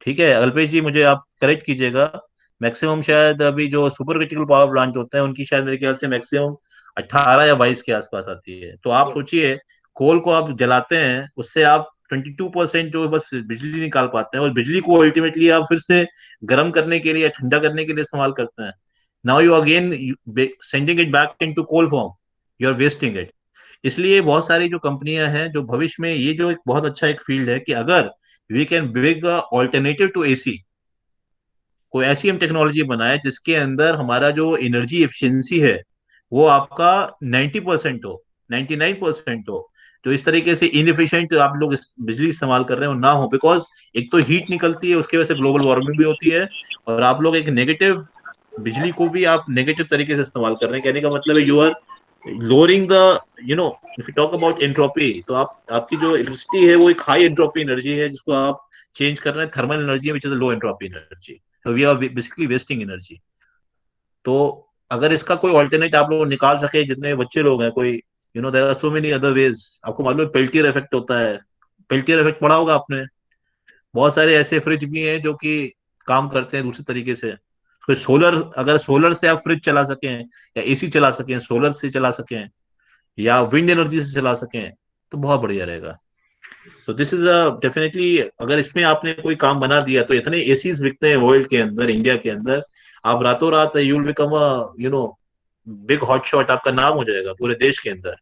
ठीक है। अल्पेश जी मुझे आप करेक्ट कीजिएगा, मैक्सिमम शायद अभी जो सुपर क्रिटिकल पावर प्लांट होते हैं उनकी शायद मेरे ख्याल से मैक्सिमम 18 या 22 के आसपास आती है। तो आप सोचिए कोल को आप जलाते हैं, उससे आप 22% जो बस बिजली निकाल पाते हैं, और बिजली को अल्टीमेटली आप फिर से गर्म करने के लिए या ठंडा करने के लिए इस्तेमाल करते हैं. Now you again sending it back into coal form, you are wasting it. इसलिए बहुत सारी जो कंपनियां हैं, जो भविष्य में ये जो एक बहुत अच्छा एक फील्ड है कि अगर we can bring alternative to AC, कोई ऐसी हम टेक्नोलॉजी बनाए जिसके अंदर हमारा जो एनर्जी एफिशिएंसी है वो आपका 90% हो, 99% हो, जो इस तरीके से इनएफिशिएंट आप लोग बिजली इस्तेमाल कर रहे हो ना हो. बिकॉज एक तो हीट निकलती है, उसकी वजह से ग्लोबल वार्मिंग भी होती है, और आप लोग एक नेगेटिव बिजली को भी आप नेगेटिव तरीके से इस्तेमाल कर रहे हैं. कहने का मतलब है you are lowering the, you know, if you talk about entropy, तो आप आपकी जो इलेक्ट्रिसिटी है वो एक हाई एंट्रोपी एनर्जी है जिसको आप चेंज कर रहे हैं thermal energy which is low entropy energy. तो we are basically wasting energy. तो अगर इसका कोई ऑल्टरनेट आप लोग निकाल सके, जितने बच्चे लोग हैं, कोई you know there are so many other ways. आपको मालूम है पेल्टियर इफेक्ट होता है, पेल्टियर इफेक्ट पढ़ा होगा आपने. बहुत सारे ऐसे फ्रिज भी हैं जो कि काम करते हैं दूसरे तरीके से. कोई सोलर, अगर सोलर से आप फ्रिज चला सकें या एसी चला सकें, सोलर से चला सकें या विंड एनर्जी से चला सकें, तो बहुत बढ़िया रहेगा. तो दिस इज डेफिनेटली, अगर इसमें आपने कोई काम बना दिया तो इतने एसीज बिकते हैं वर्ल्ड के अंदर, इंडिया के अंदर, आप रातों रात you will become a, you know, big hot shot, आपका नाम हो जाएगा पूरे देश के अंदर.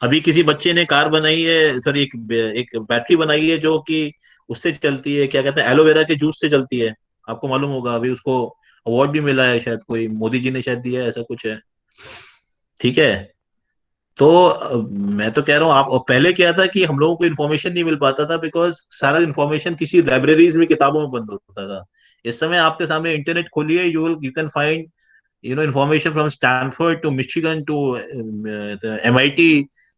अभी किसी बच्चे ने कार बनाई है, सॉरी एक बैटरी बनाई है जो कि उससे चलती है, क्या कहते हैं, एलोवेरा के जूस से चलती है. आपको मालूम होगा, अभी उसको अवार्ड भी मिला है, शायद कोई मोदी जी ने शायद दिया है, ऐसा कुछ है. ठीक है. तो मैं तो कह रहा हूँ, आप, और पहले क्या था कि हम लोगों को इन्फॉर्मेशन नहीं मिल पाता था बिकॉज सारा इन्फॉर्मेशन किसी लाइब्रेरीज में, किताबों में बंद होता था. इस समय आपके सामने इंटरनेट खोलिए, you can find information from Stanford to Michigan to the MIT.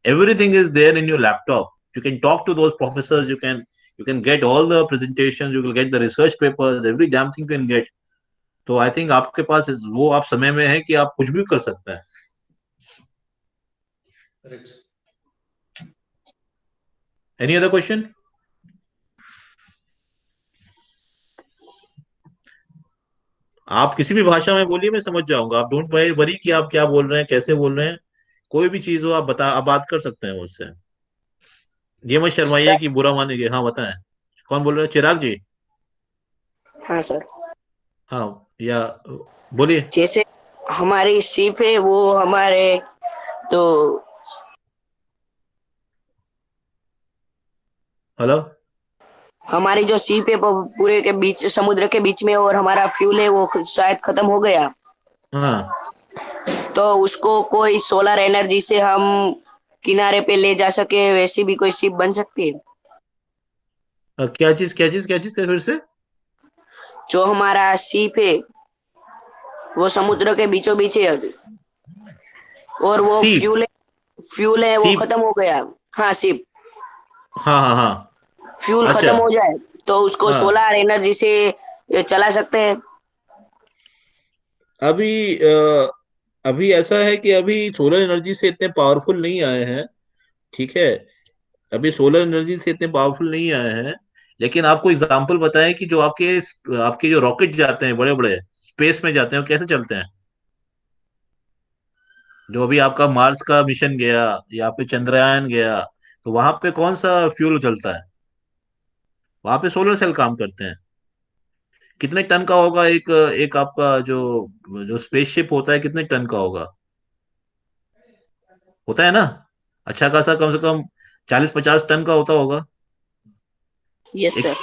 Everything is there in your laptop. You can talk to those professors. You can get all the presentations. You will get the research papers. Every damn thing you can get. तो I think आपके पास वो आप समय में है कि आप कुछ भी कर सकते हैं. Correct. Any other question? आप किसी भी भाषा में बोलिए, मैं समझ जाऊंगा. आप डोंट वरी कि आप क्या बोल रहे हैं, कैसे बोल रहे हैं. कोई भी चीज हो आप बात कर सकते हैं मुझसे. ये मत शर्माइए कि बुरा मानेंगे. हाँ बताएं, कौन बोल रहे हैं? चिराग जी? हाँ सर. हाँ, या बोलिए. जैसे हमारी शिप है वो हमारे, तो हेलो, हमारी जो शिप है वो पूरे के बीच, समुद्र के बीच में, और हमारा फ्यूल है वो शायद खत्म हो गया. हाँ, तो उसको कोई सोलर एनर्जी से हम किनारे पे ले जा सके, वैसी भी कोई शिप बन सकती है. क्या चीज क्या चीज क्या चीज फिर से? जो हमारा शिप है वो समुद्र के बीचों बीच है अभी, और वो सीप? फ्यूल है वो सीप? खत्म हो गया. हाँ शिप, हाँ हाँ हाँ. फ्यूल अच्छा. खत्म हो जाए तो उसको हाँ. सोलर एनर्जी से चला सकते हैं. अभी अभी ऐसा है कि अभी सोलर एनर्जी से इतने पावरफुल नहीं आए हैं. ठीक है, अभी सोलर एनर्जी से इतने पावरफुल नहीं आए हैं. लेकिन आपको एग्जांपल बताएं कि जो आपके जो रॉकेट जाते हैं, बड़े बड़े स्पेस में जाते हैं, वो कैसे चलते हैं. जो अभी आपका मार्स का मिशन गया या फिर चंद्रयान गया, तो वहां पे कौन सा फ्यूल चलता है? वहां पे सोलर सेल काम करते हैं. कितने टन का होगा एक एक आपका जो जो स्पेसशिप होता है, कितने टन का होता है ना? अच्छा खासा, कम से कम 40-50 टन का होगा. यस एक सर.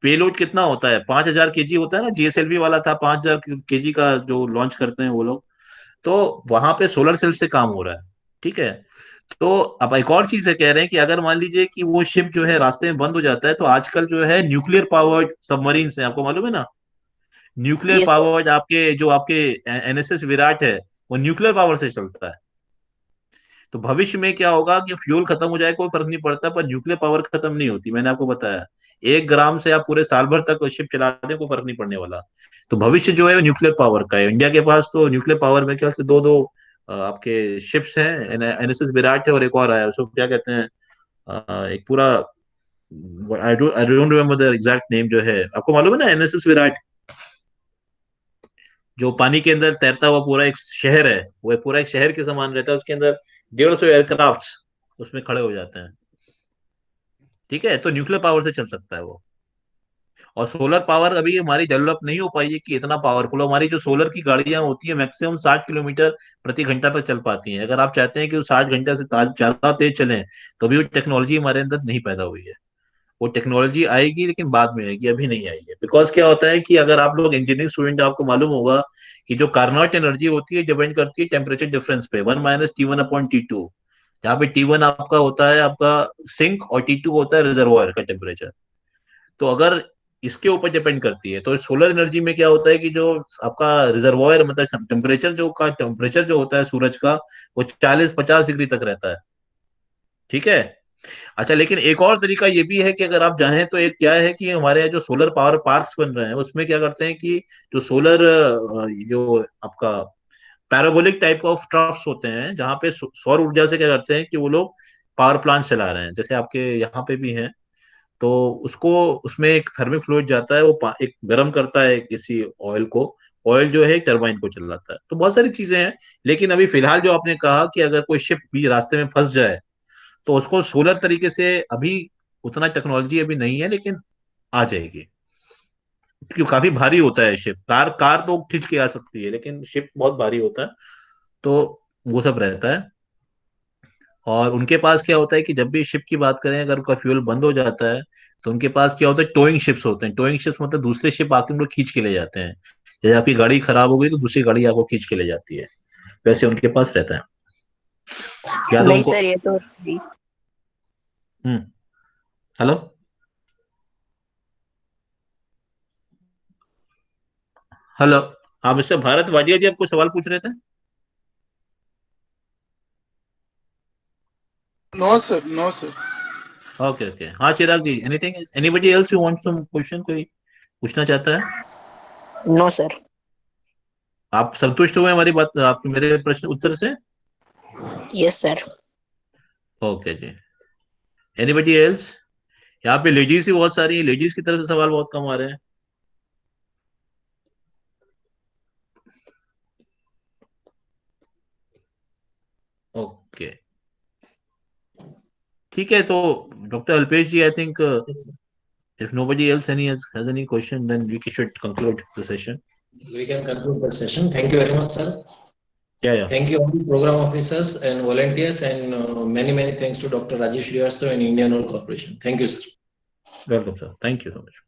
पेलोड कितना होता है? 5,000 kg होता है ना. जीएसएलवी वाला था 5,000 kg का जो लॉन्च करते हैं वो लोग. तो वहां पे सोलर सेल से काम हो रहा है. ठीक है. तो अब एक और चीज है, कह रहे हैं कि अगर मान लीजिए कि वो शिप जो है रास्ते में बंद हो जाता है, तो आजकल जो है न्यूक्लियर पावर्ड सबमरीन है, आपको मालूम है ना. Nuclear yes sir. पावर्ड आपके एनएसएस विराट है, वो न्यूक्लियर पावर से चलता है. तो भविष्य में क्या होगा कि फ्यूल खत्म हो जाए कोई फर्क नहीं पड़ता, पर न्यूक्लियर पावर खत्म नहीं होती. मैंने आपको बताया 1 ग्राम से आप पूरे साल भर तक शिप चला दें, कोई फर्क नहीं पड़ने वाला. तो भविष्य जो है वो न्यूक्लियर पावर का है. इंडिया के पास तो न्यूक्लियर पावर में ख्याल से दो दो आपके शिप्स हैं. एनएसएस विराट है और एक और आया, उसको क्या कहते हैं, एक पूरा, I don't remember the exact name. जो है, आपको मालूम है ना, एनएसएस विराट जो पानी के अंदर तैरता हुआ पूरा एक शहर है, वो पूरा एक शहर के समान रहता है. उसके अंदर 150 एयरक्राफ्ट उसमें खड़े हो जाते हैं. ठीक है, तो न्यूक्लियर पावर से चल सकता है वो। और सोलर पावर अभी हमारी डेवलप नहीं हो पाई है कि इतना पावरफुल। हमारी जो सोलर की गाड़ियां होती है मैक्सिमम 60 किलोमीटर प्रति घंटा तक चल पाती हैं। अगर आप चाहते हैं कि वो 60 घंटा से ज्यादा तेज चलें, तो अभी वो टेक्नोलॉजी हमारे अंदर नहीं पैदा हुई है। वो टेक्नोलॉजी आएगी लेकिन बाद में आएगी, अभी नहीं आई है। बिकॉज क्या होता है कि अगर आप लोग इंजीनियरिंग स्टूडेंट, आपको मालूम होगा कि जो कार्नोट एनर्जी होती है डिपेंड करती है टेम्परेचर डिफरेंस पे, 1 - T1/T2। जहाँ पे T1 आपका होता है आपका सिंक, और T2 होता है रिजर्वॉयर का टेम्परेचर। तो अगर इसके ऊपर डिपेंड करती है, तो सोलर एनर्जी में क्या होता है कि जो आपका रिजर्वॉयर मतलब टेम्परेचर जो होता है सूरज का, वो 40-50 डिग्री तक रहता है। ठीक है। अच्छा, लेकिन एक और तरीका ये भी है कि अगर आप चाहें तो, एक क्या है कि हमारे यहाँ जो सोलर पावर पार्क्स बन रहे हैं उसमें क्या करते हैं कि जो सोलर जो आपका पैराबोलिक टाइप ऑफ ट्रफ्स होते हैं, जहाँ पे सौर ऊर्जा से क्या करते हैं कि वो लोग पावर प्लांट चला रहे हैं, जैसे आपके यहाँ पे भी हैं। तो उसको, उसमें एक थर्मिक फ्लूइड जाता है, वो एक गर्म करता है किसी ऑयल को। ऑयल जो है टरबाइन को चलाता है। तो बहुत सारी चीजें हैं। लेकिन अभी फिलहाल जो आपने कहा कि अगर कोई शिप भी रास्ते में फंस जाए, तो उसको सोलर तरीके से अभी उतना टेक्नोलॉजी अभी नहीं है, लेकिन आ जाएगी। क्योंकि काफी भारी होता है शिप। कार कार तो खींच के आ सकती है, लेकिन शिप बहुत भारी होता है। तो वो सब रहता है। और उनके पास क्या होता है कि जब भी शिप की बात करें, अगर उनका फ्यूल बंद हो जाता है, तो उनके पास क्या होता है, टोइंग शिप्स होते हैं। टोइंग शिप्स मतलब दूसरे शिप आके उनको खींच के ले जाते हैं। जैसे आपकी गाड़ी खराब हो गई तो दूसरी गाड़ी आपको खींच के ले जाती है, वैसे उनके पास रहता है। या तो नहीं उनको। सर, ये तो नहीं। हम्म। हेलो। हेलो। हाँ मिस्टर भारत वाडिया जी, आपको सवाल पूछ रहे थे। No, sir. No, sir. Okay okay, हाँ Chirag ji, anything, anybody else you want some question, कोई पूछना चाहता है? No sir. आप संतुष्ट हुए हमारी बात, आप मेरे प्रश्न उत्तर से? Yes sir. ओके जी। Anybody else? यहाँ पे लेडीज ही बहुत सारी, लेडीज की तरफ से सवाल बहुत कम आ रहे हैं। ओके, ठीक है। तो doctor Alpesh ji, I think if nobody else has any question, then we should conclude the session. We can conclude the session. Thank you very much, sir. Yeah. Thank you all program officers and volunteers, and many thanks to Dr. Rajesh Srivastava and Indian Oil Corporation. Thank you, sir. Welcome, sir. Thank you so much.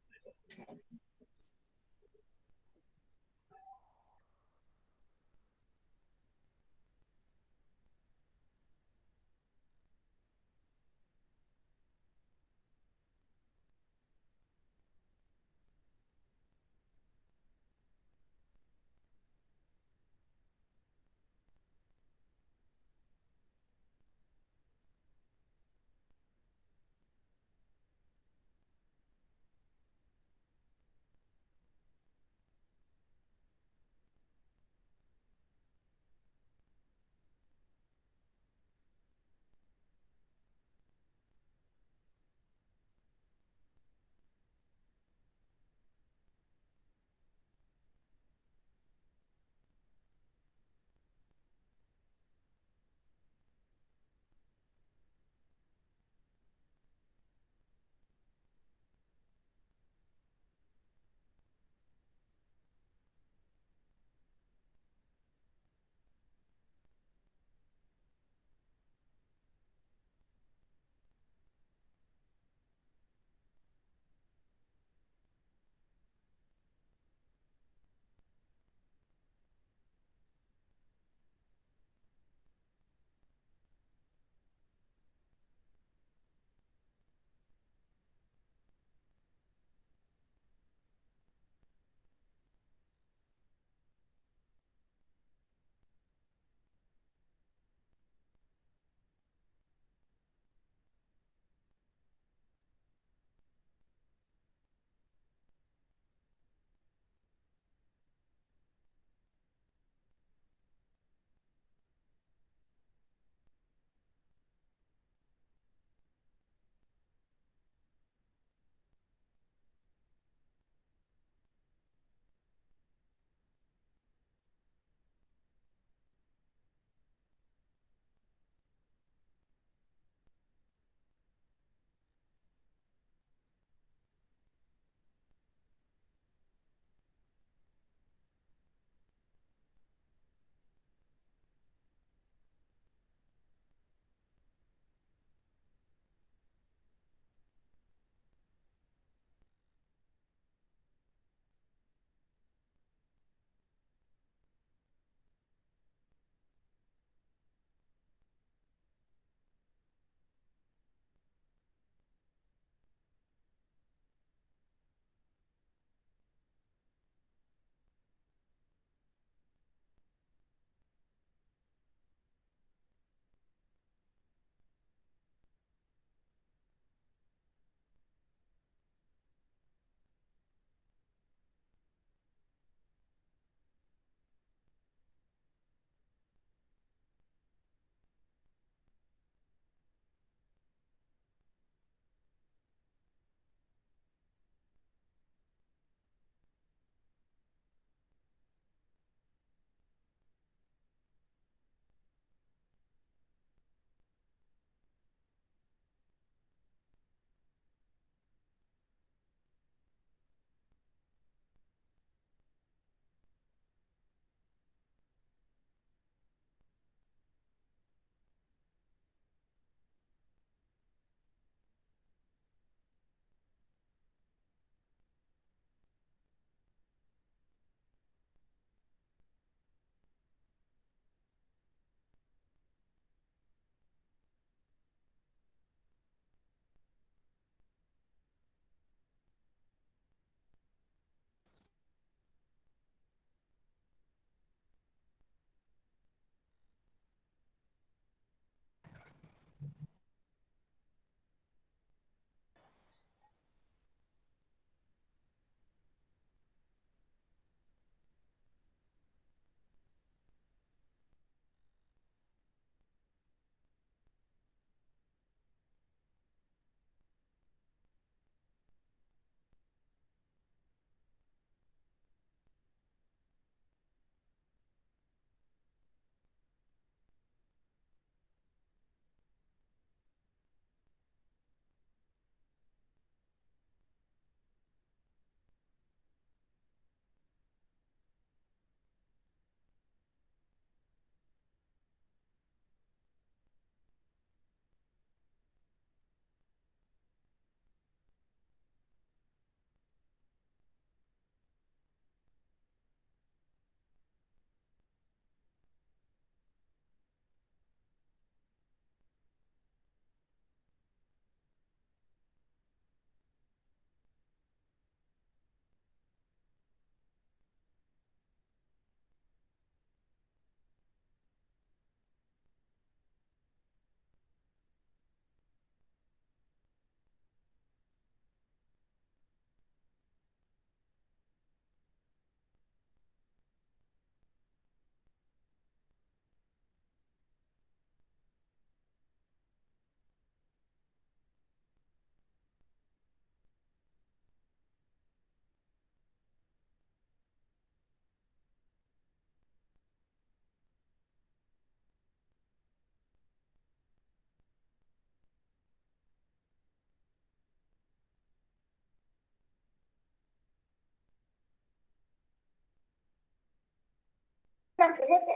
Sir,